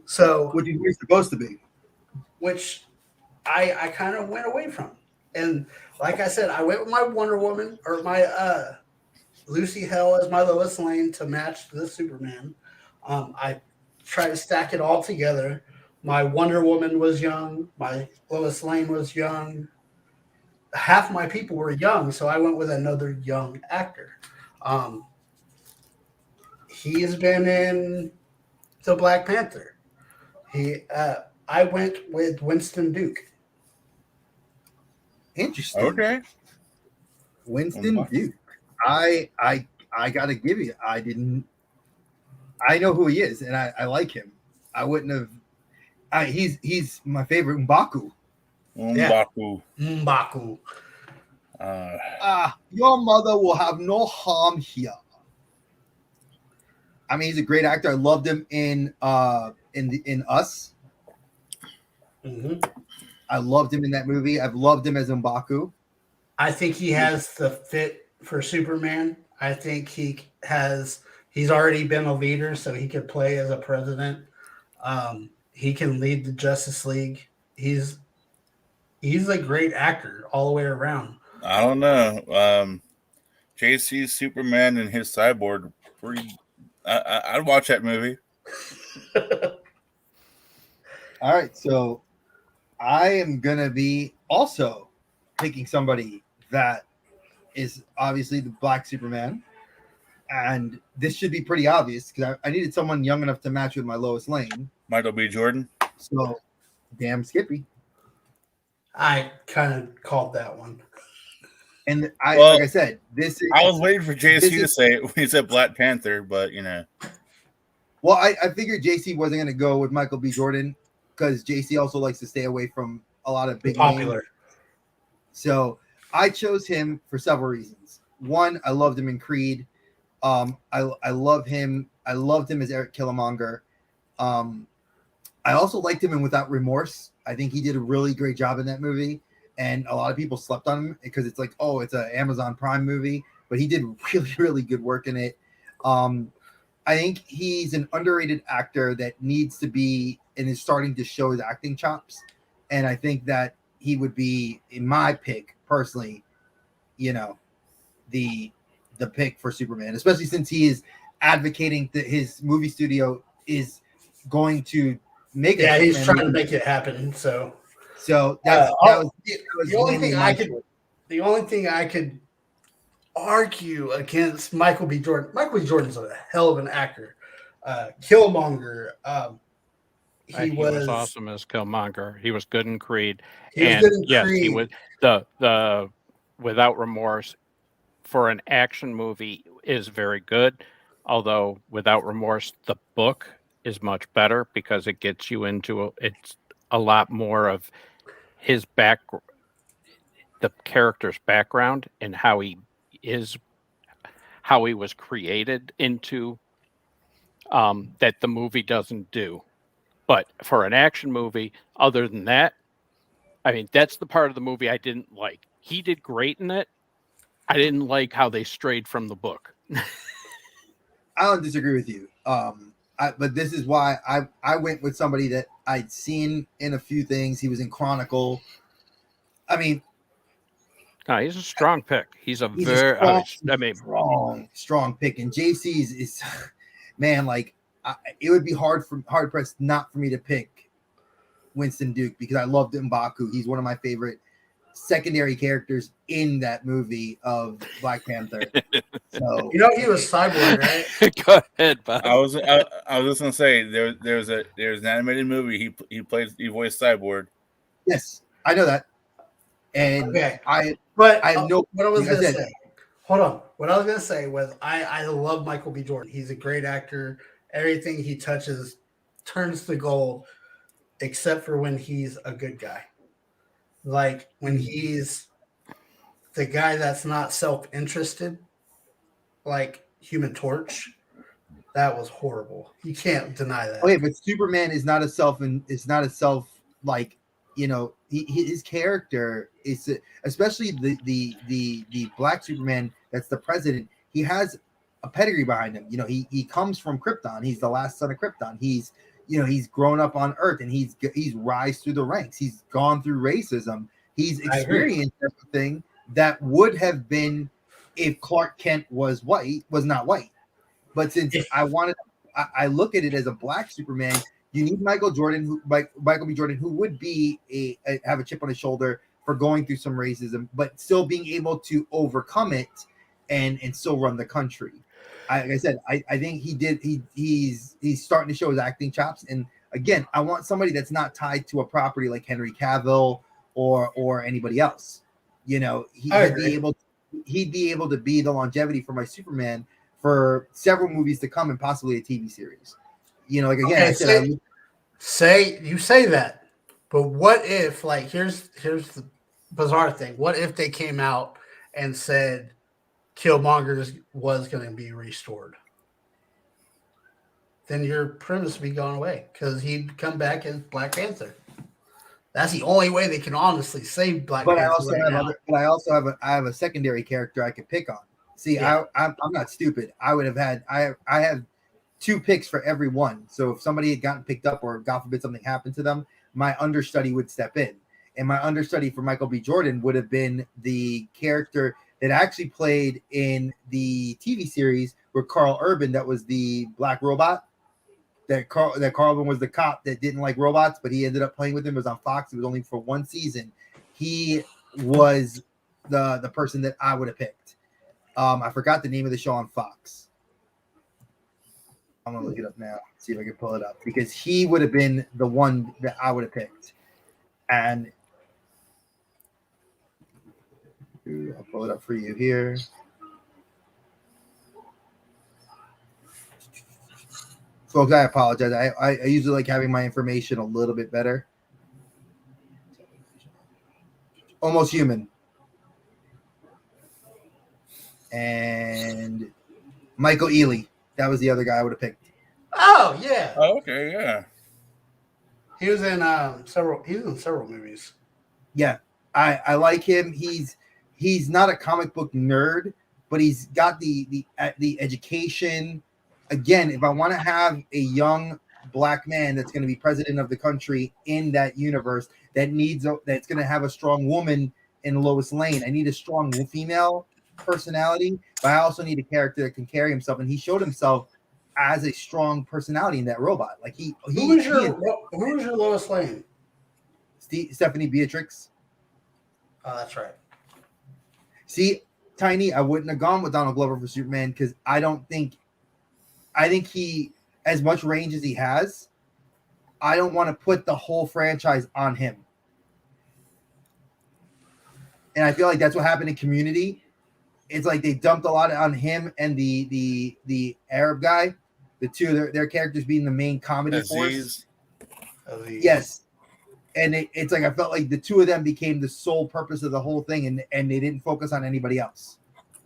So, which he's supposed to be. Which I kind of went away from. And like I said, I went with my Wonder Woman or my Lucy Hale as my Lois Lane to match the Superman. I tried to stack it all together. My Wonder Woman was young. My Lois Lane was young. Half my people were young, so I went with another young actor. He's been in the Black Panther. I went with Winston Duke. Interesting. Okay. Winston Duke. I gotta give you. I know who he is, and I like him. I wouldn't have. He's my favorite M'Baku. M'Baku. M'Baku. Your mother will have no harm here. I mean, he's a great actor. I loved him in Us. Mm-hmm. I loved him in that movie. I've loved him as M'Baku. I think he has the fit for Superman. I think he's already been a leader, so he could play as a president. He can lead the Justice League. He's a great actor all the way around. I don't know. JC's Superman and his Cyborg. I'd watch that movie. All right, so I am gonna be also picking somebody that is obviously the Black Superman. and this should be pretty obvious because I needed someone young enough to match with my Lois Lane. Michael B. Jordan. So, damn Skippy. I kind of called that one. And Well, like I said, this is. I was waiting for JC to is- say it when he said Black Panther, but you know. Well, I figured JC wasn't going to go with Michael B. Jordan because JC also likes to stay away from a lot of big Popular. names. So I chose him for several reasons. One, I loved him in Creed. I love him. I loved him as Eric Killmonger. I also liked him in Without Remorse. I think he did a really great job in that movie. And a lot of people slept on him because it's like, oh, it's an Amazon Prime movie, but he did really, really good work in it. I think he's an underrated actor that needs to be and is starting to show his acting chops. And I think that he would be, in my pick personally, you know, the pick for Superman, especially since he is advocating that his movie studio is going to make it. Yeah, he's trying to make it happen. So that was the only mainly thing my I could choice. the only thing I could argue against Michael B. Jordan. Michael B. Jordan's a hell of an actor. Killmonger. He was awesome as Killmonger. He was good in Creed. He was and good in yes, Creed. he was the Without Remorse for an action movie is very good. Although Without Remorse, the book is much better because it gets you into it's a lot more of his the character's background and how he was created into that the movie doesn't do. But for an action movie, other than that, I mean, that's the part of the movie I didn't like. He did great in it. I didn't like how they strayed from the book. I don't disagree with you. But this is why I went with somebody that I'd seen in a few things. He was in Chronicle. I mean, No, he's a strong pick. He's a strong pick. And JC's is, man, like it would be hard pressed not for me to pick Winston Duke because I loved M'Baku. He's one of my favorite secondary characters in that movie of Black Panther. So he was Cyborg, right? Go ahead, Bob. I was just gonna say there's an animated movie he voiced Cyborg. Yes, I know that. And okay. I have no. What I was going to say. Hold on. What I was going to say was I love Michael B. Jordan. He's a great actor. Everything he touches turns to gold, except for when he's a good guy. Like when he's the guy that's not self-interested, like Human Torch. That was horrible. You can't deny that. Okay, but Superman is not a like, you know, his character is, especially the Black Superman that's the president. He has a pedigree behind him. You know, he comes from Krypton. He's the last son of Krypton. He's grown up on Earth and he's rise through the ranks. He's gone through racism. He's experienced everything that would have been if Clark Kent was not white. But since I look at it as a Black Superman, you need Michael B. Jordan, who would be have a chip on his shoulder for going through some racism, but still being able to overcome it and still run the country. Like I said, I think he's starting to show his acting chops. And again, I want somebody that's not tied to a property like Henry Cavill or anybody else. You know, he'd be able to be the longevity for my Superman for several movies to come and possibly a TV series. You know, like again, okay, say that, but what if, like, here's the bizarre thing. What if they came out and said Killmonger was going to be restored? Then your premise would be gone away because he'd come back as Black Panther. That's the only way they can honestly save Black Panther. I have a secondary character I could pick on. See, yeah. I'm not stupid. I have 2 picks for every one. So if somebody had gotten picked up or God forbid something happened to them, my understudy would step in. And my understudy for Michael B. Jordan would have been the character that actually played in the TV series with Carl Urban, that was the black robot. That Carl Urban was the cop that didn't like robots, but he ended up playing with him. It was on Fox. It was only for 1 season. He was the person that I would have picked. I forgot the name of the show on Fox. I'm gonna look it up now, see if I can pull it up, because he would have been the one that I would have picked. And I'll pull it up for you here. Folks, I apologize. I usually like having my information a little bit better. Almost Human. And Michael Ealy. That was the other guy I would have picked. Oh yeah. Oh, okay, yeah. He was in several movies. Yeah, I like him. He's not a comic book nerd, but he's got the education. Again, if I want to have a young black man that's going to be president of the country in that universe that's going to have a strong woman in Lois Lane, I need a strong female personality, but I also need a character that can carry himself. And he showed himself as a strong personality in that robot. Like who was your Lois Lane? Stephanie Beatrix. Oh, that's right. See, Tiny, I wouldn't have gone with Donald Glover for Superman because I think he, as much range as he has, I don't want to put the whole franchise on him. And I feel like that's what happened in Community. It's like they dumped a lot on him and the Arab guy, the two of their characters being the main comedy force. Yes. And it's like I felt like the two of them became the sole purpose of the whole thing, and they didn't focus on anybody else.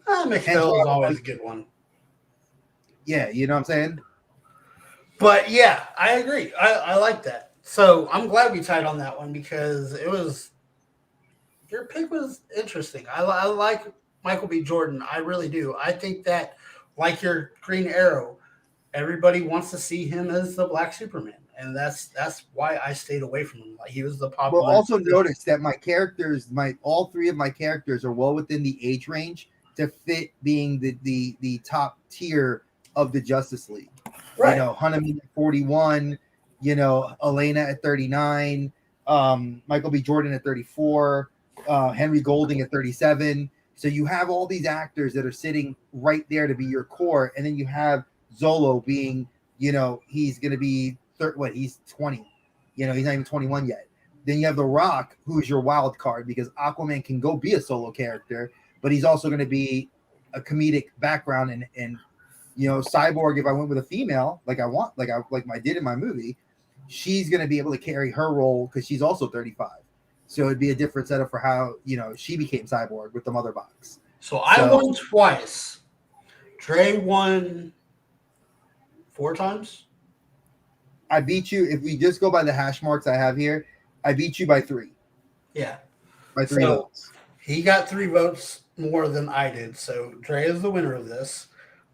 McPhail was always a good one. Yeah, you know what I'm saying? But yeah, I agree. I like that. So I'm glad we tied on that one because your pick was interesting. I like Michael B. Jordan. I really do. I think that, like your Green Arrow, everybody wants to see him as the Black Superman. And that's why I stayed away from him. Like he was the popular. Well, also notice that all three of my characters are well within the age range to fit being the top tier of the Justice League. Right. You know, Hunnaman at 41, Elena at 39, Michael B. Jordan at 34, Henry Golding at 37. So you have all these actors that are sitting right there to be your core. And then you have Zolo being, he's going to be he's 20. He's not even 21 yet. Then you have The Rock, who's your wild card because Aquaman can go be a solo character, but he's also going to be a comedic background. And Cyborg, if I went with a female, like I did in my movie, she's going to be able to carry her role because she's also 35. So it'd be a different setup for how, she became Cyborg with the mother box. So I won twice. Dre won 4 times. I beat you. If we just go by the hash marks I have here, I beat you by 3. Yeah. By 3 votes. He got 3 votes more than I did. So Dre is the winner of this.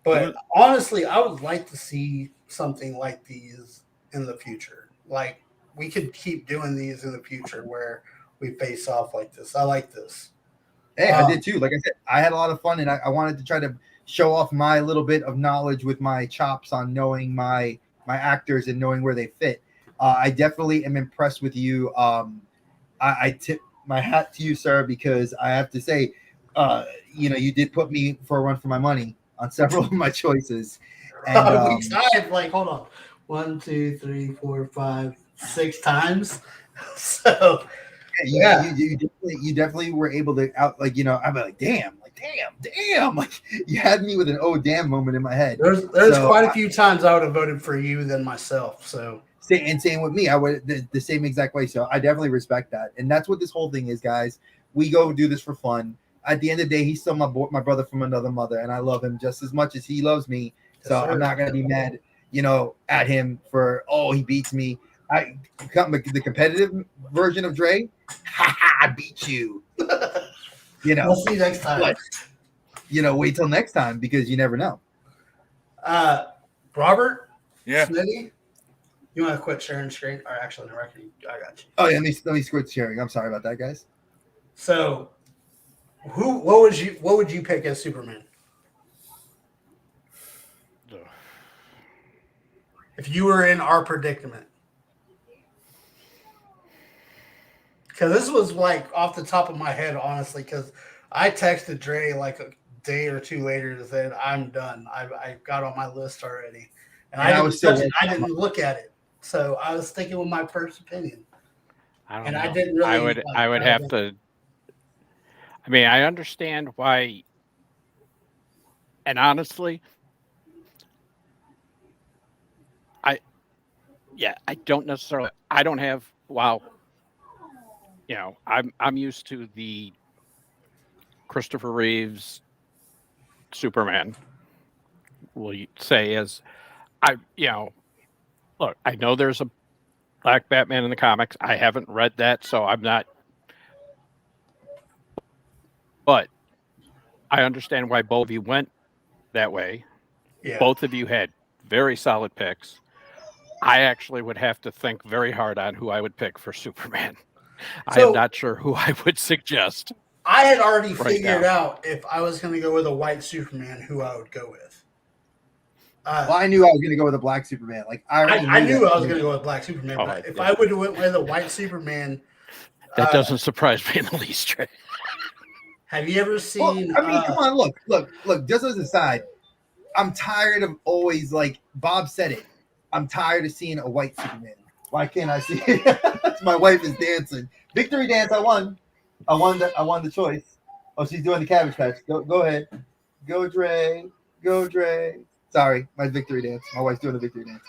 But honestly, I would like to see something like these in the future. Like we could keep doing these in the future where we face off like this. I like this. Hey, I did too. Like I said, I had a lot of fun and I wanted to try to show off my little bit of knowledge with my chops on knowing my actors and knowing where they fit. I definitely am impressed with you. I tip my hat to you, sir, because I have to say, you did put me for a run for my money on several of my choices. And we tied hold on. 1, 2, 3, 4, 5, 6 times. So you definitely were able to I'm like, damn, like you had me with an oh damn moment in my head. There's quite a few times I would have voted for you than myself. So same with me. I would the same exact way. So I definitely respect that. And that's what this whole thing is, guys. We go do this for fun. At the end of the day, he's still my brother from another mother, and I love him just as much as he loves me. So I'm not gonna be mad, at him for he beats me. The competitive version of Dre, I beat you. We'll see next time. But, wait till next time because you never know. Robert, Yeah. Smitty, you want to quit sharing screen? Or actually, no, I got you. Oh yeah, let me quit sharing. I'm sorry about that, guys. So, what would you pick as Superman? If you were in our predicament. Because this was off the top of my head, honestly, because I texted Dre a day or 2 later and said, I'm done. I got on my list already. And And I I didn't was still touch it. I working on didn't look at it. So I was sticking with my first opinion. I don't And know. I didn't really. I would have to. I mean, I understand why. And honestly, I don't necessarily. I don't have. Well, I'm used to the Christopher Reeves Superman. Will you say as look? I know there's a Black Batman in the comics. I haven't read that, so I'm not. But I understand why both of you went that way. Yeah. Both of you had very solid picks. I actually would have to think very hard on who I would pick for Superman. I am not sure who I would suggest. I had already right figured now. out if I was going to go with a white Superman, who I would go with. Well, I knew I was going to go with a black Superman. Like I knew that. I was going to go with black Superman, Oh, but if I would have went with a white Superman, that doesn't surprise me in the least. Trey. Have you ever seen? Well, I mean, come on, look. Just as a side, I'm tired of always like Bob said it. I'm tired of seeing a white Superman. Why can't I see it? My wife is dancing. Victory dance. I won. I won the choice. Oh, she's doing the Cabbage Patch. Go ahead. Go Dre. Go Dre. Sorry, my victory dance. My wife's doing the victory dance.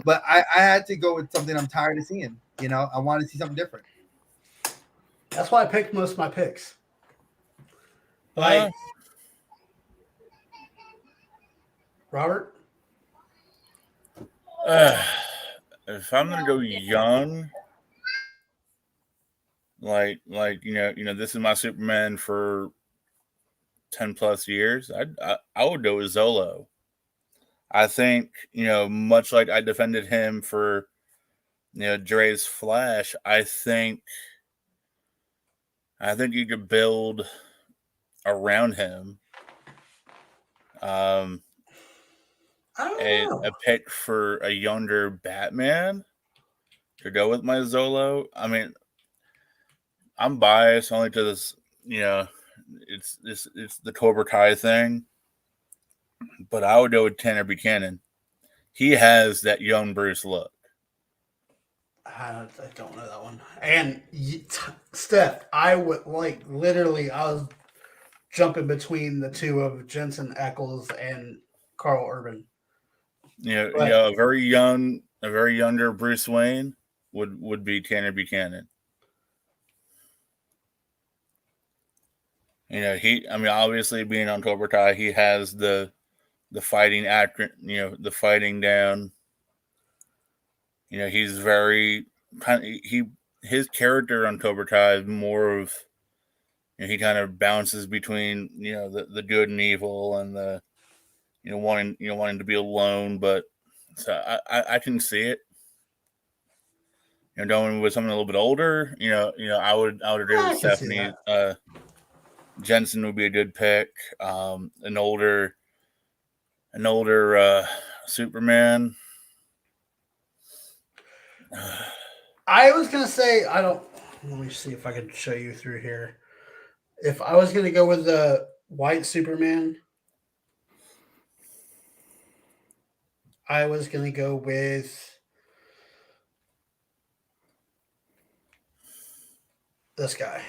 But I had to go with something I'm tired of seeing. I want to see something different. That's why I picked most of my picks. Like Robert. If I'm gonna go young, like this is my Superman for 10 plus years, I would go with Zolo. I think, much like I defended him for, Dre's Flash, I think you could build around him. I don't know. A pick for a younger Batman to go with my Zolo. I mean, I'm biased only to this, it's the Cobra Kai thing, but I would go with Tanner Buchanan. He has that young Bruce look. I don't know that one. And Steph, I would literally, I was jumping between the two of Jensen Ackles and Carl Urban. A very younger Bruce Wayne would be Tanner Buchanan. Obviously being on Cobra Kai, he has the fighting actor, the fighting down. He's very his character on Cobra Kai is more of, he kind of bounces between, the good and evil and the, wanting to be alone, but so I can see it. Going with someone a little bit older, I would agree with Stephanie. Jensen would be a good pick. An older Superman. I was gonna say let me see if I can show you through here. If I was gonna go with the white Superman, I was gonna go with this guy.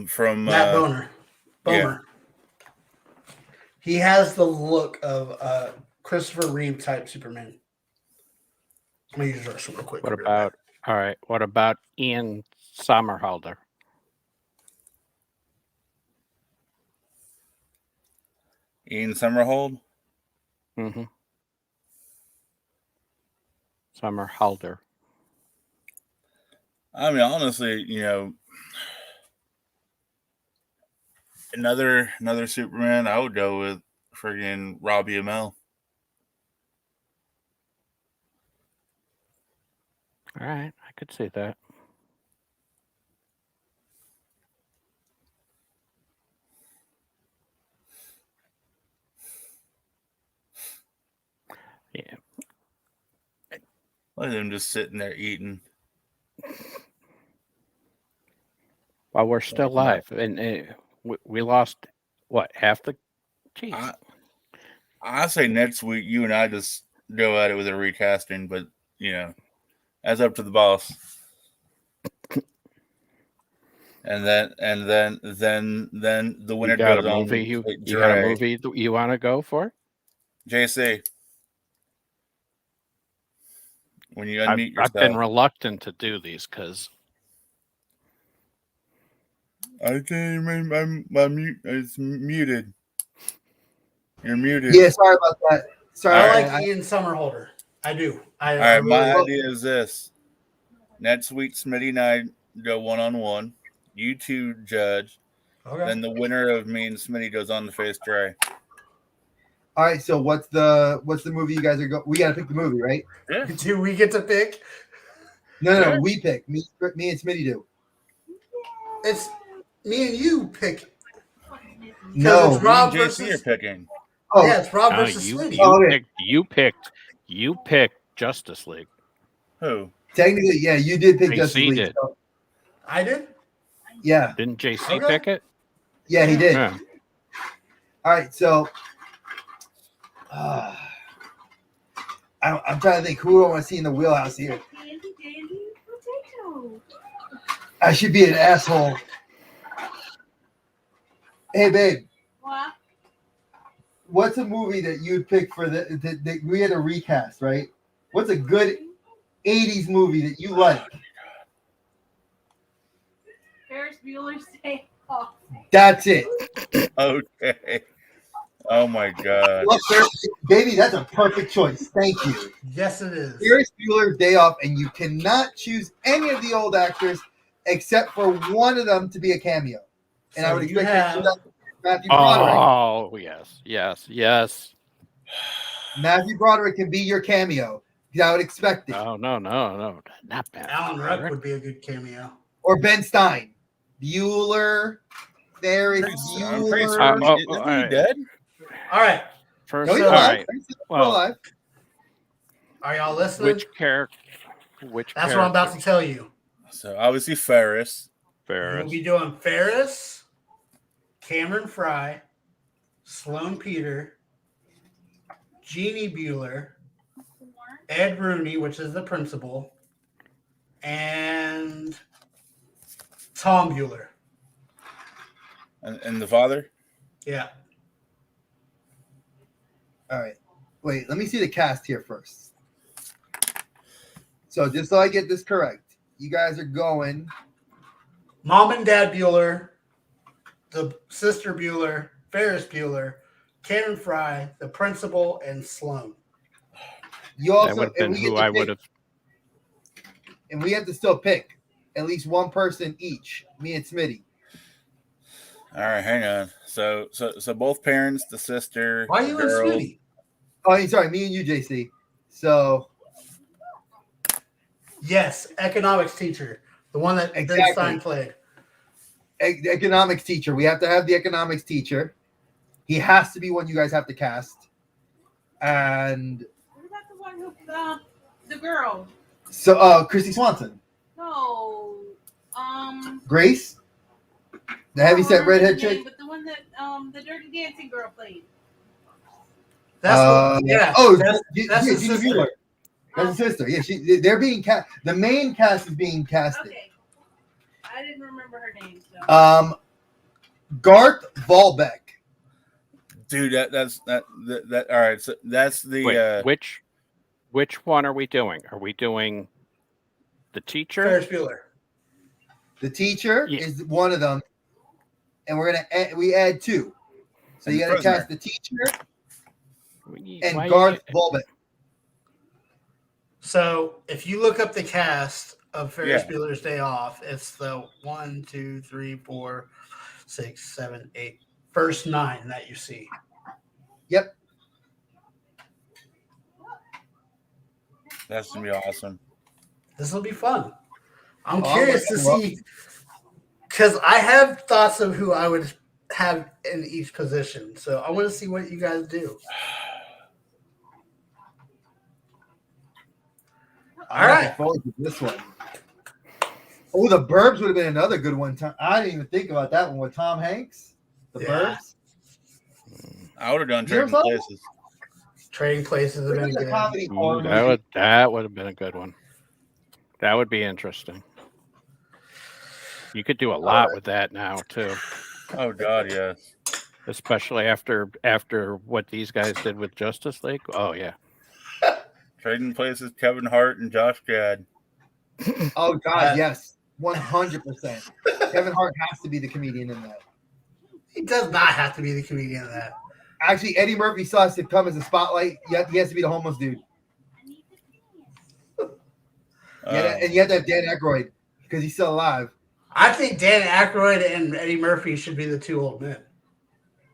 From Matt Bomer. Yeah. He has the look of Christopher Reeve type Superman. Let me use this real quick. What about Ian Somerhalder? Ian Somerhalder? Mm-hmm. Somerhalder. I mean, honestly, another Superman, I would go with friggin' Robbie Amell. All right, I could see that. Yeah. Look at him just sitting there eating. While we're still live, and we lost what, half the. Jeez. I say next week you and I just go at it with a recasting, but that's up to the boss. And then the winner You got a goes on. movie you got a movie you want to go for? JC, when you unmute yourself. I've been reluctant to do these because I can't remember. My mute is muted. You're muted. Yeah, sorry about that. Sorry. I like Ian Somerhalder. I do. All right, my idea is this. Next week, Smitty and I go one-on-one. You two judge. Okay. Then the winner of me and Smitty goes on to face Dre. All right, so what's the movie you guys are going? We got to pick the movie, right? Yeah. Do we get to pick? No, we pick. Me and Smitty do. It's me and you pick. No, it's Rob JC versus. are picking. Oh, Yeah, it's Rob versus you Smitty. you picked Justice League. Who? Technically, yeah, you did pick JC Justice League. did. So, I did. yeah, Didn't JC Okay. pick it? yeah, he did. Yeah. All right, so I'm trying to think who I want to see in the wheelhouse here. I should be an asshole. Hey, babe. What? What's a movie that you'd pick for that we had a recast, right? What's a good 80s movie that you like? Ferris Bueller's Day Off. That's it. Okay. Oh my God. Look, baby, that's a perfect choice. Thank you. Yes, it is. Ferris Bueller's Day Off, and you cannot choose any of the old actors except for one of them to be a cameo. And So I would you expect have- Matthew Broderick. Oh yes. Matthew Broderick can be your cameo. I would expect it. No, not bad. Alan Ruck would be a good cameo. Or Ben Stein. Bueller. Ferris I'm pretty Bueller. certain all isn't he right. dead? All right. First, No, he's all alive. right. He's still Well, alive. Are y'all listening? Which character? That's what I'm about to tell you. So obviously Ferris. We'll Ferris. be doing Ferris, Cameron Fry, Sloan Peter, Jeannie Bueller, Ed Rooney, which is the principal, and Tom Bueller. And the father? Yeah. All right. Wait, let me see the cast here first. So just so I get this correct, you guys are going Mom and Dad Bueller, the sister Bueller, Ferris Bueller, Cameron Fry, the principal, and Sloan. You That also would have been we get who to I pick- would have. and we have to still pick at least one person each. Me and Smitty. All right, hang on. So both parents, the sister, Why are the you in girl. Smitty? Oh, sorry, me and you, JC. So Yes, economics teacher, the one that Ben Exactly. Stein played. the economics teacher. We have to have the economics teacher. He has to be one you guys have to cast. And What about the one who, the girl? so Christy Swanson. No. Grace? The heavyset I don't remember redhead the chick? name, but the one that the Dirty Dancing girl played. That's yeah. Oh, that's yeah, his Gina sister. Mueller. That's his sister. Yeah, they're being cast. The main cast is being casted. Okay. I didn't remember her name. So. Garth Volbeck. Dude, that's that. All right, so that's the Wait, which one are we doing? Are we doing the teacher? Ferris Bueller. The teacher Yeah. is one of them, and we're gonna add two. So And you the got to cast prisoner. the teacher and Why Garth Volbeck. So if you look up the cast of Ferris Yeah. Bueller's Day Off, it's the 1, 2, 3, 4, 6, 7, 8 first 9 that you see. Yep. That's gonna be awesome. This will be fun. I'm Oh, curious to I'm looking see because I have thoughts of who I would have in each position. So I want to see what you guys do. All I'm looking right. forward to this one. Oh, The Burbs would have been another good one. I didn't even think about that one with Tom Hanks. The Yeah. Burbs. I would have done You know Trading something? Places. Trading Places have been It's a good. comedy horror Ooh, movie. that would have been a good one. That would be interesting. You could do a lot with that now too, Oh God, yes. especially after what these guys did with Justice League. Oh yeah. Trading Places, Kevin Hart and Josh Gad. Oh God, yes, 100%. Kevin Hart has to be the comedian in that. He does not have to be the comedian in that. Actually, Eddie Murphy still has to come as a spotlight. He has to be the homeless dude. Yeah, and you have to have Dan Aykroyd because he's still alive. I think Dan Aykroyd and Eddie Murphy should be the two old men.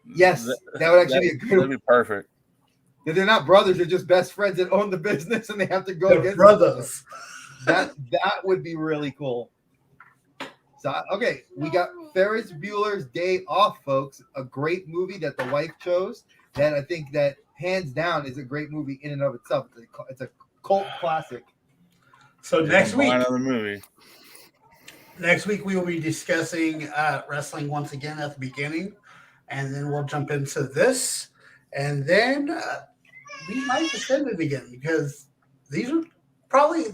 Yes, that would actually be a good That'd one. be perfect. They're not brothers; they're just best friends that own the business, and they have to go They're against brothers. that would be really cool. So okay, we got Ferris Bueller's Day Off, folks. A great movie that the wife chose. That I think that hands down is a great movie in and of itself. It's a cult classic. So next week, Another movie. Next week we will be discussing wrestling once again at the beginning, and then we'll jump into this, and then we might extend it again because these are probably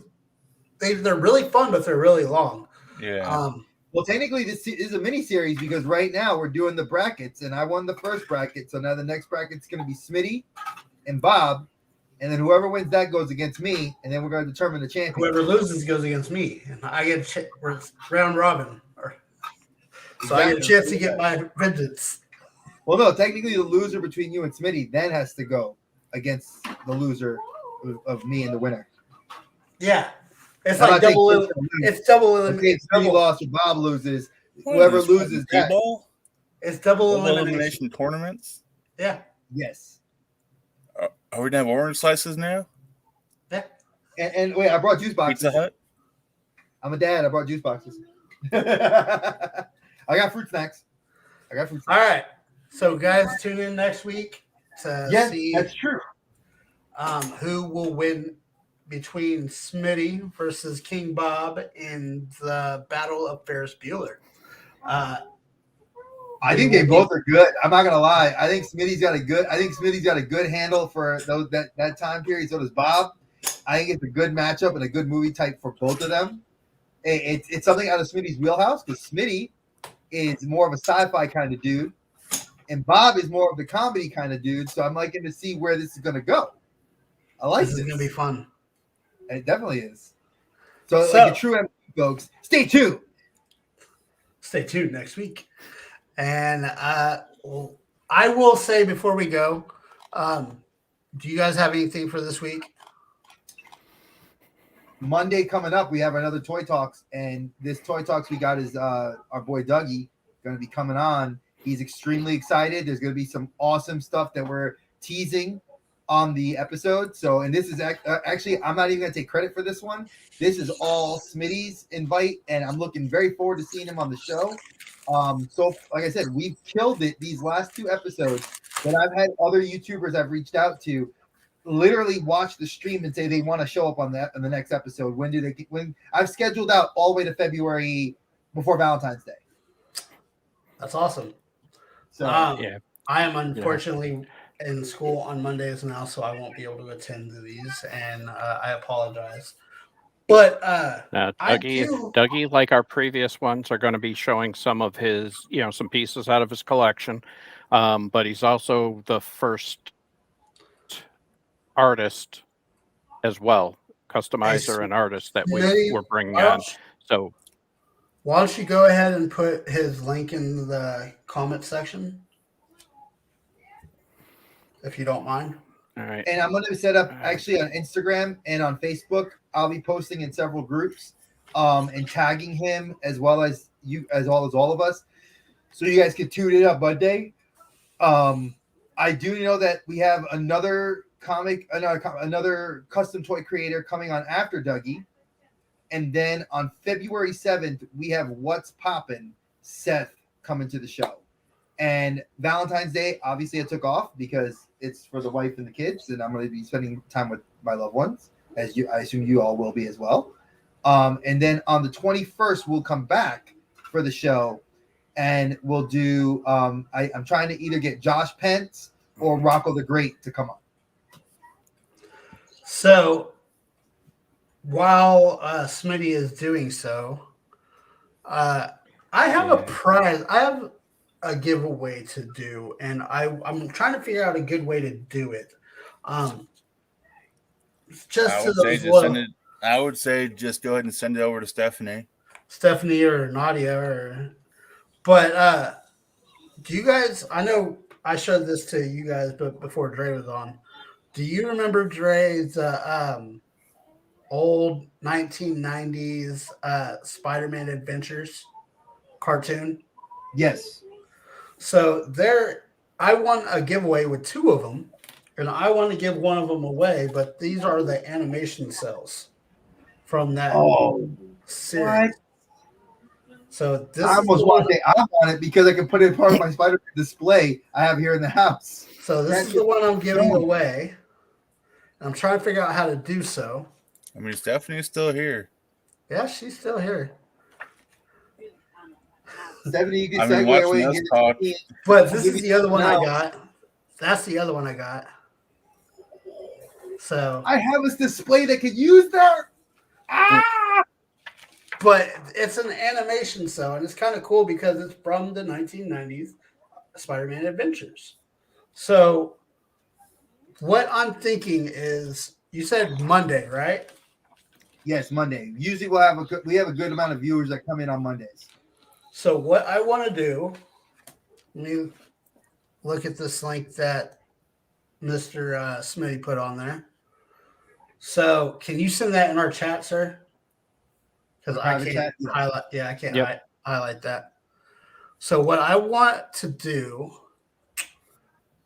they're really fun, but they're really long. Yeah. Well, technically, this is a mini series because right now we're doing the brackets, and I won the first bracket, so now the next bracket's going to be Smitty and Bob, and then whoever wins that goes against me, and then we're going to determine the champion. Whoever loses goes against me, and I get round robin, so I get a chance to get my vengeance. Well, no, technically the loser between you and Smitty then has to go against the loser of me and the winner. Yeah, it's I'm like not double. saying It's double if elimination. Smitty lost or Bob loses, whoever loses that. It's double elimination elimination. tournaments. Yeah. Yes. Are we gonna have orange slices now? Yeah. And wait, I brought juice boxes. Pizza Hut. I'm a dad. I brought juice boxes. I got fruit snacks. All right. So, guys, tune in next week to see that's true. Who will win between Smitty versus King Bob in the Battle of Ferris Bueller. I think they both are good. I'm not gonna lie. I think Smitty's got a good handle for those that time period. So does Bob. I think it's a good matchup and a good movie type for both of them. It's something out of Smitty's wheelhouse because Smitty is more of a sci-fi kind of dude, and Bob is more of the comedy kind of dude. So I'm liking to see where this is gonna go. I like this. This is gonna be fun. It definitely is. So like a true MVP, folks, stay tuned. Stay tuned next week. And I will say before we go, do you guys have anything for this week? Monday coming up, we have another Toy Talks, and this Toy Talks we got is our boy Dougie going to be coming on. He's extremely excited. There's going to be some awesome stuff that we're teasing on the episode. So, and this is actually, I'm not even going to take credit for this one. This is all Smitty's invite, and I'm looking very forward to seeing him on the show. So like I said, we've killed it these last two episodes, but I've had other YouTubers I've reached out to literally watch the stream and say they want to show up on that in the next episode. When I've scheduled out all the way to February before Valentine's Day. That's awesome. So yeah. I am unfortunately in school on Mondays now, so I won't be able to attend to these, and I apologize. But Dougie, like our previous ones, are going to be showing some of his, some pieces out of his collection. But he's also the first artist as well, customizer and artist that we're bringing on. So why don't you go ahead and put his link in the comment section, if you don't mind. All right. And I'm going to set up actually on Instagram and on Facebook. I'll be posting in several groups and tagging him as well as all of us. So you guys can tune in on Monday. I do know that we have another custom toy creator coming on after Dougie. And then on February 7th, we have What's Poppin', Seth, coming to the show. And Valentine's Day, obviously, I took off because it's for the wife and the kids, and I'm going to be spending time with my loved ones, I assume you all will be as well. And then on the 21st, we'll come back for the show, and we'll do. I'm trying to either get Josh Pence or Rocco the Great to come on. So while Smitty is doing so, I have a prize. I have a giveaway to do, and I'm trying to figure out a good way to do it. Just to those little I would say just go ahead and send it over to Stephanie or Nadia, but do you guys? I know I showed this to you guys, but before Dre was on, do you remember Dre's old 1990s Spider-Man Adventures cartoon? Yes. So I won a giveaway with two of them, and I want to give one of them away. But these are the animation cells from that series. What? So this I almost want to say I want it because I can put it in part of my Spider-Man display I have here in the house. So this is the one I'm giving away. I'm trying to figure out how to do so. I mean, Stephanie's still here. Yeah, she's still here. Stephanie, you can I mean, segue away watching and us get talk. it. But this is the other one I got. That's the other one I got. So I have a display that could use that. But it's an animation cell, and it's kind of cool because it's from the 1990s Spider-Man Adventures. So what I'm thinking is, you said Monday, right? Yes, Monday. Usually we have a good amount of viewers that come in on Mondays. So what I want to do, let me look at this link that Mr. Smitty put on there. So can you send that in our chat, sir? Because I can't highlight. Yeah, I can't highlight that. So what I want to do,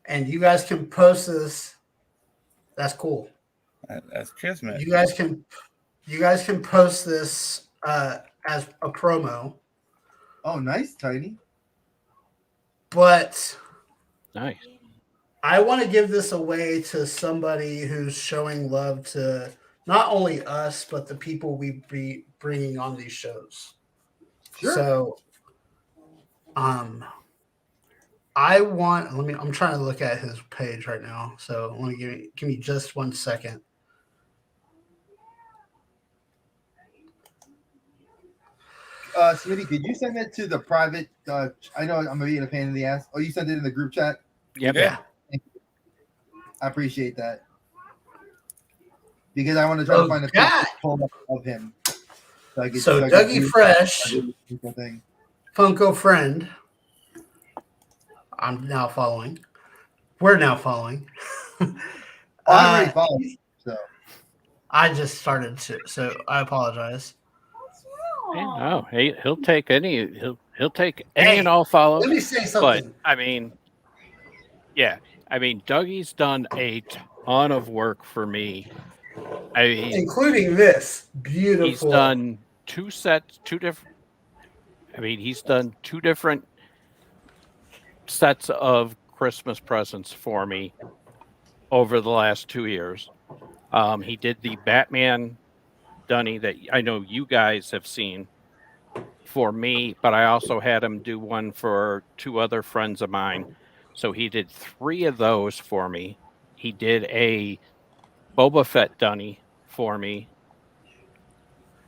and you guys can post this. That's cool. That's kismet. You guys can post this as a promo. Oh, nice, Tiny. But Nice. I want to give this away to somebody who's showing love to not only us, but the people we be bringing on these shows. Sure. So, I'm trying to look at his page right now. So let me give me just 1 second. Smitty, could you send it to the private? I know I'm being a pain in the ass. Oh, you sent it in the group chat? Yep. Yeah. I appreciate that. Because I want to try to find a picture of him. So Dougie Fresh, Funko Friend. I'm now following. We're now following. I'm already following. So I just started to, so I apologize. No, he'll take any. He'll take any and all follows. Let me say something. But I mean, yeah, I mean, Dougie's done a ton of work for me. Including this beautiful. He's done he's done two different sets of Christmas presents for me over the last 2 years. He did the Batman dunny that I know you guys have seen for me, but I also had him do one for two other friends of mine. So he did 3 of those for me. He did a Boba Fett dunny for me.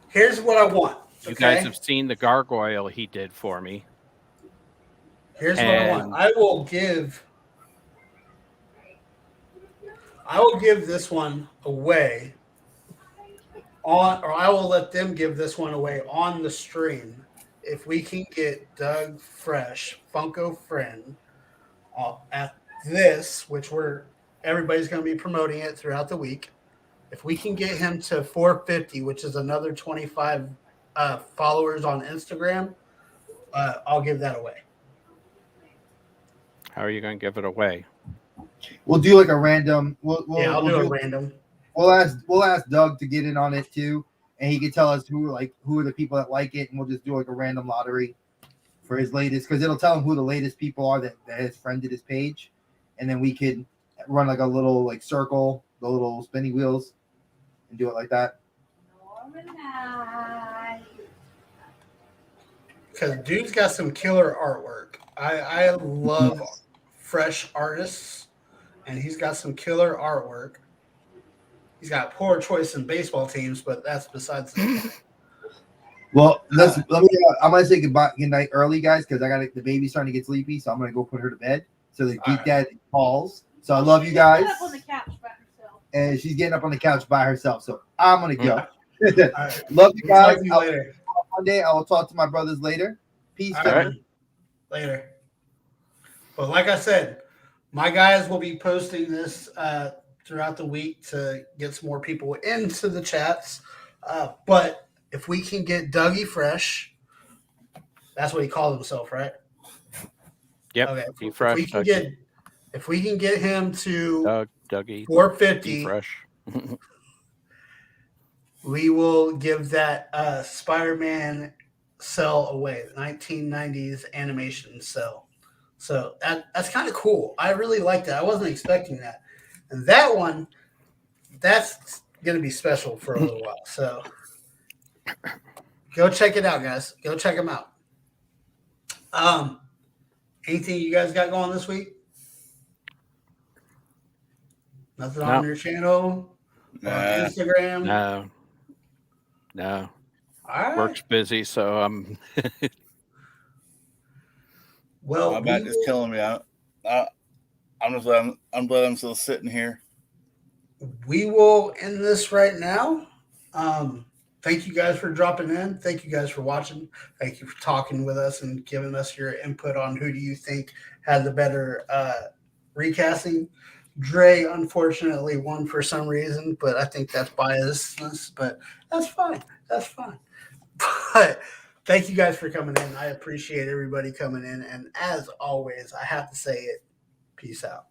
Here's what I want. You guys have seen the gargoyle he did for me. Here's what I want. I will give this one away I will let them give this one away on the stream if we can get Doug Fresh, Funko Friend, at this, which everybody's going to be promoting it throughout the week. If we can get him to 450, which is another 25 followers on Instagram, I'll give that away. How are you going to give it away? We'll do like a random. I'll do a random. We'll ask Doug to get in on it too, and he can tell us who are the people that like it, and we'll just do like a random lottery for his latest, because it'll tell him who the latest people are that has friended his page, and then we could run like a little like circle, the little spinning wheels, and do it like that. Because dude's got some killer artwork. I love fresh artists, and he's got some killer artwork. He's got poor choice in baseball teams, but that's besides the point. Well, let me. I'm gonna say good night early, guys, because I got the baby's starting to get sleepy, so I'm gonna go put her to bed. So the geek dad calls. So I love you guys. Up on the couch by herself. And she's getting up on the couch by herself. So I'm gonna go. Right. Love you guys. Talk to you later. One day I will talk to my brothers later. Peace. All Gentlemen. right. Later. But like I said, my guys will be posting this throughout the week to get some more people into the chats. But if we can get Dougie Fresh, that's what he called himself, right? Yep. Okay. If we can get him to Dougie 450, Fresh. we will give that Spider-Man cell away, the 1990s animation cell. So that's kind of cool. I really like that. I wasn't expecting that. And that one, that's going to be special for a little while. So go check it out, guys. Go check them out. Anything you guys got going this week? Nothing on your channel? On Instagram? No. All right. Work's busy, so I'm. Well, my back is killing me. I'm glad I'm still sitting here. We will end this right now. Thank you guys for dropping in. Thank you guys for watching. Thank you for talking with us and giving us your input on who do you think had the better recasting. Dre, unfortunately, won for some reason, but I think that's biasness, but that's fine. That's fine. But thank you guys for coming in. I appreciate everybody coming in. And as always, I have to say it. Peace out.